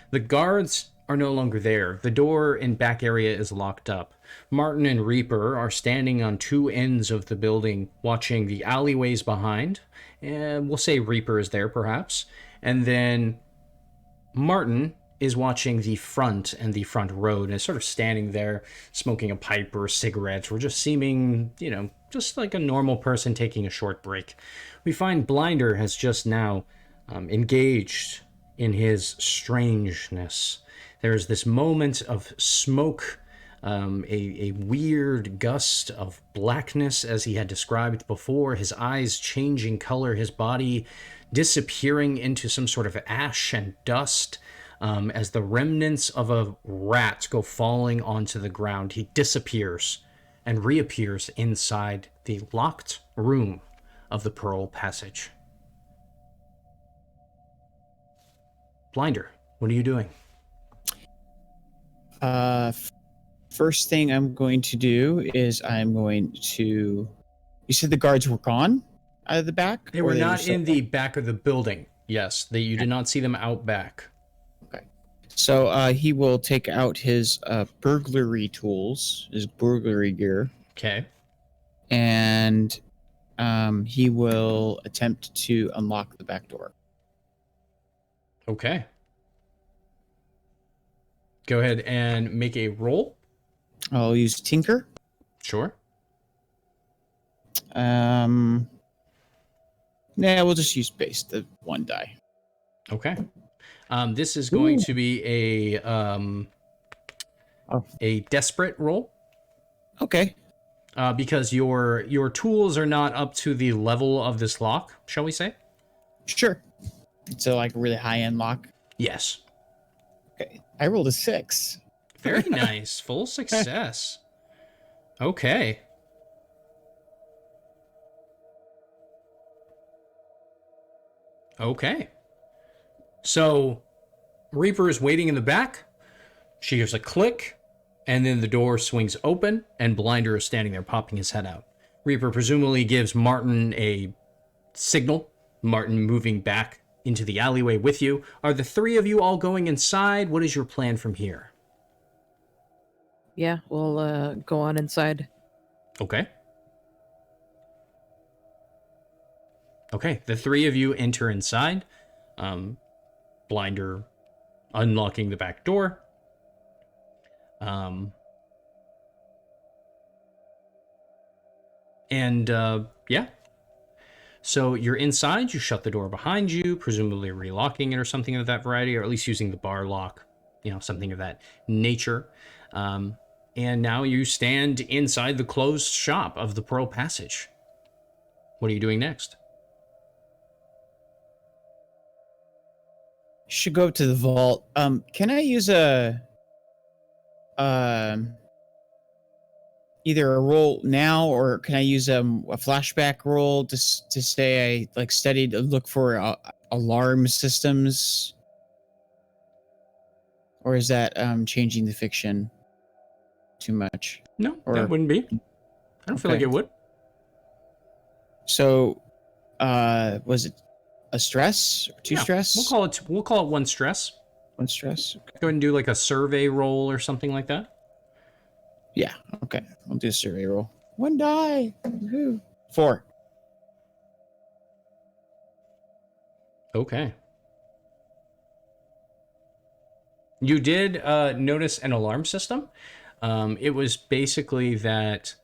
S1: The guards are no longer there. The door and back area is locked up. Martin and Reaper are standing on two ends of the building, watching the alleyways behind. And we'll say Reaper is there, perhaps. And then Martin is watching the front and the front road and is sort of standing there smoking a pipe or a cigarette, or just seeming, just like a normal person taking a short break. We find Blinder has just now engaged in his strangeness. There's this moment of smoke, a weird gust of blackness as he had described before, his eyes changing color, his body disappearing into some sort of ash and dust. As the remnants of a rat go falling onto the ground, he disappears and reappears inside the locked room of the Pearl Passage. Blinder, what are you doing?
S4: First thing I'm going to do is I'm going to... You said the guards were gone out of the back?
S1: They were not in the back of the building. Yes, you did not see them out back.
S4: So he will take out his burglary tools, his burglary gear,
S1: Okay.
S4: and he will attempt to unlock the back door.
S1: Okay. Go ahead and make a roll.
S4: I'll use Tinker.
S1: Sure.
S4: Yeah, we'll just use base, the 1 die.
S1: Okay. This is going to be a desperate roll.
S4: Okay.
S1: Because your tools are not up to the level of this lock, shall we say?
S4: Sure. So like a really high-end lock.
S1: Yes.
S4: Okay. I rolled a 6.
S1: Very nice. Full success. Okay. Okay. So Reaper is waiting in the back. She hears a click, and then the door swings open, and Blinder is standing there popping his head out. Reaper presumably gives Martin a signal. Martin moving back into the alleyway with you. Are the three of you all going inside? What is your plan from here?
S2: Yeah, we'll go on inside.
S1: Okay. Okay, the three of you enter inside. Blinder unlocking the back door. Yeah. So you're inside, you shut the door behind you, presumably relocking it or something of that variety, or at least using the bar lock, something of that nature. And now you stand inside the closed shop of the Pearl Passage. What are you doing next?
S4: Should go up to the vault. Can I use either a roll now, or can I use a flashback roll to say I studied to look for alarm systems, or is that changing the fiction too much?
S1: No, that wouldn't be. I don't feel like it would.
S4: So, was it a stress or two stress?
S1: We'll call it 1 stress.
S4: 1 stress. Okay.
S1: Go ahead and do like a survey roll or something like that.
S4: Yeah. Okay. I'll do a survey roll. 1 die. Woohoo. 4.
S1: Okay. You did notice an alarm system. It was basically that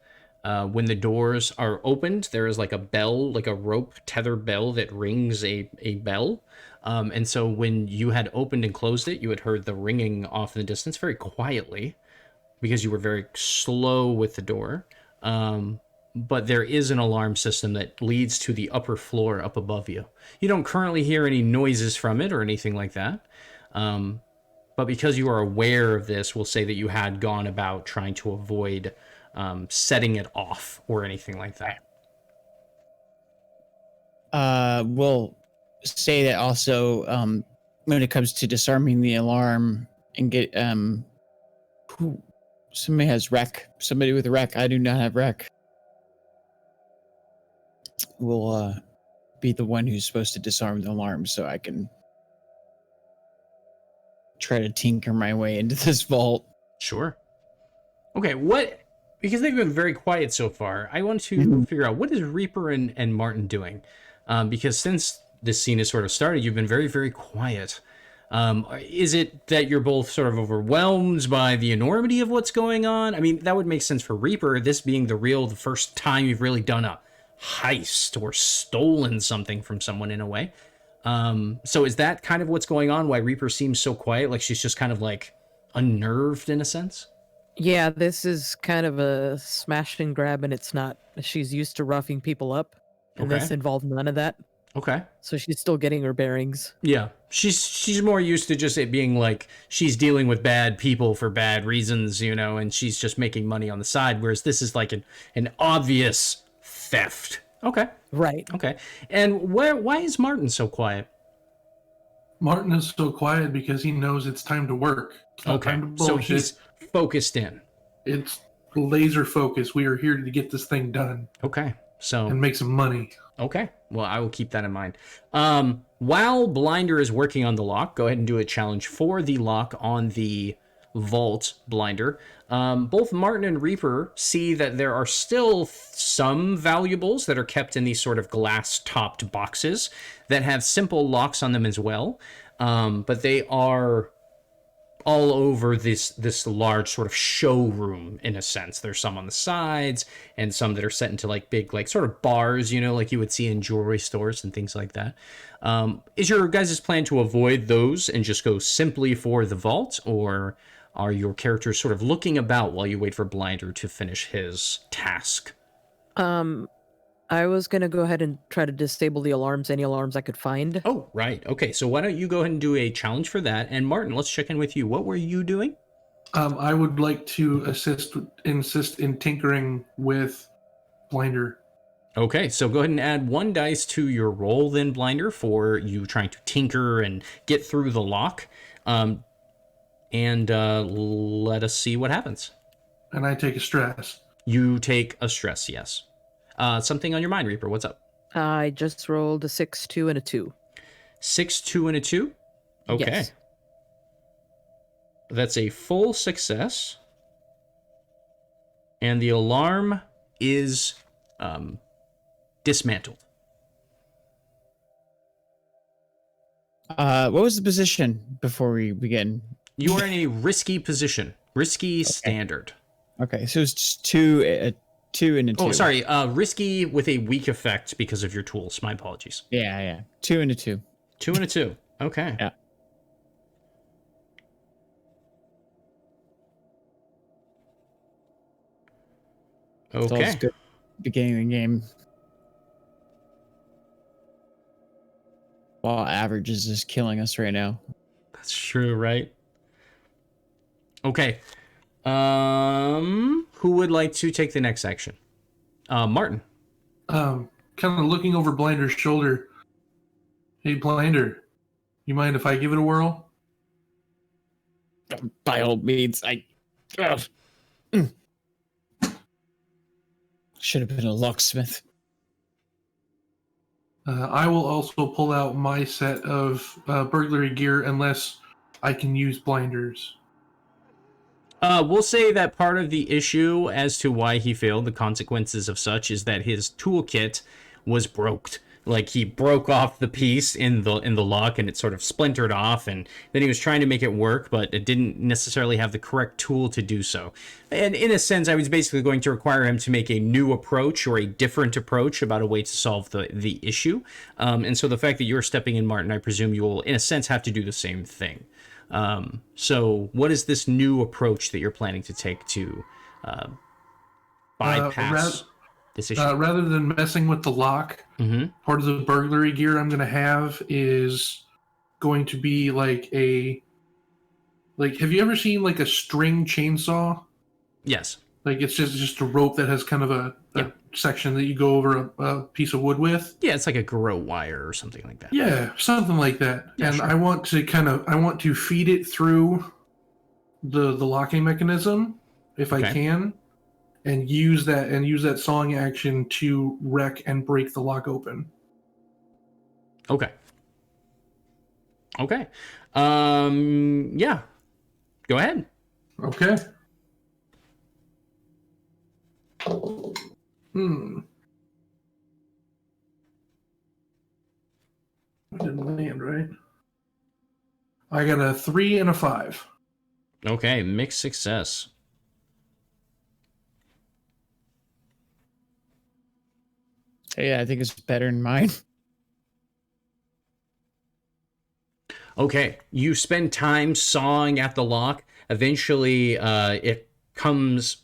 S1: when the doors are opened, there is like a bell, like a rope tether bell that rings a bell. And so when you had opened and closed it, you had heard the ringing off in the distance very quietly because you were very slow with the door. But there is an alarm system that leads to the upper floor up above you. You don't currently hear any noises from it or anything like that. But because you are aware of this, we'll say that you had gone about trying to avoid setting it off or anything like that.
S4: We'll say that also when it comes to disarming the alarm and get somebody has rec. Somebody with a rec. I do not have rec. Will be the one who's supposed to disarm the alarm, so I can try to tinker my way into this vault.
S1: Sure. Okay, because they've been very quiet so far, I want to figure out, what is Reaper and Martin doing? Because since this scene has sort of started, you've been very, very quiet. Is it that you're both sort of overwhelmed by the enormity of what's going on? I mean, that would make sense for Reaper, this being the first time you've really done a heist or stolen something from someone in a way. So is that kind of what's going on? Why Reaper seems so quiet? Like she's just kind of like unnerved in a sense?
S2: Yeah, this is kind of a smash and grab, and it's not. She's used to roughing people up, and
S1: Okay.
S2: this involved none of that.
S1: Okay.
S2: So she's still getting her bearings.
S1: Yeah. She's more used to just it being like she's dealing with bad people for bad reasons, and she's just making money on the side, whereas this is like an obvious theft. Okay.
S2: Right.
S1: Okay. And why is Martin so quiet?
S3: Martin is so quiet because he knows it's time to work. It's not time to
S1: So
S3: bullshit.
S1: he's focused in.
S3: It's laser focus. We are here to get this thing done
S1: Okay. So
S3: and make some money.
S1: Okay, well, I will keep that in mind. While Blinder is working on the lock, go ahead and do a challenge for the lock on the vault, Blinder. Both Martin and Reaper see that there are still some valuables that are kept in these sort of glass-topped boxes that have simple locks on them as well, but they are all over this large sort of showroom in a sense. There's some on the sides and some that are set into like big like sort of bars, like you would see in jewelry stores and things like that. Is your guys' plan to avoid those and just go simply for the vault, or are your characters sort of looking about while you wait for Blinder to finish his task?
S2: I was going to go ahead and try to disable the alarms, any alarms I could find.
S1: Oh, right. Okay, so why don't you go ahead and do a challenge for that? And Martin, let's check in with you. What were you doing?
S3: I would like to insist in tinkering with Blinder.
S1: Okay, so go ahead and add 1 dice to your roll then, Blinder, for you trying to tinker and get through the lock. And let us see what happens.
S3: And I take a stress.
S1: You take a stress, yes. Something on your mind, Reaper. What's up?
S2: I just rolled a 6, 2, and a 2.
S1: 6, 2, and a 2? Okay.
S2: Yes.
S1: That's a full success. And the alarm is dismantled.
S4: What was the position before we begin?
S1: You are in a risky position. Risky standard.
S4: Okay, so it's just two and a 2.
S1: Oh, sorry. Risky with a weak effect because of your tools. My apologies.
S4: Yeah. 2 and a 2.
S1: 2 and a 2. Okay.
S4: Yeah. It's
S1: Okay.
S4: always good beginning of the game. Law averages is killing us right now.
S1: That's true, right? Okay. Who would like to take the next action? Martin.
S3: Kind of looking over Blinder's shoulder. Hey, Blinder, you mind if I give it a whirl?
S4: By all means, should have been a locksmith.
S3: I will also pull out my set of burglary gear unless I can use Blinders.
S1: We'll say that part of the issue as to why he failed, the consequences of such, is that his toolkit was broke. Like, he broke off the piece in the lock and it sort of splintered off, and then he was trying to make it work, but it didn't necessarily have the correct tool to do so. And in a sense, I was basically going to require him to make a new approach or a different approach about a way to solve the issue. And so the fact that you're stepping in, Martin, I presume you will, in a sense, have to do the same thing. So what is this new approach that you're planning to take to bypass this issue?
S3: Rather than messing with the lock, part of the burglary gear I'm going to have is going to be like have you ever seen like a string chainsaw?
S1: Yes.
S3: Like it's just a rope that has kind of a section that you go over a piece of wood with.
S1: Yeah, it's like a garrote wire or something like that.
S3: Yeah, something like that.
S1: Yeah,
S3: and
S1: sure.
S3: I want to feed it through the locking mechanism if I can, and use that sawing action to wreck and break the lock open.
S1: Okay. Yeah. Go ahead.
S3: Okay. It didn't land, right? I got a 3 and a 5.
S1: Okay, mixed success.
S4: Yeah, I think it's better than mine.
S1: Okay, you spend time sawing at the lock. Eventually, it comes...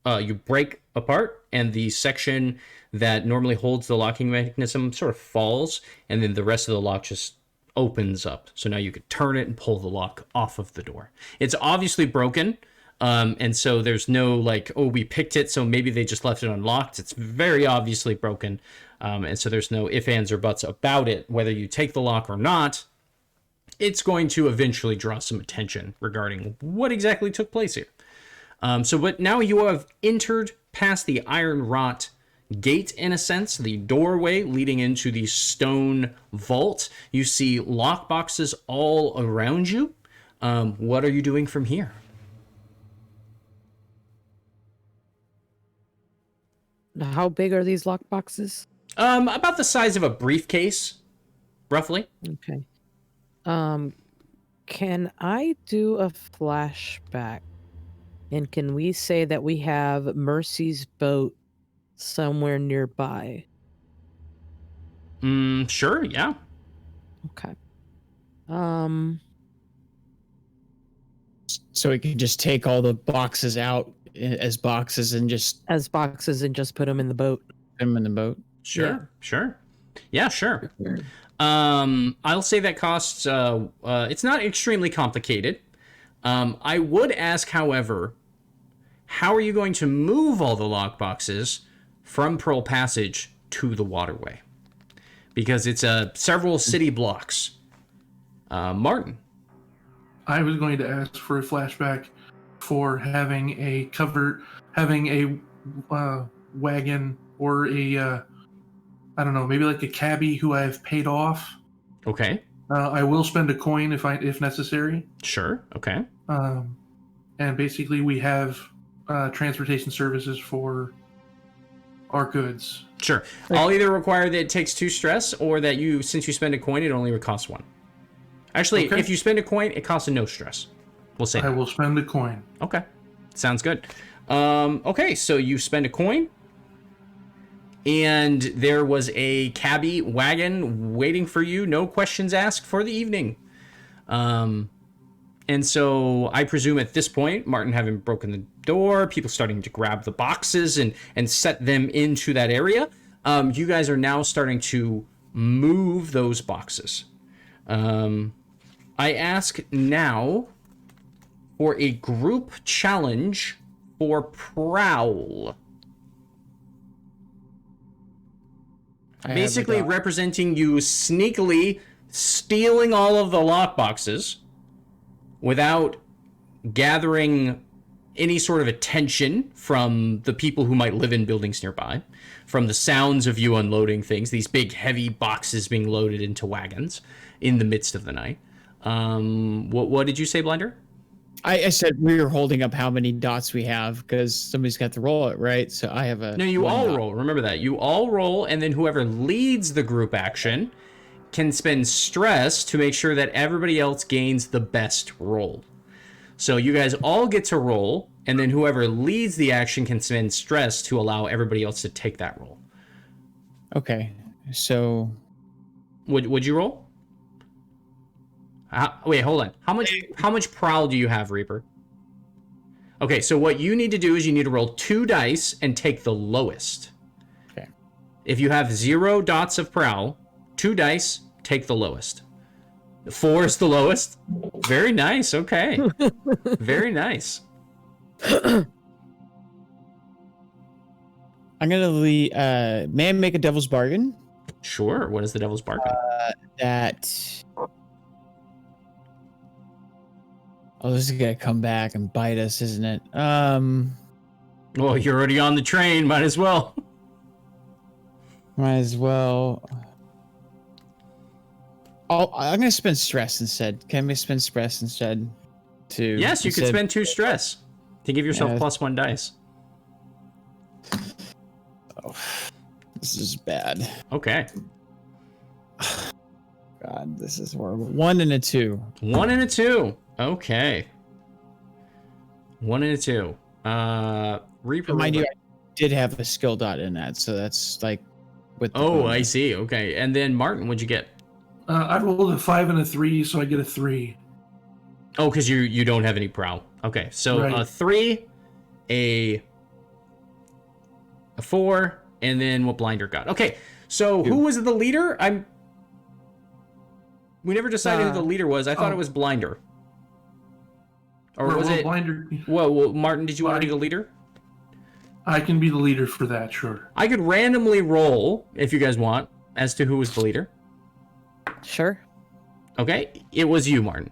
S1: you break apart, and the section that normally holds the locking mechanism sort of falls, and then the rest of the lock just opens up. So now you could turn it and pull the lock off of the door. It's obviously broken, and so there's no like, oh, we picked it, so maybe they just left it unlocked. It's very obviously broken, and so there's no ifs, ands, or buts about it. Whether you take the lock or not, it's going to eventually draw some attention regarding what exactly took place here. But now you have entered past the iron rot gate, in a sense, the doorway leading into the stone vault. You see lockboxes all around you. What are you doing from here?
S2: How big are these lock boxes?
S1: About the size of a briefcase, roughly.
S2: Okay. Can I do a flashback? And can we say that we have Mercy's boat somewhere nearby?
S1: Sure, yeah.
S2: Okay.
S4: So we can just take all the boxes out as boxes and just
S2: As boxes and just put them in the boat.
S4: put them in the boat.
S1: Sure. Yeah, sure. I'll say that costs, it's not extremely complicated. I would ask, however, how are you going to move all the lockboxes from Pearl Passage to the waterway? Because it's several city blocks. Martin.
S3: I was going to ask for a flashback for having a wagon or a I don't know, maybe like a cabbie who I have paid off.
S1: Okay.
S3: I will spend a coin if necessary.
S1: Sure. Okay.
S3: And basically, we have transportation services for our goods.
S1: Sure. I'll either require that it takes 2 stress, or that since you spend a coin, it only costs 1. Actually,
S3: Okay.
S1: if you spend a coin, it costs no stress. We'll say
S3: I will spend a coin.
S1: Okay. Sounds good. Okay, so you spend a coin, and there was a cabbie wagon waiting for you, no questions asked, for the evening. And so I presume at this point, Martin having broken the door, people starting to grab the boxes and set them into that area, you guys are now starting to move those boxes. I ask now for a group challenge for Prowl. Basically representing you sneakily stealing all of the lockboxes without gathering any sort of attention from the people who might live in buildings nearby, from the sounds of you unloading things, these big heavy boxes being loaded into wagons in the midst of the night. What did you say, Blinder?
S4: I said we were holding up how many dots we have because somebody's got to roll it, right? So I have a...
S1: No, you all roll. Remember that. You all roll, and then whoever leads the group action can spend stress to make sure that everybody else gains the best roll. So you guys all get to roll, and then whoever leads the action can spend stress to allow everybody else to take that roll.
S4: Okay, so...
S1: Would you roll? Wait, hold on. How much prowl do you have, Reaper? Okay, so what you need to do is you need to roll 2 dice and take the lowest.
S4: Okay.
S1: If you have 0 dots of prowl, 2 dice, take the lowest. 4 is the lowest. Very nice. Okay. Very nice.
S4: I'm gonna may I make a devil's bargain?
S1: Sure. What is the devil's bargain?
S4: That... Oh, this is gonna come back and bite us, isn't it?
S1: Well, you're already on the train. Might as well.
S4: Might as well. I'm gonna spend stress instead. Can we spend stress instead?
S1: Yes, you could spend 2 stress to give yourself +1 dice.
S4: Oh, this is bad.
S1: Okay.
S4: God, this is horrible. 1 and a 2.
S1: 1 and a 2. Okay. 1 and a 2. Reaper.
S4: Mind you, I did have a skill dot in that, so that's like with the
S1: Oh,
S4: bonus.
S1: I see. Okay. And then Martin, what'd you get?
S3: I rolled a 5 and a 3, so I get a 3.
S1: Oh, because you don't have any prowl. Okay. So
S3: Right.
S1: a 3, a 4, and then what Blinder got. Okay. So who was the leader? We never decided who the leader was. I thought it was Blinder. Or was it
S3: Blinder?
S1: Well, Martin, did you want to be the leader?
S3: I can be the leader for that, sure.
S1: I could randomly roll, if you guys want, as to who was the leader.
S2: Sure.
S1: Okay, it was you, Martin.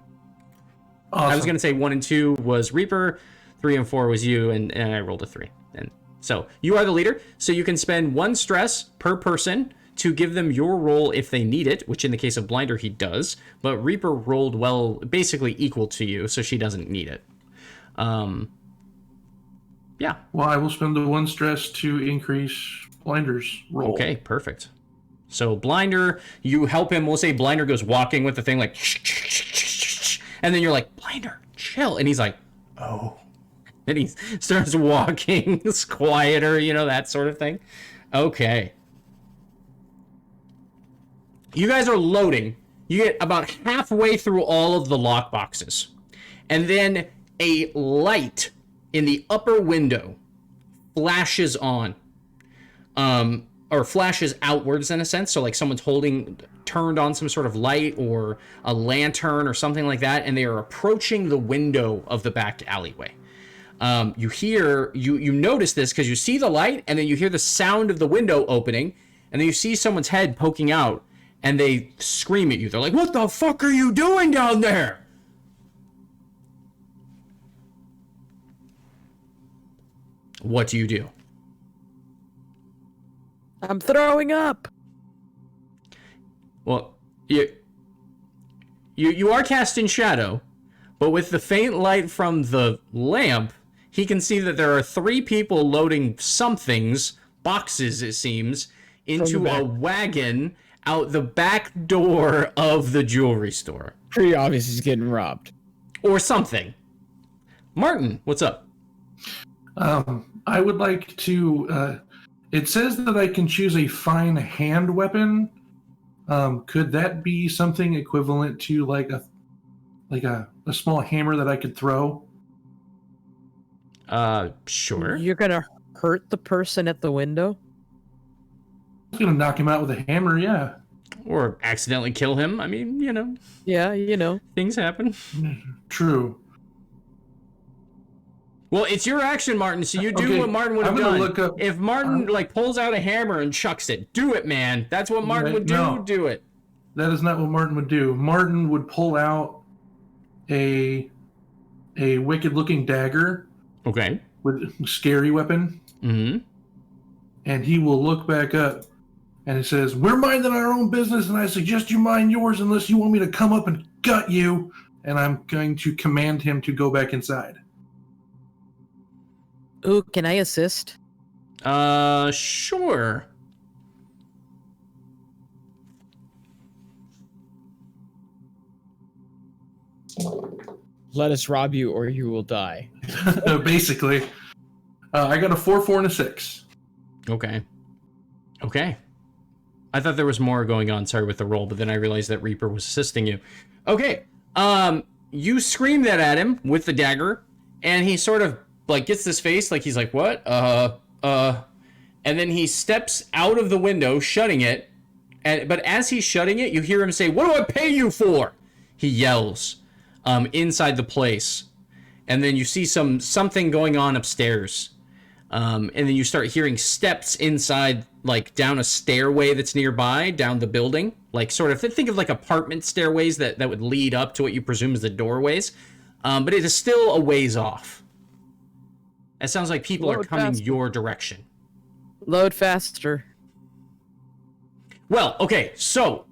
S3: Awesome.
S1: I was going to say 1 and 2 was Reaper, 3 and 4 was you, and I rolled a 3. And So you are the leader. So you can spend 1 stress per person to give them your roll if they need it, which in the case of Blinder, he does. But Reaper rolled well, basically equal to you, so she doesn't need it. Yeah.
S3: Well, I will spend the 1 stress to increase Blinder's roll.
S1: Okay, perfect. So Blinder, you help him. We'll say Blinder goes walking with the thing like, and then you're like, Blinder, chill. And he's like, oh. And he starts walking. It's quieter, that sort of thing. Okay. You guys are loading. You get about halfway through all of the lock boxes. And then a light in the upper window flashes on. Or flashes outwards in a sense. So like someone's turned on some sort of light or a lantern or something like that. And they are approaching the window of the back alleyway. You notice this because you see the light and then you hear the sound of the window opening. And then you see someone's head poking out. And they scream at you. They're like, what the fuck are you doing down there? What do you do?
S2: I'm throwing up.
S1: Well, you are cast in shadow, but with the faint light from the lamp, he can see that there are 3 people loading somethings, boxes it seems, into a wagon out the back door of the jewelry store.
S4: Pretty obvious he's getting robbed.
S1: Or something. Martin, what's up?
S3: I would like to... it says that I can choose a fine hand weapon. Could that be something equivalent to like a small hammer that I could throw?
S1: Sure.
S2: You're gonna hurt the person at the window?
S3: I was gonna knock him out with a hammer, yeah.
S1: Or accidentally kill him. I mean,
S2: Yeah,
S1: things happen.
S3: True.
S1: Well, it's your action, Martin, so you do
S3: Okay,
S1: what Martin would have
S3: I'm gonna
S1: done.
S3: look up-
S1: If Martin pulls out a hammer and chucks it, do it, man. That's what Martin would do.
S3: No.
S1: Do it.
S3: That is not what Martin would do. Martin would pull out a wicked-looking dagger
S1: Okay.
S3: with a scary weapon,
S1: Mm-hmm.
S3: and he will look back up, and it says, "We're minding our own business, and I suggest you mind yours unless you want me to come up and gut you." And I'm going to command him to go back inside.
S2: Ooh, can I assist?
S1: Sure.
S4: Let us rob you or you will die.
S3: Basically. I got a 4, 4, and a 6.
S1: Okay. I thought there was more going on, sorry, with the roll, but then I realized that Reaper was assisting you. Okay. You scream that at him with the dagger, and he sort of like gets this face, like he's like, what? And then he steps out of the window, shutting it. But as he's shutting it, you hear him say, "What do I pay you for?" He yells inside the place. And then you see something going on upstairs. And then you start hearing steps inside, like down a stairway that's nearby, down the building. Like sort of, think of like apartment stairways that would lead up to what you presume is the doorways. But it is still a ways off. It sounds like people are coming
S2: faster.
S1: your direction.
S2: Load faster.
S1: Well, okay, so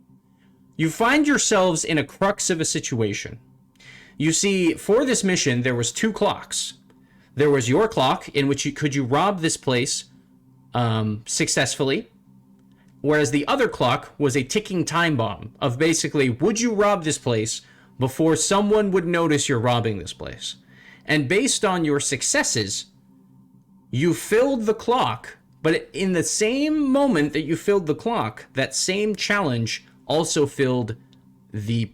S1: you find yourselves in a crux of a situation. You see, for this mission, there was 2 clocks. There was your clock, in which you rob this place successfully, whereas the other clock was a ticking time bomb of basically, would you rob this place before someone would notice you're robbing this place? And based on your successes, you filled the clock, but in the same moment that you filled the clock, that same challenge also filled the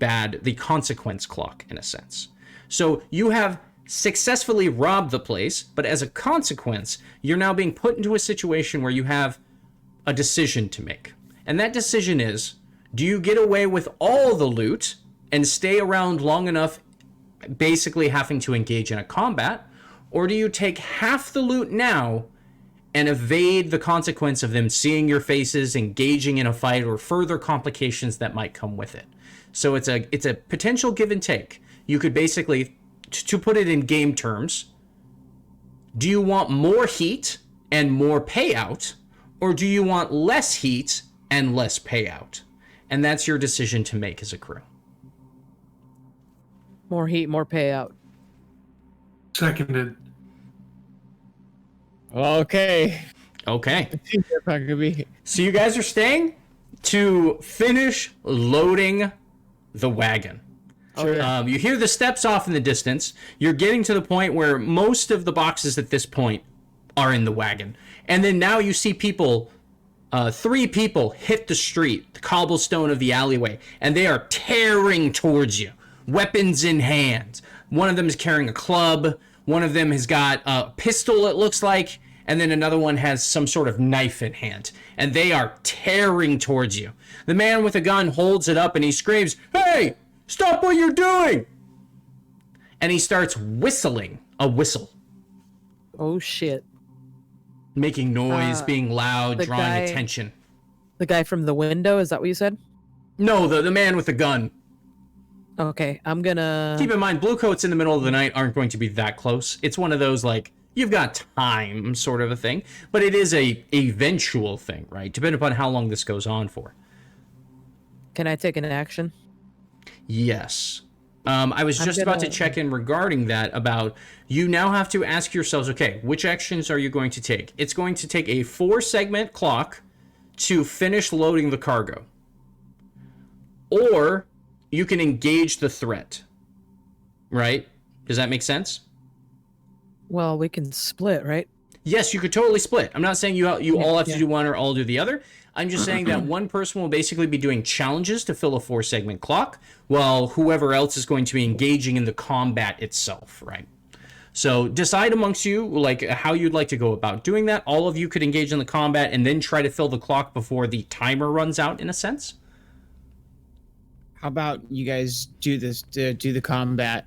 S1: consequence clock, in a sense. So you have successfully robbed the place, but as a consequence, you're now being put into a situation where you have a decision to make. And that decision is, do you get away with all the loot and stay around long enough, basically having to engage in a combat, or do you take half the loot now and evade the consequence of them seeing your faces, engaging in a fight, or further complications that might come with it? So it's a potential give and take. You could basically, to put it in game terms, do you want more heat and more payout, or do you want less heat and less payout? And that's your decision to make as a crew.
S2: More heat, more payout.
S3: Seconded.
S1: Okay. So you guys are staying to finish loading the wagon.
S2: Sure.
S1: You hear the steps off in the distance. You're getting to the point where most of the boxes at this point are in the wagon. And then now you see people, 3 people hit the street, the cobblestone of the alleyway, and they are tearing towards you, weapons in hand. One of them is carrying a club. One of them has got a pistol, it looks like, and then another one has some sort of knife in hand. And they are tearing towards you. The man with a gun holds it up and he screams, "Hey, stop what you're doing!" And he starts whistling a whistle.
S2: Oh, shit.
S1: Making noise, being loud,
S2: the
S1: drawing
S2: guy-
S1: attention.
S2: The guy from the window, is that what you said?
S1: No, the man with the gun.
S2: Okay, I'm gonna...
S1: Keep in mind, blue coats in the middle of the night aren't going to be that close. It's one of those, like, you've got time sort of a thing. But it is a eventual thing, right? Depending upon how long this goes on for.
S2: Can I take an action?
S1: Yes. I was just about to check in regarding that about you now have to ask yourselves, okay, which actions are you going to take? It's going to take a 4-segment clock to finish loading the cargo. Or you can engage the threat. Right? Does that make sense?
S2: Well, we can split, right?
S1: Yes, you could totally split. I'm not saying you all have to do one or all do the other. I'm just saying that one person will basically be doing challenges to fill a 4-segment clock, while whoever else is going to be engaging in the combat itself, right? So decide amongst you, like, how you'd like to go about doing that. All of you could engage in the combat and then try to fill the clock before the timer runs out, in a sense.
S4: How about you guys do this? Do the combat.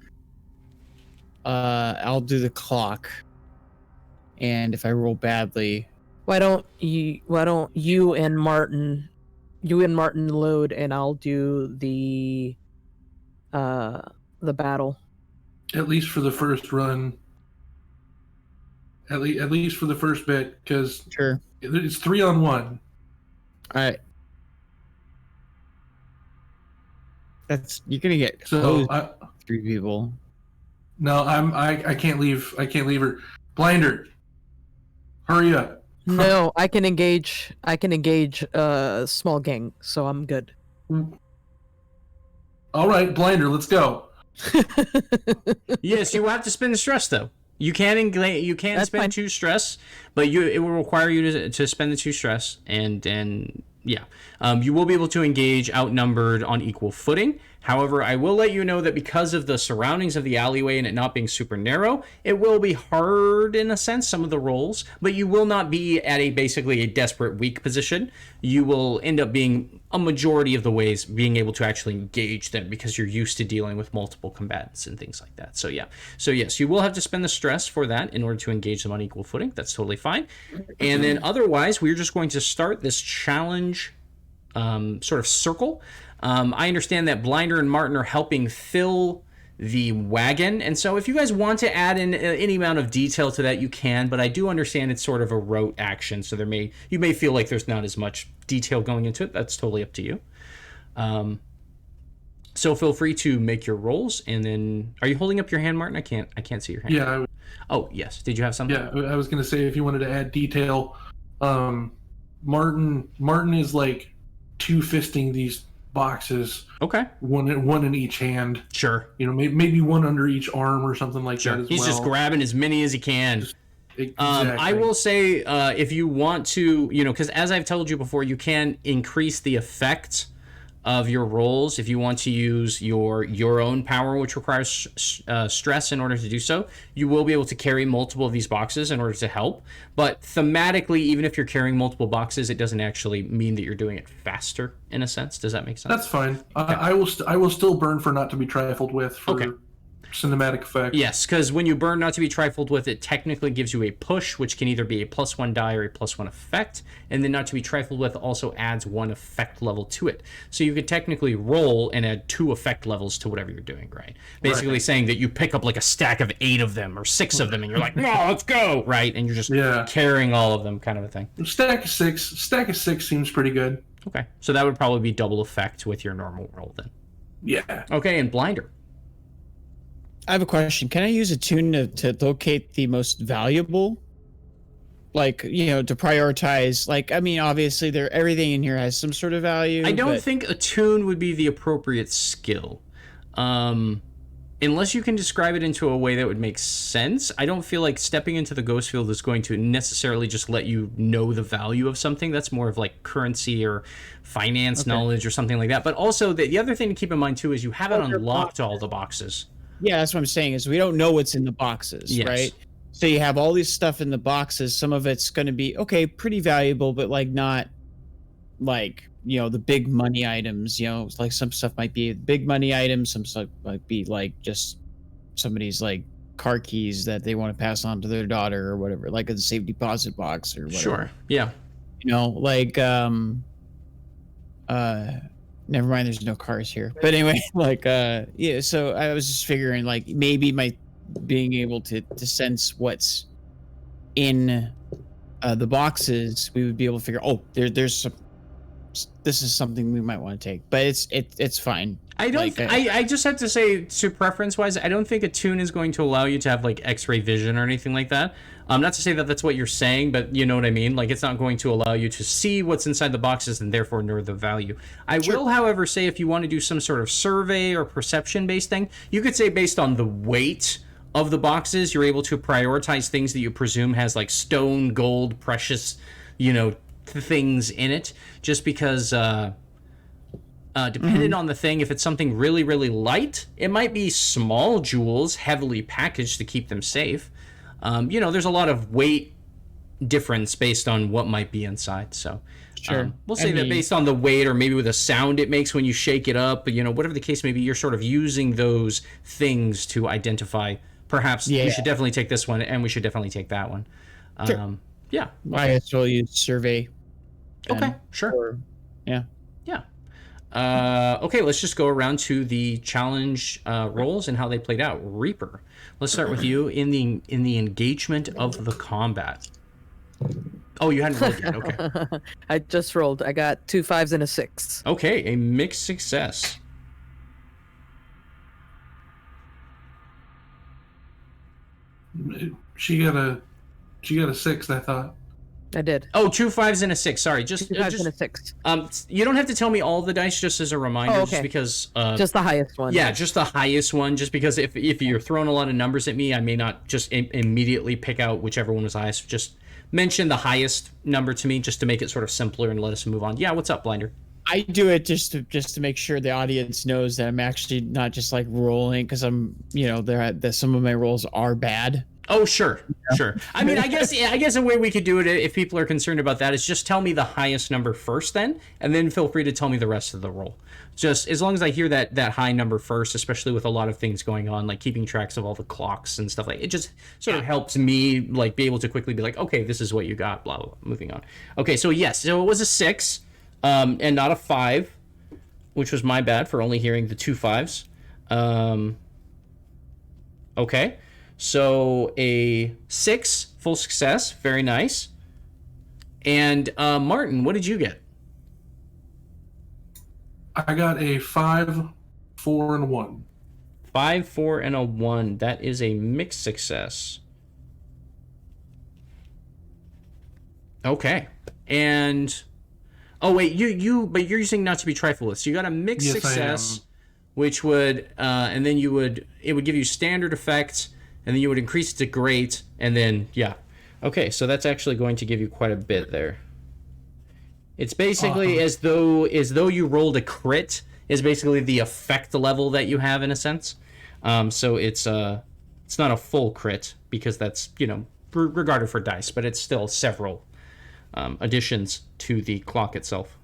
S4: I'll do the clock. And if I roll badly,
S2: Why don't you and Martin load, and I'll do the battle.
S3: At least for the first run. At least for the first bit, because
S4: sure.
S3: it's 3-on-1.
S4: All right. You're gonna get
S3: So
S4: close. 3 people.
S3: no, I can't leave. I can't leave her. Blinder, hurry up.
S2: No, I can engage a small gang, so I'm good.
S3: All right, Blinder, let's go.
S1: Yes, you will have to spend the stress, though. You can
S2: That's
S1: spend
S2: fine.
S1: 2 stress, but it will require you to spend the 2 stress, and yeah, you will be able to engage outnumbered on equal footing. However, I will let you know that because of the surroundings of the alleyway and it not being super narrow, it will be hard in a sense, some of the rolls, but you will not be at basically a desperate weak position. You will end up being a majority of the ways being able to actually engage them because you're used to dealing with multiple combatants and things like that. So yeah. So yes, you will have to spend the stress for that in order to engage them on equal footing. That's totally fine. And then otherwise, we're just going to start this challenge sort of circle. I understand that Blinder and Martin are helping fill the wagon, and so if you guys want to add in any amount of detail to that, you can, but I do understand it's sort of a rote action, so you may feel like there's not as much detail going into it. That's totally up to you. So feel free to make your rolls, and then are you holding up your hand, Martin? I can't see your hand.
S3: Yeah.
S1: Oh yes. Did you have something?
S3: Yeah, I was gonna say if you wanted to add detail, Martin is like 2-fisting these boxes.
S1: Okay.
S3: One in each hand.
S1: Sure.
S3: You know, maybe one under each arm or something like that as
S1: He's
S3: well.
S1: just grabbing as many as he can.
S3: Exactly.
S1: I will say, if you want to, because as I've told you before, you can increase the effect of your rolls if you want to use your own power, which requires stress in order to do so. You will be able to carry multiple of these boxes in order to help. But thematically, even if you're carrying multiple boxes, it doesn't actually mean that you're doing it faster, in a sense. Does that make sense?
S3: That's fine. I will still burn for not to be trifled with.
S1: Okay.
S3: cinematic effect.
S1: Yes, because when you burn not to be trifled with, it technically gives you a push, which can either be a +1 die or a +1 effect, and then not to be trifled with also adds 1 effect level to it. So you could technically roll and add 2 effect levels to whatever you're doing, right? Basically saying that you pick up like a stack of 8 of them or 6 of them, and you're like, no, let's go, right? And you're just carrying all of them, kind of a thing.
S3: Stack of six seems pretty good.
S1: Okay, so that would probably be double effect with your normal roll then.
S3: Yeah.
S1: Okay, and Blinder.
S4: I have a question. Can I use a tune to locate the most valuable? Like, you know, to prioritize, like, I mean, obviously everything in here has some sort of value.
S1: I don't think attune would be the appropriate skill. Unless you can describe it into a way that would make sense. I don't feel like stepping into the ghost field is going to necessarily just let you know the value of something. That's more of like currency or finance knowledge or something like that. But also, the other thing to keep in mind, too, is you haven't unlocked all the boxes.
S4: Yeah, that's what I'm saying, is we don't know what's in the boxes, right? So you have all this stuff in the boxes. Some of it's going to be, okay, pretty valuable, but like not like, you know, the big money items, you know, like some stuff might be big money items. Some stuff might be like just somebody's like car keys that they want to pass on to their daughter or whatever, like a safe deposit box or whatever.
S1: Sure. Yeah.
S4: You know, like, never mind, there's no cars here. But anyway, like, yeah, so I was just figuring, like, maybe being able to sense what's in the boxes, we would be able to figure, oh, there's some, this is something we might want to take. But it's fine.
S1: I just have to say, to preference-wise, I don't think attune is going to allow you to have, like, X-ray vision or anything like that. Not to say that that's what you're saying, but you know what I mean? Like, it's not going to allow you to see what's inside the boxes and therefore know the value. I will, however, say if you want to do some sort of survey or perception-based thing, you could say based on the weight of the boxes, you're able to prioritize things that you presume has, like, stone, gold, precious, you know, things in it. Just because... depending on the thing, if it's something really, really light, it might be small jewels heavily packaged to keep them safe. You know, there's a lot of weight difference based on what might be inside. So we'll say that based on the weight or maybe with the sound it makes when you shake it up, you know, whatever the case may be, you're sort of using those things to identify, perhaps we should definitely take this one and we should definitely take that one. Yeah.
S4: I guess we'll use survey.
S1: Okay, sure.
S4: Yeah.
S1: Okay, let's just go around to the challenge roles and how they played out. Reaper, let's start with you in the engagement of the combat. Oh, you hadn't rolled yet. Okay.
S2: I just rolled. I got 2 5s and a 6.
S1: Okay, a mixed success.
S3: She got a 6, I thought.
S2: I did.
S1: Oh, 2 5s and a 6. Sorry, just
S2: 2 5s and a 6.
S1: You don't have to tell me all the dice, just as a reminder, just because.
S2: Just the highest one.
S1: Yeah, just the highest one. Just because if you're throwing a lot of numbers at me, I may not just immediately pick out whichever one was highest. Just mention the highest number to me, just to make it sort of simpler and let us move on. Yeah, what's up, Blinder?
S4: I do it just to make sure the audience knows that I'm actually not just like rolling, because I'm, you know, that some of my rolls are bad.
S1: Oh, sure. I mean, I guess a way we could do it, if people are concerned about that, is just tell me the highest number first then, and then feel free to tell me the rest of the roll. Just as long as I hear that high number first, especially with a lot of things going on, like keeping tracks of all the clocks and stuff like it just sort of helps me like be able to quickly be like, okay, this is what you got, blah, blah, blah. Moving on. Okay, so yes, so it was a 6, and not a 5, which was my bad for only hearing the 2 5s. Okay. So a 6, full success, very nice. And Martin, what did you get?
S3: I got a 5, 4, and 1.
S1: 5, 4, and a 1. That is a mixed success. Okay. And oh wait, but you're using not to be trifled with. So you got a mixed success, which would and then it would give you standard effects. And then you would increase it to great, and then, yeah. Okay, so that's actually going to give you quite a bit there. It's basically as though you rolled a crit, is basically the effect level that you have, in a sense. So it's not a full crit, because that's, you know, regarded for dice, but it's still several additions to the clock itself.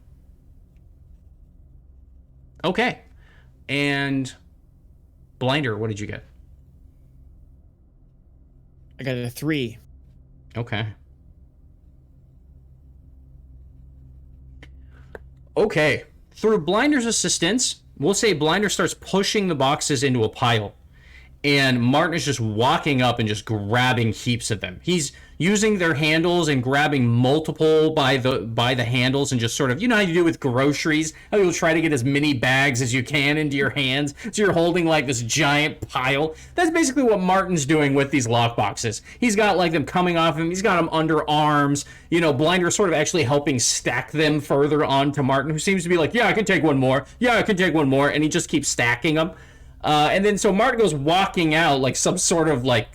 S1: Okay. And Blinder, what did you get?
S4: I got a 3.
S1: Okay. Okay. Through Blinder's assistance, we'll say Blinder starts pushing the boxes into a pile. And Martin is just walking up and just grabbing heaps of them. He's using their handles and grabbing multiple by the handles and just sort of, you know how you do with groceries, how you'll try to get as many bags as you can into your hands, so you're holding like this giant pile. That's basically what Martin's doing with these lockboxes. He's got like them coming off him, he's got them under arms, you know, Blinder sort of actually helping stack them further onto Martin, who seems to be like, yeah, I can take one more, yeah, I can take one more, and he just keeps stacking them. And then so Martin goes walking out like some sort of like,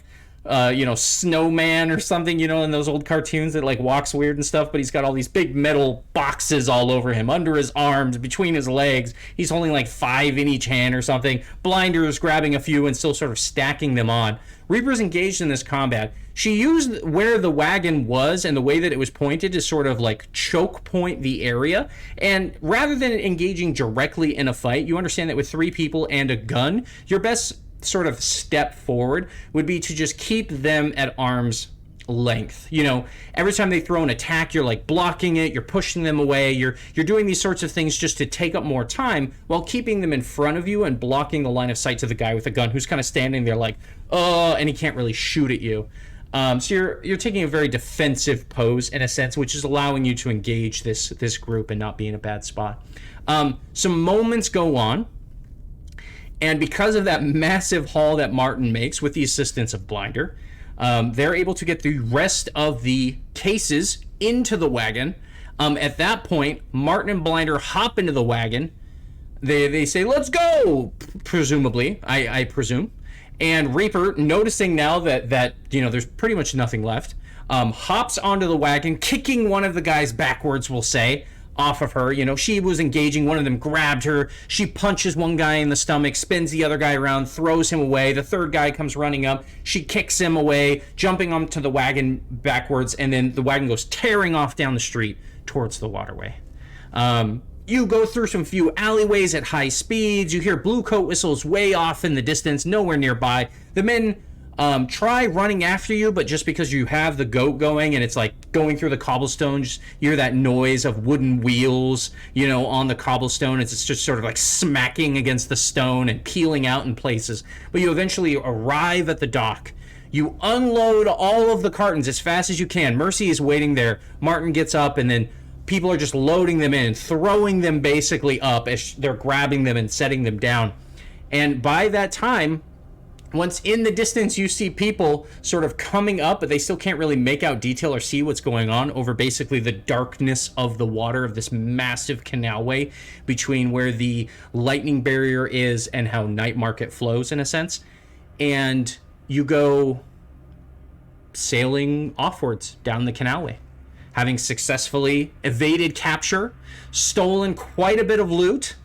S1: you know, snowman or something, you know, in those old cartoons that like walks weird and stuff, but he's got all these big metal boxes all over him, under his arms, between his legs. He's holding like 5 in each hand or something. Blinder's grabbing a few and still sort of stacking them on. Reaper's engaged in this combat. She used where the wagon was and the way that it was pointed to sort of like choke point the area. And rather than engaging directly in a fight, you understand that with 3 people and a gun, your best sort of step forward would be to just keep them at arm's length. You know, every time they throw an attack, you're like blocking it, you're pushing them away, you're doing these sorts of things just to take up more time while keeping them in front of you and blocking the line of sight to the guy with the gun who's kind of standing there like, oh, and he can't really shoot at you. So you're taking a very defensive pose in a sense, which is allowing you to engage this group and not be in a bad spot. Some moments go on, and because of that massive haul that Martin makes with the assistance of Blinder, they're able to get the rest of the cases into the wagon. At that point, Martin and Blinder hop into the wagon. They say, let's go, presumably, I presume. And Reaper, noticing now that you know, there's pretty much nothing left, hops onto the wagon, kicking one of the guys backwards, we'll say, off of her. You know, she was engaging, one of them grabbed her, she punches one guy in the stomach, spins the other guy around, throws him away, the third guy comes running up, she kicks him away, jumping onto the wagon backwards, and then the wagon goes tearing off down the street towards the waterway. You go through some few alleyways at high speeds, you hear blue coat whistles way off in the distance, nowhere nearby. The men try running after you, but just because you have the goat going and it's like going through the cobblestones, you hear that noise of wooden wheels, you know, on the cobblestone. It's just sort of like smacking against the stone and peeling out in places. But you eventually arrive at the dock. You unload all of the cartons as fast as you can. Mercy is waiting there. Martin gets up, and then people are just loading them in, throwing them basically up as they're grabbing them and setting them down. And by that time, once in the distance you see people sort of coming up, but they still can't really make out detail or see what's going on over basically the darkness of the water of this massive canalway between where the lightning barrier is and how Night Market flows, in a sense. And you go sailing offwards down the canalway, having successfully evaded capture, stolen quite a bit of loot,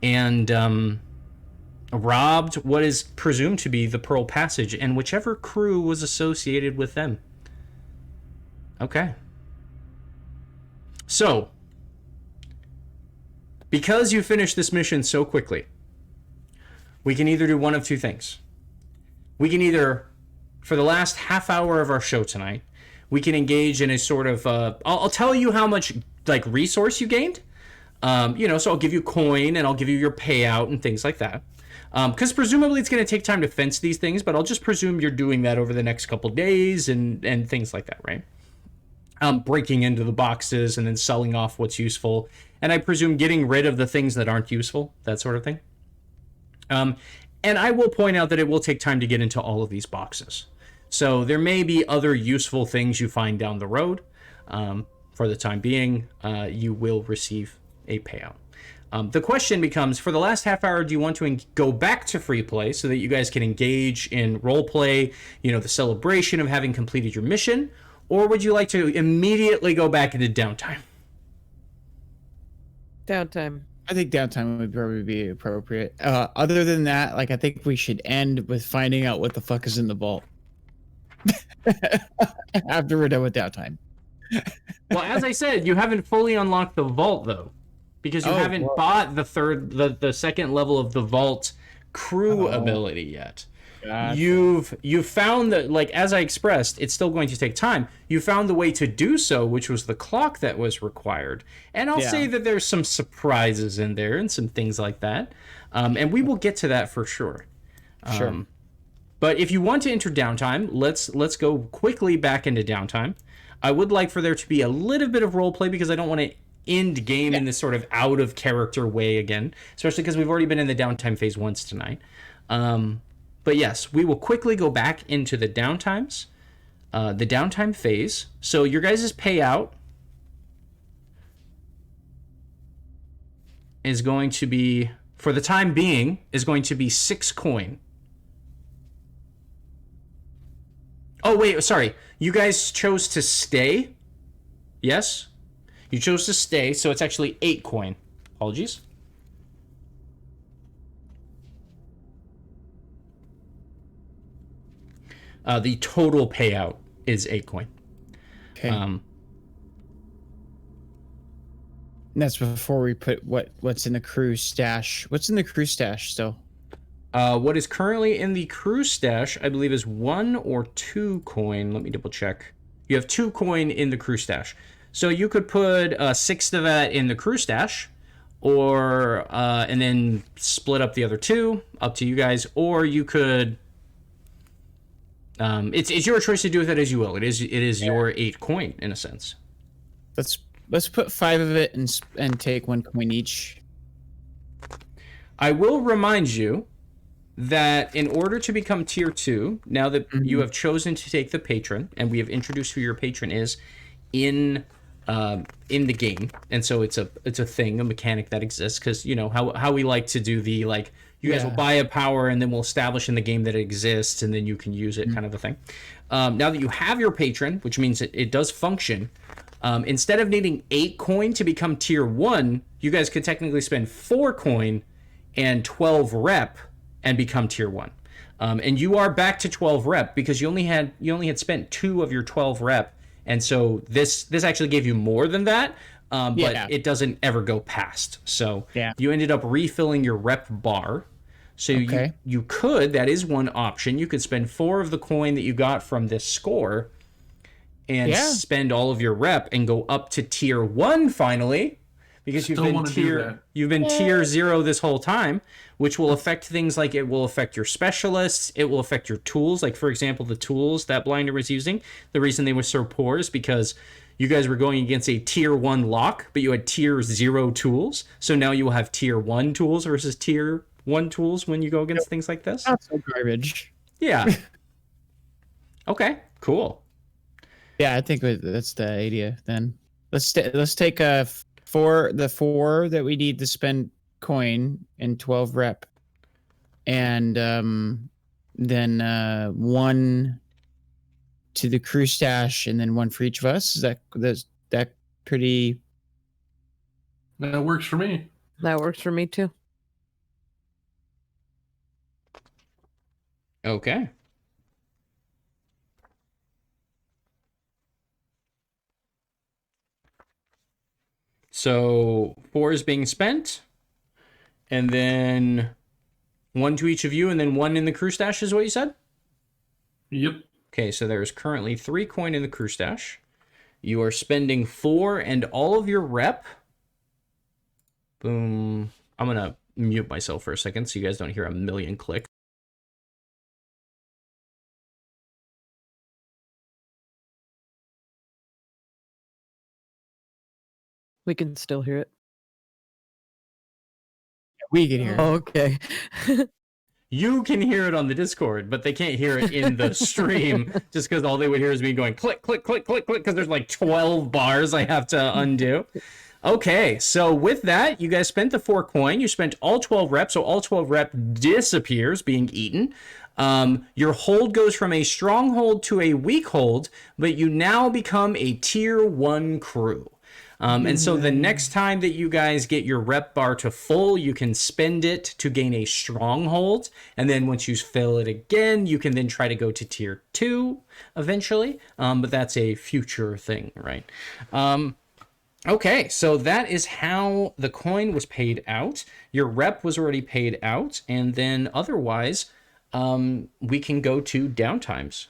S1: and robbed what is presumed to be the Pearl Passage and whichever crew was associated with them. Okay. So, because you finished this mission so quickly, we can either do one of two things. We can either, for the last half hour of our show tonight, we can engage in a sort of, I'll tell you how much like resource you gained. You know, so I'll give you coin and I'll give you your payout and things like that. Because presumably it's going to take time to fence these things, but I'll just presume you're doing that over the next couple days and things like that, right? Breaking into the boxes and then selling off what's useful. And I presume getting rid of the things that aren't useful, that sort of thing. And I will point out that it will take time to get into all of these boxes. So there may be other useful things you find down the road. For the time being, you will receive a payout. The question becomes, for the last half hour, do you want to go back to free play so that you guys can engage in role play, you know, the celebration of having completed your mission, or would you like to immediately go back into downtime?
S2: Downtime.
S4: I think downtime would probably be appropriate. Other than that, like, I think we should end with finding out what the fuck is in the vault. After we're done with downtime.
S1: Well, as I said, you haven't fully unlocked the vault, though. Because you haven't bought the second level of the vault crew ability yet.
S4: God.
S1: you've found that, like, as I expressed, it's still going to take time. You found the way to do so, which was the clock that was required. And I'll say that there's some surprises in there and some things like that. And we will get to that for sure.
S4: Sure.
S1: But if you want to enter downtime, let's go quickly back into downtime. I would like for there to be a little bit of roleplay because I don't want to end game in this sort of out of character way again, especially because we've already been in the downtime phase once tonight. But yes, we will quickly go back into the downtimes, the downtime phase. So your guys' payout is going to be, for the time being, is going to be 6 coin. Oh, wait, sorry. You guys chose to stay? Yes? You chose to stay, so it's actually 8 coin. Apologies. The total payout is 8 coin.
S4: Okay. That's before we put what's in the crew stash. What's in the crew stash still?
S1: What is currently in the crew stash, I believe, is 1 or 2 coin. Let me double check. You have 2 coin in the crew stash. So you could put 6 of that in the crew stash, or and then split up the other 2, up to you guys. Or you could. It's your choice to do with it as you will. It is your 8 coin in a sense.
S4: Let's put 5 of it and take 1 coin each.
S1: I will remind you that in order to become tier 2, now that you have chosen to take the patron, and we have introduced who your patron is in the game, and so it's a thing, a mechanic that exists, because you know how we like to do the, like, you guys will buy a power and then we'll establish in the game that it exists and then you can use it, kind of a thing. Now that you have your patron, which means it does function, instead of needing 8 coin to become tier 1, you guys could technically spend 4 coin and 12 rep and become tier 1. And you are back to 12 rep because you only had spent 2 of your 12 rep, and so this actually gave you more than that. But it doesn't ever go past. So you ended up refilling your rep bar. So you could, that is one option. You could spend 4 of the coin that you got from this score and spend all of your rep and go up to tier 1 finally, because you've been tier 0 this whole time, which will affect things like, it will affect your specialists, it will affect your tools. Like, for example, the tools that Blinder was using, the reason they were so poor is because you guys were going against a tier 1 lock, but you had tier 0 tools. So now you will have tier 1 tools versus tier 1 tools when you go against things like this.
S4: That's so garbage.
S1: Yeah. Okay, cool.
S4: Yeah, I think that's the idea then. Let's take the 4 that we need to spend coin and 12 rep, and then 1 to the crew stash, and then 1 for each of us. Is that pretty?
S3: That works for me.
S2: That works for me too.
S1: Okay. So 4 is being spent, and then 1 to each of you, and then 1 in the crew stash is what you said?
S3: Yep.
S1: Okay, so there's currently 3 coin in the crew stash. You are spending 4 and all of your rep. Boom. I'm going to mute myself for a second so you guys don't hear a million clicks.
S2: We can still hear it.
S4: We can hear it.
S2: Oh, okay.
S1: You can hear it on the Discord, but they can't hear it in the stream just because all they would hear is me going click, click, click, click, click, because there's like 12 bars I have to undo. Okay, so with that, you guys spent the 4 coin. You spent all 12 reps, so all 12 rep disappears, being eaten. Your hold goes from a strong hold to a weak hold, but you now become a tier 1 crew. And so the next time that you guys get your rep bar to full, you can spend it to gain a stronghold. And then once you fill it again, you can then try to go to tier 2 eventually. But that's a future thing, right? Okay, so that is how the coin was paid out. Your rep was already paid out. And then otherwise, we can go to downtimes.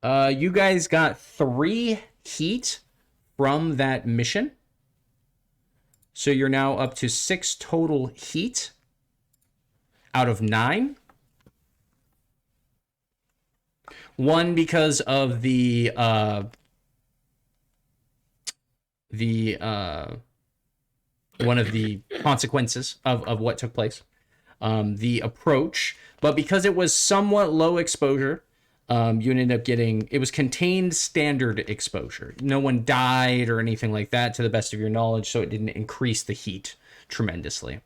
S1: You guys got 3 heat from that mission. So you're now up to 6 total heat out of 9. 1 because of the one of the consequences of what took place, the approach. But because it was somewhat low exposure, you ended up getting, it was contained standard exposure. No one died or anything like that, to the best of your knowledge, so it didn't increase the heat tremendously.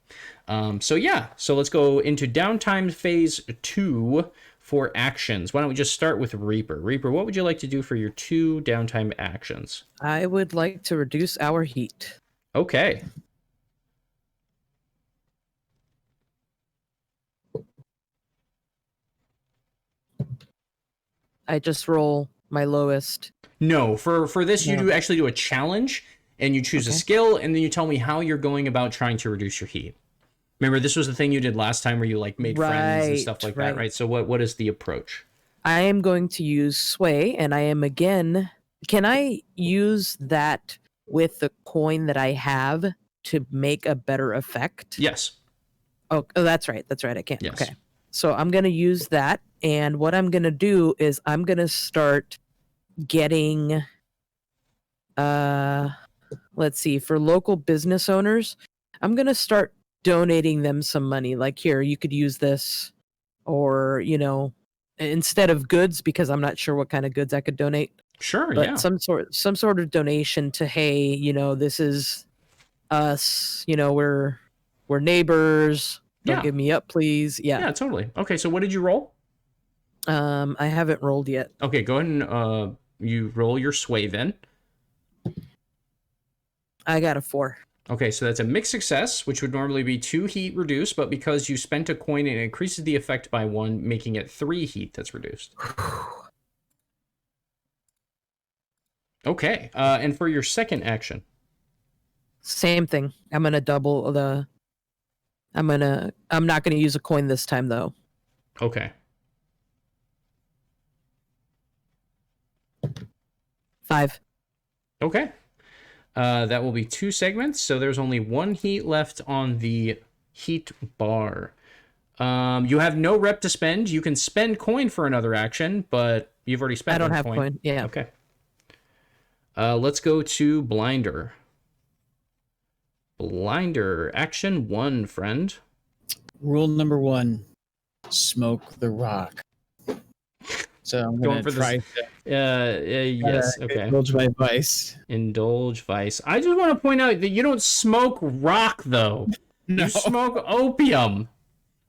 S1: So let's go into downtime phase 2 for actions. Why don't we just start with Reaper? Reaper, what would you like to do for your 2 downtime actions?
S2: I would like to reduce our heat.
S1: Okay.
S2: I just roll my lowest.
S1: No, for this, you
S2: No.
S1: do actually do a challenge, and you choose a
S2: Okay.
S1: skill, and then you tell me how you're going about trying to reduce your heat. Remember, this was the thing you did last time where you like made friends and stuff like that,
S2: Right.
S1: right? So what is the approach?
S2: I am going to use Sway, and I am again. Can I use that with the coin that I have to make a better effect?
S1: Yes.
S2: Oh, that's right. That's right. I can.
S1: Yes.
S2: Okay. So I'm going to use that. And what I'm going to do is I'm going to start getting, let's see, for local business owners, I'm going to start donating them some money. Like, here, you could use this, or, instead of goods, because I'm not sure what kind of goods I could donate,
S1: Sure.
S2: but
S1: Yeah.
S2: some sort of donation to, hey, this is us, we're neighbors. Don't
S1: Yeah.
S2: give me up, please.
S1: Yeah. Totally. Okay. So what did you roll?
S2: I haven't rolled yet.
S1: Okay. Go ahead and you roll your sway then.
S2: I got a 4.
S1: Okay, so that's a mixed success, which would normally be 2 heat reduced, but because you spent a coin, it increases the effect by 1, making it 3 heat that's reduced. Okay, and for your second action.
S2: Same thing. I'm gonna double the. I'm not gonna use a coin this time though.
S1: Okay.
S2: 5.
S1: Okay. That will be 2 segments, so there's only 1 heat left on the heat bar. You have no rep to spend. You can spend coin for another action, but you've already spent
S2: I don't
S1: one
S2: have coin. Yeah.
S1: Okay. Let's go to Blinder. Blinder, action 1, friend.
S4: Rule number 1: smoke the rock. So I'm
S1: Going
S4: going
S1: for
S4: to
S1: this-
S4: try
S1: Yes,
S4: to
S1: okay.
S4: indulge my vice.
S1: Indulge vice. I just want to point out that you don't smoke rock, though.
S4: No.
S1: You smoke opium.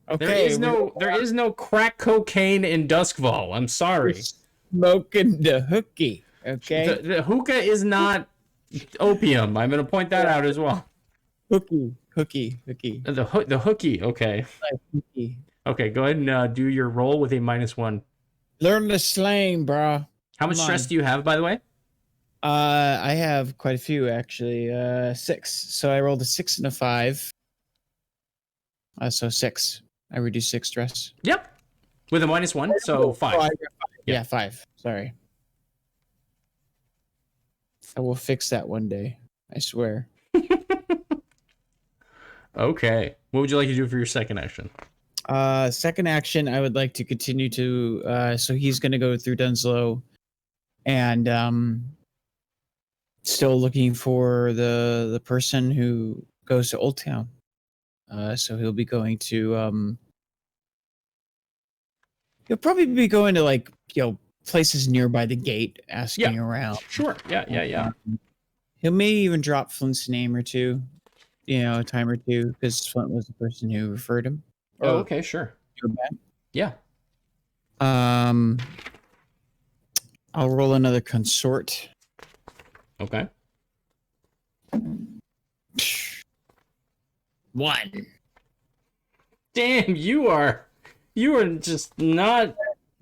S4: Okay,
S1: There is no crack cocaine in Duskfall. I'm
S4: we're
S1: sorry.
S4: smoking the hooky. Okay,
S1: The hookah is not opium. I'm going to point that out as well.
S4: hooky.
S1: The hooky. Okay.
S4: Like hooky.
S1: Okay. Go ahead and do your roll with a -1.
S4: Learn the slang, bro.
S1: How much
S4: Come
S1: stress
S4: on.
S1: do you have, by the way?
S4: I have quite a few actually. 6. So I rolled a 6 and a 5. So 6. I reduced 6 stress.
S1: Yep. With a -1, so 5.
S4: Oh, I got 5.
S1: Yeah.
S4: Yeah, 5. Sorry. I will fix that one day. I swear.
S1: Okay. What would you like to do for your second action?
S4: Second action, I would like to continue to. So he's going to go through Dunslow, and still looking for the person who goes to Old Town. So he'll be going to. He'll probably be going to places nearby the gate, asking around.
S1: Sure. Yeah.
S4: He may even drop Flint's name or two, a time or two, because Flint was the person who referred him.
S1: Oh, okay, sure. Yeah.
S4: I'll roll another consort.
S1: Okay.
S4: 1.
S1: Damn, you are just not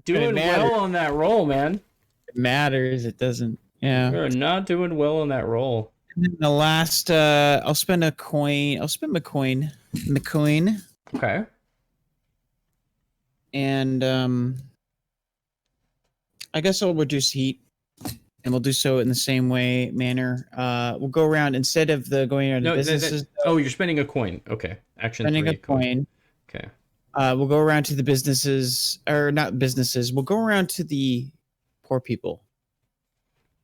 S1: doing
S4: matter.
S1: well on that roll, man.
S4: It matters. It doesn't. Yeah.
S1: You are not doing well on that roll.
S4: And then the last, I'll spend a coin. I'll spend my coin. The coin.
S1: Okay.
S4: And I guess I'll reduce heat. And we'll do so in the same manner. We'll go around instead of going around the businesses.
S1: Oh, you're spending a coin. Okay. Action
S4: Spending
S1: 3.
S4: a coin.
S1: Okay.
S4: We'll go around to the businesses, or not businesses. We'll go around to the poor people.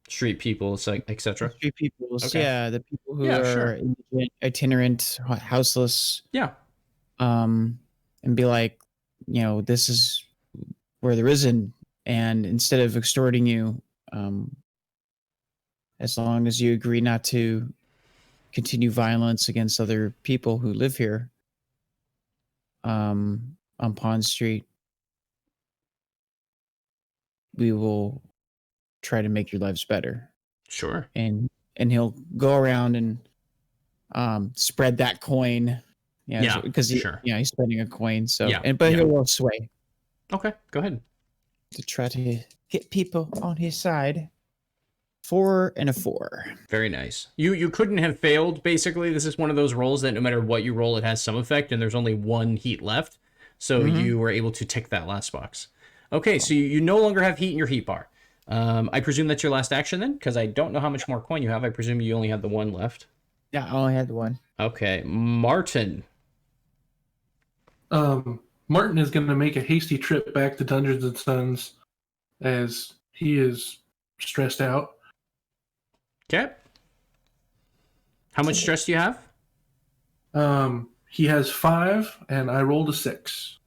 S1: Street people, etc.
S4: Street people.
S1: Okay.
S4: Yeah, the people who
S1: Yeah,
S4: are
S1: sure.
S4: itinerant, houseless.
S1: Yeah.
S4: And be like, this is where there isn't. And instead of extorting you, as long as you agree not to continue violence against other people who live here, on Pond Street, we will try to make your lives better.
S1: Sure.
S4: And he'll go around and spread that coin.
S1: Yeah,
S4: because
S1: sure.
S4: He's spending a coin. So
S1: Yeah,
S4: but
S1: yeah.
S4: he'll sway
S1: Okay, go ahead.
S4: to try to get people on his side. 4 and a 4.
S1: Very nice. You couldn't have failed. Basically, this is one of those rolls that no matter what you roll, it has some effect, and there's only 1 heat left. So you were able to tick that last box. Okay, so you no longer have heat in your heat bar. I presume that's your last action then, because I don't know how much more coin you have. I presume you only have the 1 left.
S4: Yeah, I only had the 1.
S1: Okay, Martin.
S3: Martin is going to make a hasty trip back to Dundridge and Sons as he is stressed out.
S1: Okay. How much stress do you have?
S3: He has 5, and I rolled a 6.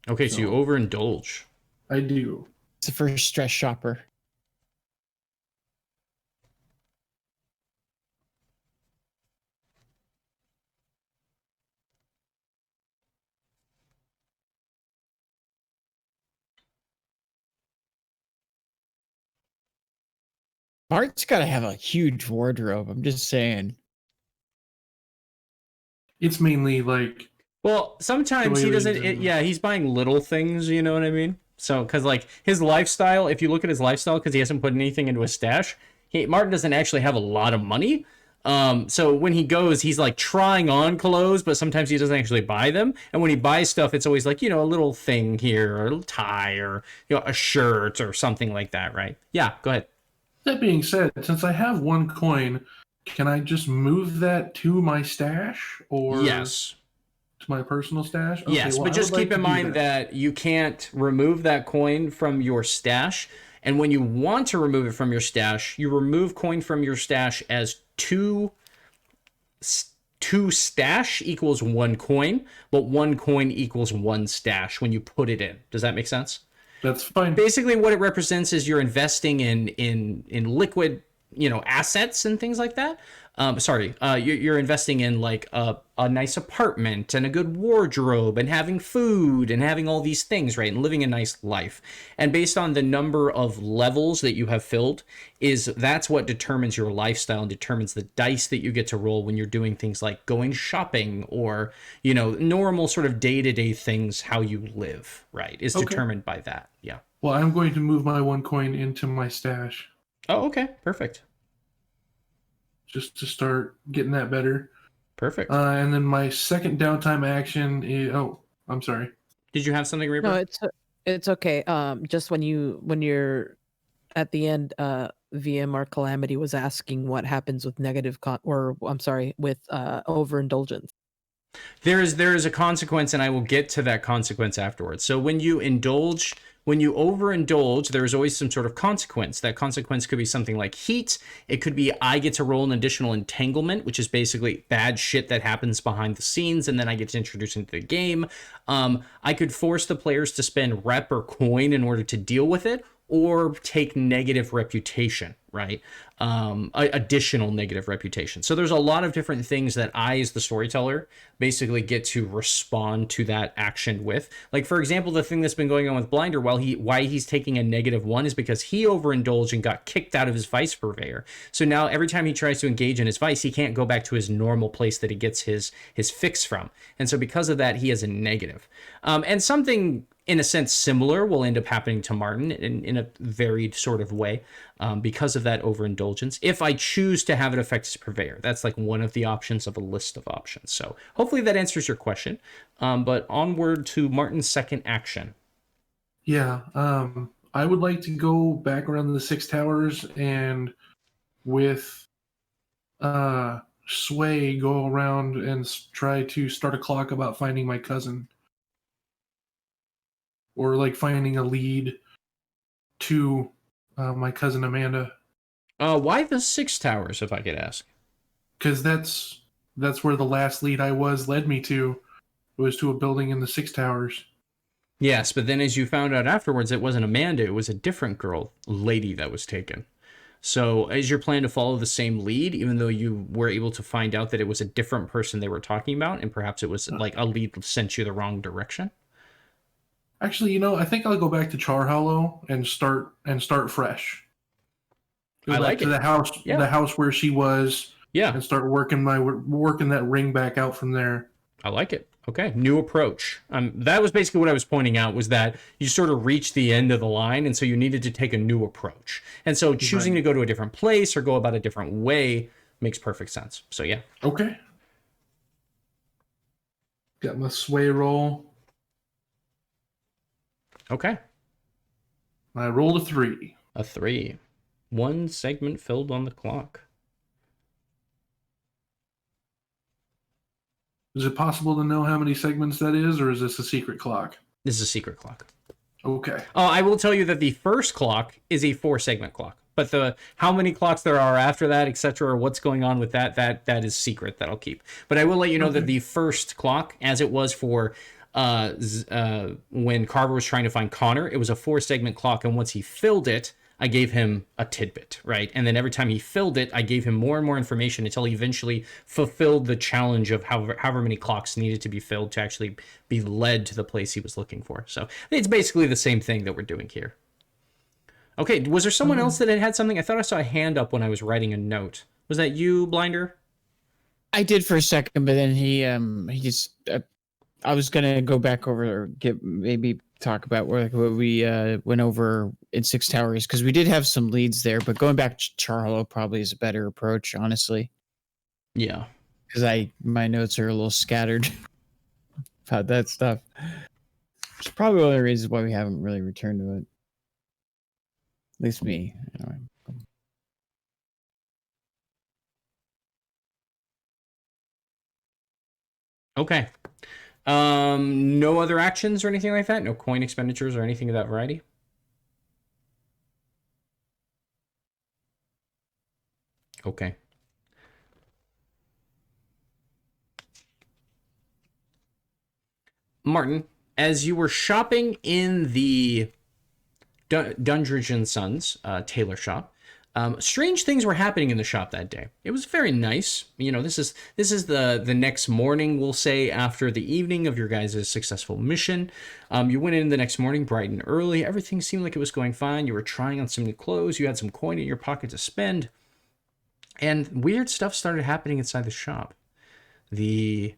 S1: Okay, so you overindulge.
S3: I do.
S4: It's the first stress shopper. Bart's got to have a huge wardrobe. I'm just saying.
S3: It's mainly like...
S1: Well, sometimes he doesn't.
S3: Toys and-
S1: He's buying little things. You know what I mean? So, because like his lifestyle, if you look at his lifestyle, because he hasn't put anything into his stash, Martin doesn't actually have a lot of money. So when he goes, he's like trying on clothes, but sometimes he doesn't actually buy them. And when he buys stuff, it's always like, a little thing here, or a little tie, or a shirt, or something like that, right? Yeah, go ahead.
S3: That being said, since I have 1 coin, can I just move that to my stash? Or
S1: Yes.
S3: to my personal stash? Okay,
S1: Yes,
S3: well,
S1: but
S3: I
S1: just
S3: would like
S1: keep in
S3: to do
S1: mind that you can't remove that coin from your stash. And when you want to remove it from your stash, you remove coin from your stash as 2 stash equals 1 coin, but 1 coin equals 1 stash when you put it in. Does that make sense?
S3: That's fine.
S1: Basically, what it represents is you're investing in liquid, assets and things like that. You're investing in like a nice apartment and a good wardrobe and having food and having all these things, right? And living a nice life. And based on the number of levels that you have filled, that's what determines your lifestyle and determines the dice that you get to roll when you're doing things like going shopping or, normal sort of day-to-day things, how you live, right? Is determined by that. Yeah.
S3: Well, I'm going to move my 1 coin into my stash
S1: Oh, okay. Perfect.
S3: just to start getting that better.
S1: Perfect.
S3: And then my second downtime action is... Oh, I'm sorry.
S1: Did you have something, Reaper?
S2: No, it's okay. Just when you're at the end, VMR Calamity was asking what happens with with overindulgence.
S1: There is a consequence, and I will get to that consequence afterwards. So when you overindulge, there is always some sort of consequence. That consequence could be something like heat. It could be I get to roll an additional entanglement, which is basically bad shit that happens behind the scenes, and then I get to introduce into the game. I could force the players to spend rep or coin in order to deal with it, or take negative reputation, right? Additional negative reputation. So there's a lot of different things that I, as the storyteller, basically get to respond to that action with. Like, for example, the thing that's been going on with Blinder, why he's taking a -1 is because he overindulged and got kicked out of his vice purveyor. So now every time he tries to engage in his vice, he can't go back to his normal place that he gets his fix from. And so because of that, he has a negative. And something in a sense, similar will end up happening to Martin in a varied sort of way because of that overindulgence. If I choose to have it affect his purveyor, that's like one of the options of a list of options. So hopefully that answers your question. But onward to Martin's second action.
S3: Yeah, I would like to go back around the Six Towers and with Sway go around and try to start a clock about finding my cousin. Or like finding a lead to my cousin Amanda.
S1: Why the Six Towers, if I could ask?
S3: Because that's where the last lead I led me to. It was to a building in the Six Towers.
S1: Yes, but then as you found out afterwards, it wasn't Amanda, it was a different lady that was taken. So is your plan to follow the same lead, even though you were able to find out that it was a different person they were talking about, and perhaps it was like a lead sent you the wrong direction?
S3: Actually, I think I'll go back to Char Hollow and start fresh. Go
S1: I
S3: back
S1: like
S3: to
S1: it.
S3: the house where she was.
S1: Yeah.
S3: And start working that ring back out from there.
S1: I like it. Okay, new approach. That was basically what I was pointing out, was that you sort of reached the end of the line, and so you needed to take a new approach. And so choosing to go to a different place or go about a different way makes perfect sense. So yeah.
S3: Okay. Got my Sway roll.
S1: Okay.
S3: I rolled a 3.
S1: A 3. 1 segment filled on the clock.
S3: Is it possible to know how many segments that is, or is this a secret clock?
S1: This is a secret clock.
S3: Okay.
S1: I will tell you that the first clock is a 4-segment clock, but how many clocks there are after that, etc., or what's going on with that is secret that I'll keep. But I will let you know that the first clock, as it was for when Carver was trying to find Connor, it was a 4-segment clock, and once he filled it, I gave him a tidbit, right? And then every time he filled it, I gave him more and more information until he eventually fulfilled the challenge of however many clocks needed to be filled to actually be led to the place he was looking for. So it's basically the same thing that we're doing here. Okay, was there someone else that had something? I thought I saw a hand up when I was writing a note. Was that you, Blinder?
S4: I did for a second, but then he just. I was gonna go back over or maybe talk about what we went over in Six Towers, because we did have some leads there, but going back to Charlo probably is a better approach, honestly.
S1: Yeah,
S4: because my notes are a little scattered about that stuff. It's probably one of the reasons why we haven't really returned to it. At least me. Anyway.
S1: Okay. No other actions or anything like that? No coin expenditures or anything of that variety? Okay. Martin, as you were shopping in the Dundridge and Sons tailor shop, strange things were happening in the shop that day. It was very nice. This is the next morning, we'll say, after the evening of your guys' successful mission. You went in the next morning bright and early. Everything seemed like it was going fine. You were trying on some new clothes. You had some coin in your pocket to spend. And weird stuff started happening inside the shop. There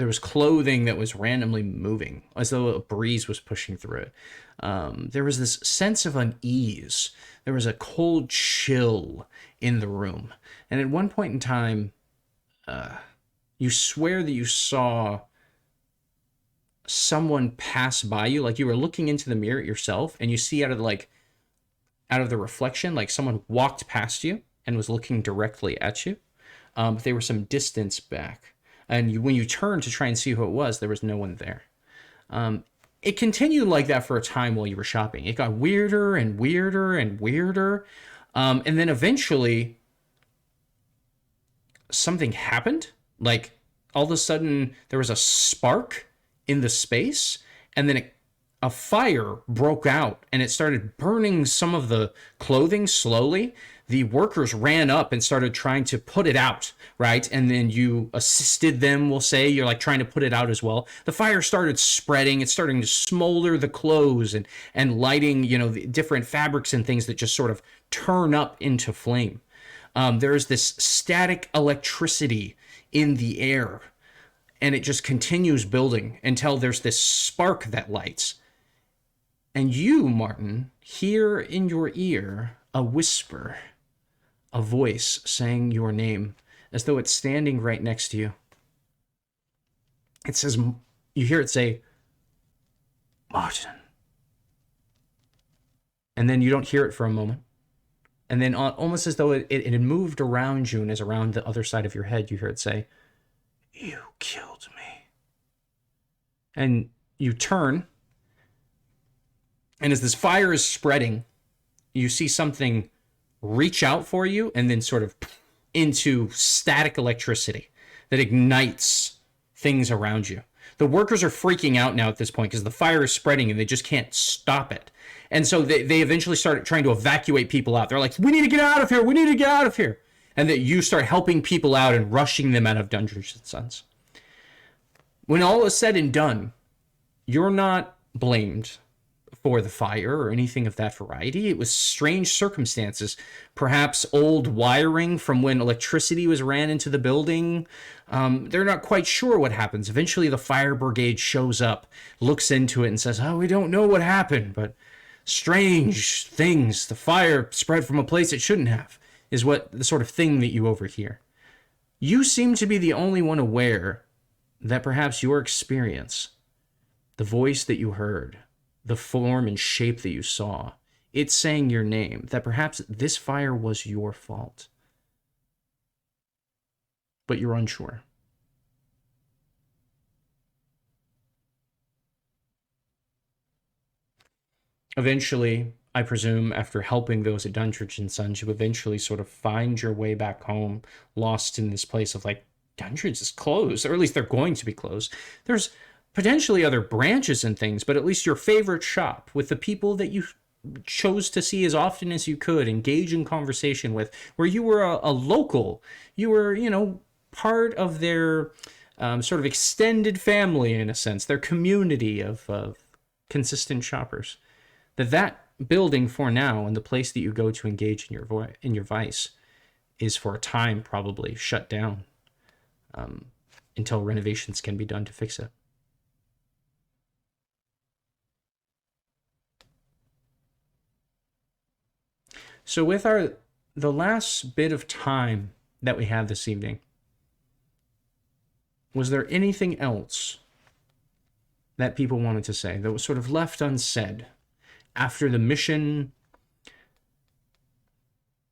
S1: was clothing that was randomly moving, as though a breeze was pushing through it. There was this sense of unease. There was a cold chill in the room. And at one point in time, you swear that you saw someone pass by you. Like you were looking into the mirror yourself, and you see out of the reflection, like someone walked past you and was looking directly at you. But they were some distance back. And when you turned to try and see who it was, there was no one there. It continued like that for a time while you were shopping. It got weirder and weirder and weirder. And then eventually, something happened. Like, all of a sudden, there was a spark in the space, and then a fire broke out, and it started burning some of the clothing slowly. The workers ran up and started trying to put it out, right? And then you assisted them, we'll say. You're like trying to put it out as well. The fire started spreading. It's starting to smolder the clothes and lighting, the different fabrics and things that just sort of turn up into flame. There's this static electricity in the air. and it just continues building until there's this spark that lights. And you, Martin, hear in your ear a whisper, a voice saying your name, as though it's standing right next to you. It says, you hear it say, Martin. And then you don't hear it for a moment. And then almost as though it had moved around you and is around the other side of your head, you hear it say, you killed me. And you turn, and as this fire is spreading, you see something reach out for you and then sort of into static electricity that ignites things around you. The workers are freaking out now at this point because the fire is spreading and they just can't stop it. And so they eventually start trying to evacuate people out. They're like, we need to get out of here. We need to get out of here. And that you start helping people out and rushing them out of Dundridge and Sons. When all is said and done, you're not blamed for the fire or anything of that variety. It was strange circumstances, perhaps old wiring from when electricity was ran into the building. They're not quite sure what happens. Eventually the fire brigade shows up, looks into it and says, we don't know what happened, but strange things. The fire spread from a place it shouldn't have, is what the sort of thing that you overhear. You seem to be the only one aware that perhaps your experience, the voice that you heard, the form and shape that you saw, it's saying your name, that perhaps this fire was your fault. But you're unsure. Eventually, I presume, after helping those at Dundridge and Sons, you eventually sort of find your way back home, lost in this place of like, Dundridge is closed, or at least they're going to be closed. There's potentially other branches and things, but at least your favorite shop with the people that you chose to see as often as you could, engage in conversation with, where you were a local, you were, part of their sort of extended family in a sense, their community of consistent shoppers. That building for now and the place that you go to engage in your vice is for a time probably shut down until renovations can be done to fix it. So with the last bit of time that we have this evening, was there anything else that people wanted to say that was sort of left unsaid after the mission,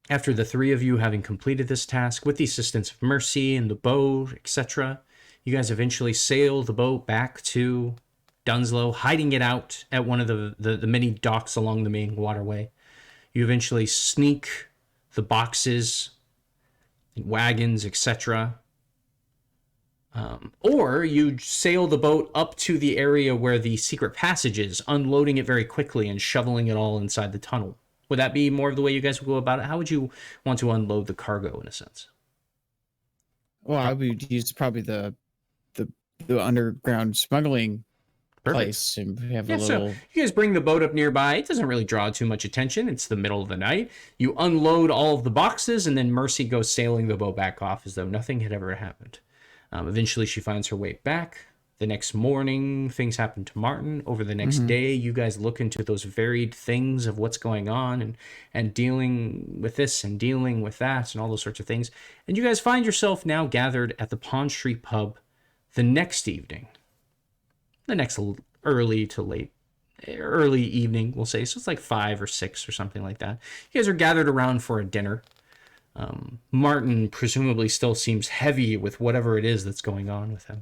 S1: after the three of you having completed this task with the assistance of Mercy and the boat, etc.? You guys eventually sail the boat back to Dunslow, hiding it out at one of the many docks along the main waterway. You eventually sneak the boxes, wagons, etc. Or you sail the boat up to the area where the secret passage is, unloading it very quickly and shoveling it all inside the tunnel. Would that be more of the way you guys would go about it? How would you want to unload the cargo in a sense?
S4: Well, I would use probably the underground smuggling place and have a little.
S1: So you guys bring the boat up nearby. It doesn't really draw too much attention. It's the middle of the night. You unload all of the boxes, and then Mercy goes sailing the boat back off as though nothing had ever happened. Eventually, she finds her way back. The next morning, things happen to Martin. Over the next day, you guys look into those varied things of what's going on and dealing with this and dealing with that and all those sorts of things. And you guys find yourself now gathered at the Pond Street pub the next evening. The next early evening, we'll say. So it's like 5 or 6 or something like that. You guys are gathered around for a dinner. Martin presumably still seems heavy with whatever it is that's going on with him.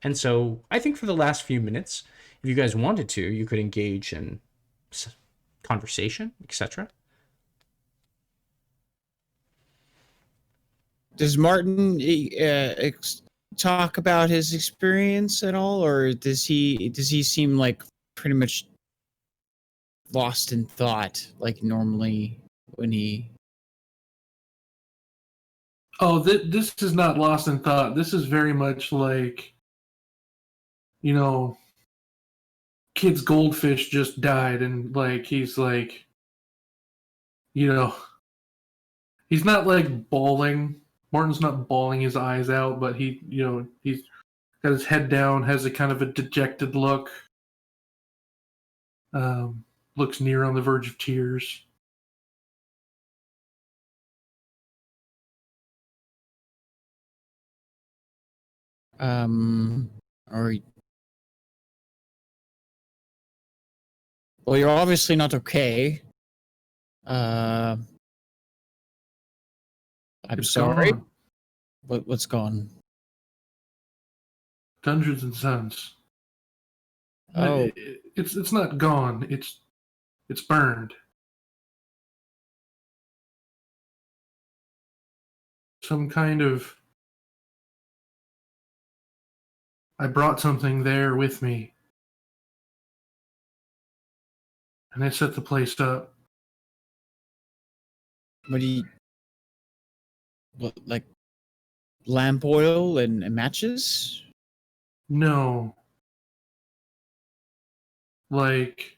S1: And so I think for the last few minutes, if you guys wanted to, you could engage in conversation, etc.
S4: Does Martin talk about his experience at all, or does he seem like pretty much lost in thought, like normally when he?
S3: Oh, this is not lost in thought. This is very much like, kid's goldfish just died, and he's he's not like bawling. Martin's not bawling his eyes out, but he's got his head down, has a kind of a dejected look. Looks near on the verge of tears.
S4: Or well, you're obviously not okay. I'm
S3: It's
S4: sorry.
S3: gone.
S4: What's gone?
S3: Dundridge and Sons.
S4: Oh,
S3: It's not gone. It's burned. Some kind of. I brought something there with me, and I set the place up.
S4: what do you? What, like lamp oil and matches?
S3: No, like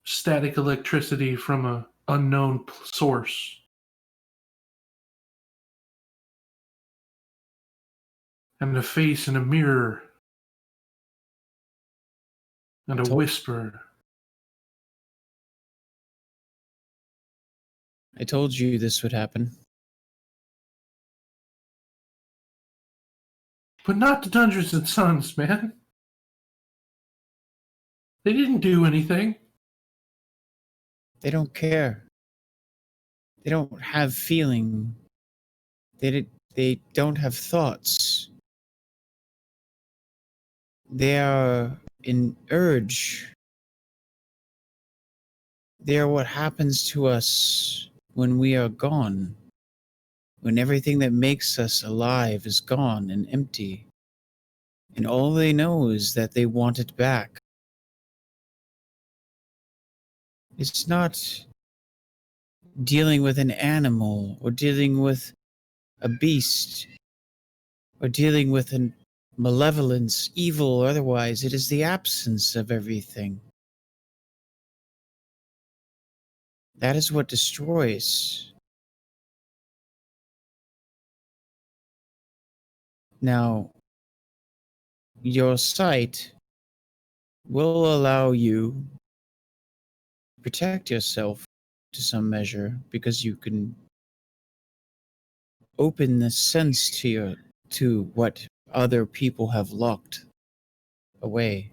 S3: static electricity from a unknown source. And a face in a mirror. And a whisper.
S4: I told you this would happen.
S3: But not the Dundridge and Sons, man. They didn't do anything.
S4: They don't care. They don't have feeling. They don't have thoughts. They are an urge. They are what happens to us when we are gone. When everything that makes us alive is gone and empty. And all they know is that they want it back. It's not dealing with an animal or dealing with a beast or dealing with an malevolence, evil or otherwise. It is the absence of everything. That is what destroys. Now, your sight will allow you to protect yourself to some measure because you can open the sense to what other people have locked away.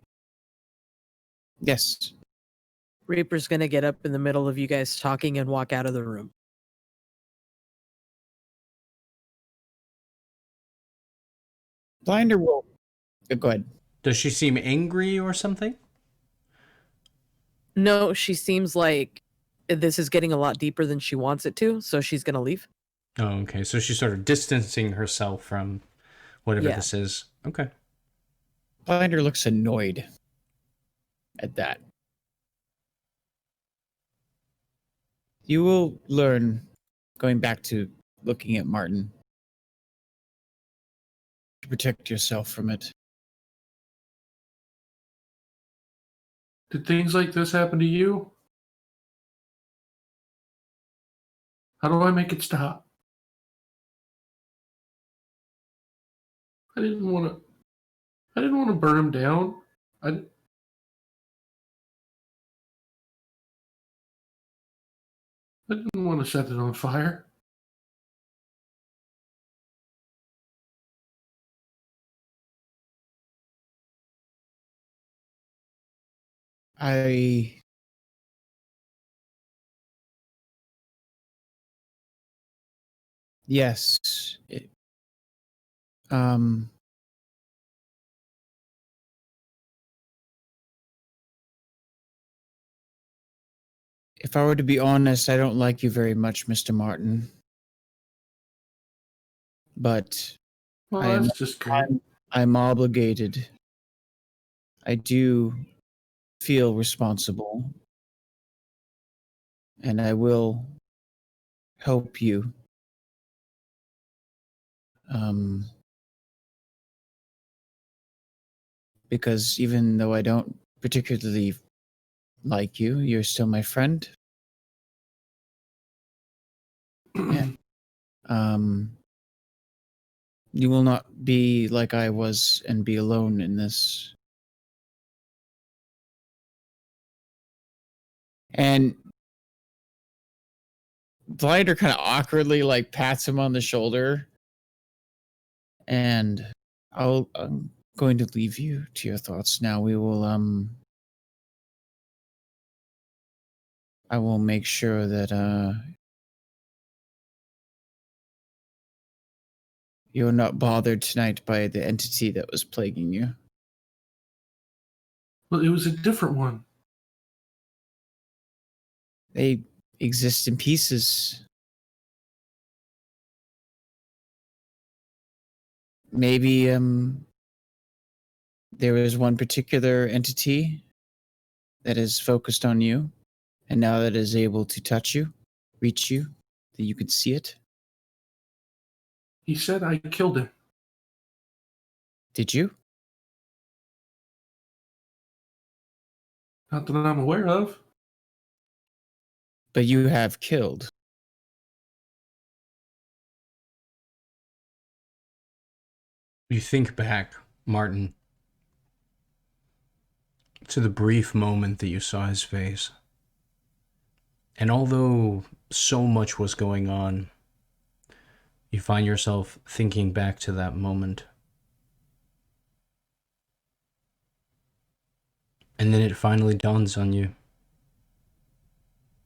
S4: Yes.
S2: Reaper's gonna get up in the middle of you guys talking and walk out of the room.
S4: Blinder will go ahead.
S1: Does she seem angry or something?
S2: No, she seems like this is getting a lot deeper than she wants it to, so she's gonna leave.
S1: Oh, okay. So she's sort of distancing herself from whatever
S2: Yeah.
S1: this is. Okay.
S4: Blinder looks annoyed at that. You will learn, going back to looking at Martin, to protect yourself from it.
S3: Did things like this happen to you? How do I make it stop? I didn't want to burn him down. I didn't want to set it on fire.
S4: Yes. If I were to be honest, I don't like you very much, Mr. Martin. But
S3: Well,
S4: I am-
S3: that's just good.
S4: I'm obligated. I do feel responsible. And I will help you. Because even though I don't particularly like you, you're still my friend. Yeah. You will not be like I was and be alone in this. And Blinder kind of awkwardly like pats him on the shoulder. And I'm going to leave you to your thoughts now. We will I will make sure that you're not bothered tonight by the entity that was plaguing you.
S3: Well, it was a different one.
S4: They exist in pieces. Maybe there is one particular entity that is focused on you, and now that it is able to touch you, reach you, that you could see it.
S3: He said I killed him.
S4: Did you?
S3: Not that I'm aware of.
S4: But you have killed.
S1: You think back, Martin, to the brief moment that you saw his face. And although so much was going on, you find yourself thinking back to that moment. And then it finally dawns on you,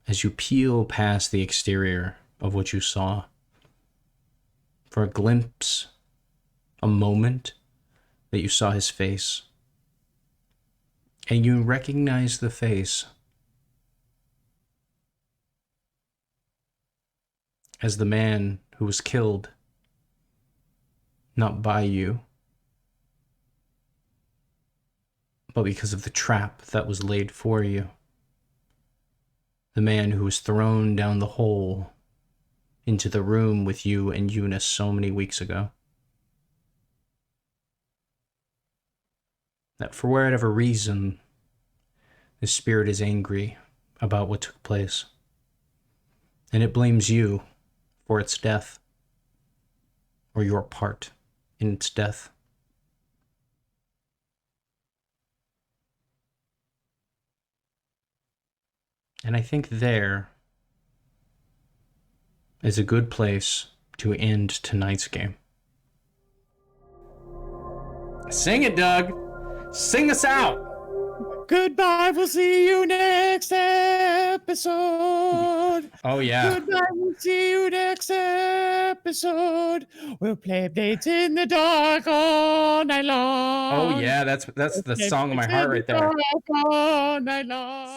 S1: as you peel past the exterior of what you saw, for a glimpse, a moment that you saw his face, and you recognize the face as the man who was killed, not by you, but because of the trap that was laid for you. The man who was thrown down the hole into the room with you and Eunice so many weeks ago. That for whatever reason, the spirit is angry about what took place. And it blames you for its death, or your part in its death. And I think there is a good place to end tonight's game. Sing it, Doug! Sing us out!
S4: Goodbye, we'll see you next episode.
S1: Oh, yeah.
S4: Goodbye, we'll see you next episode. We'll play Blades in the Dark all night long.
S1: Oh, yeah, that's the song of my heart right there.
S4: All night long.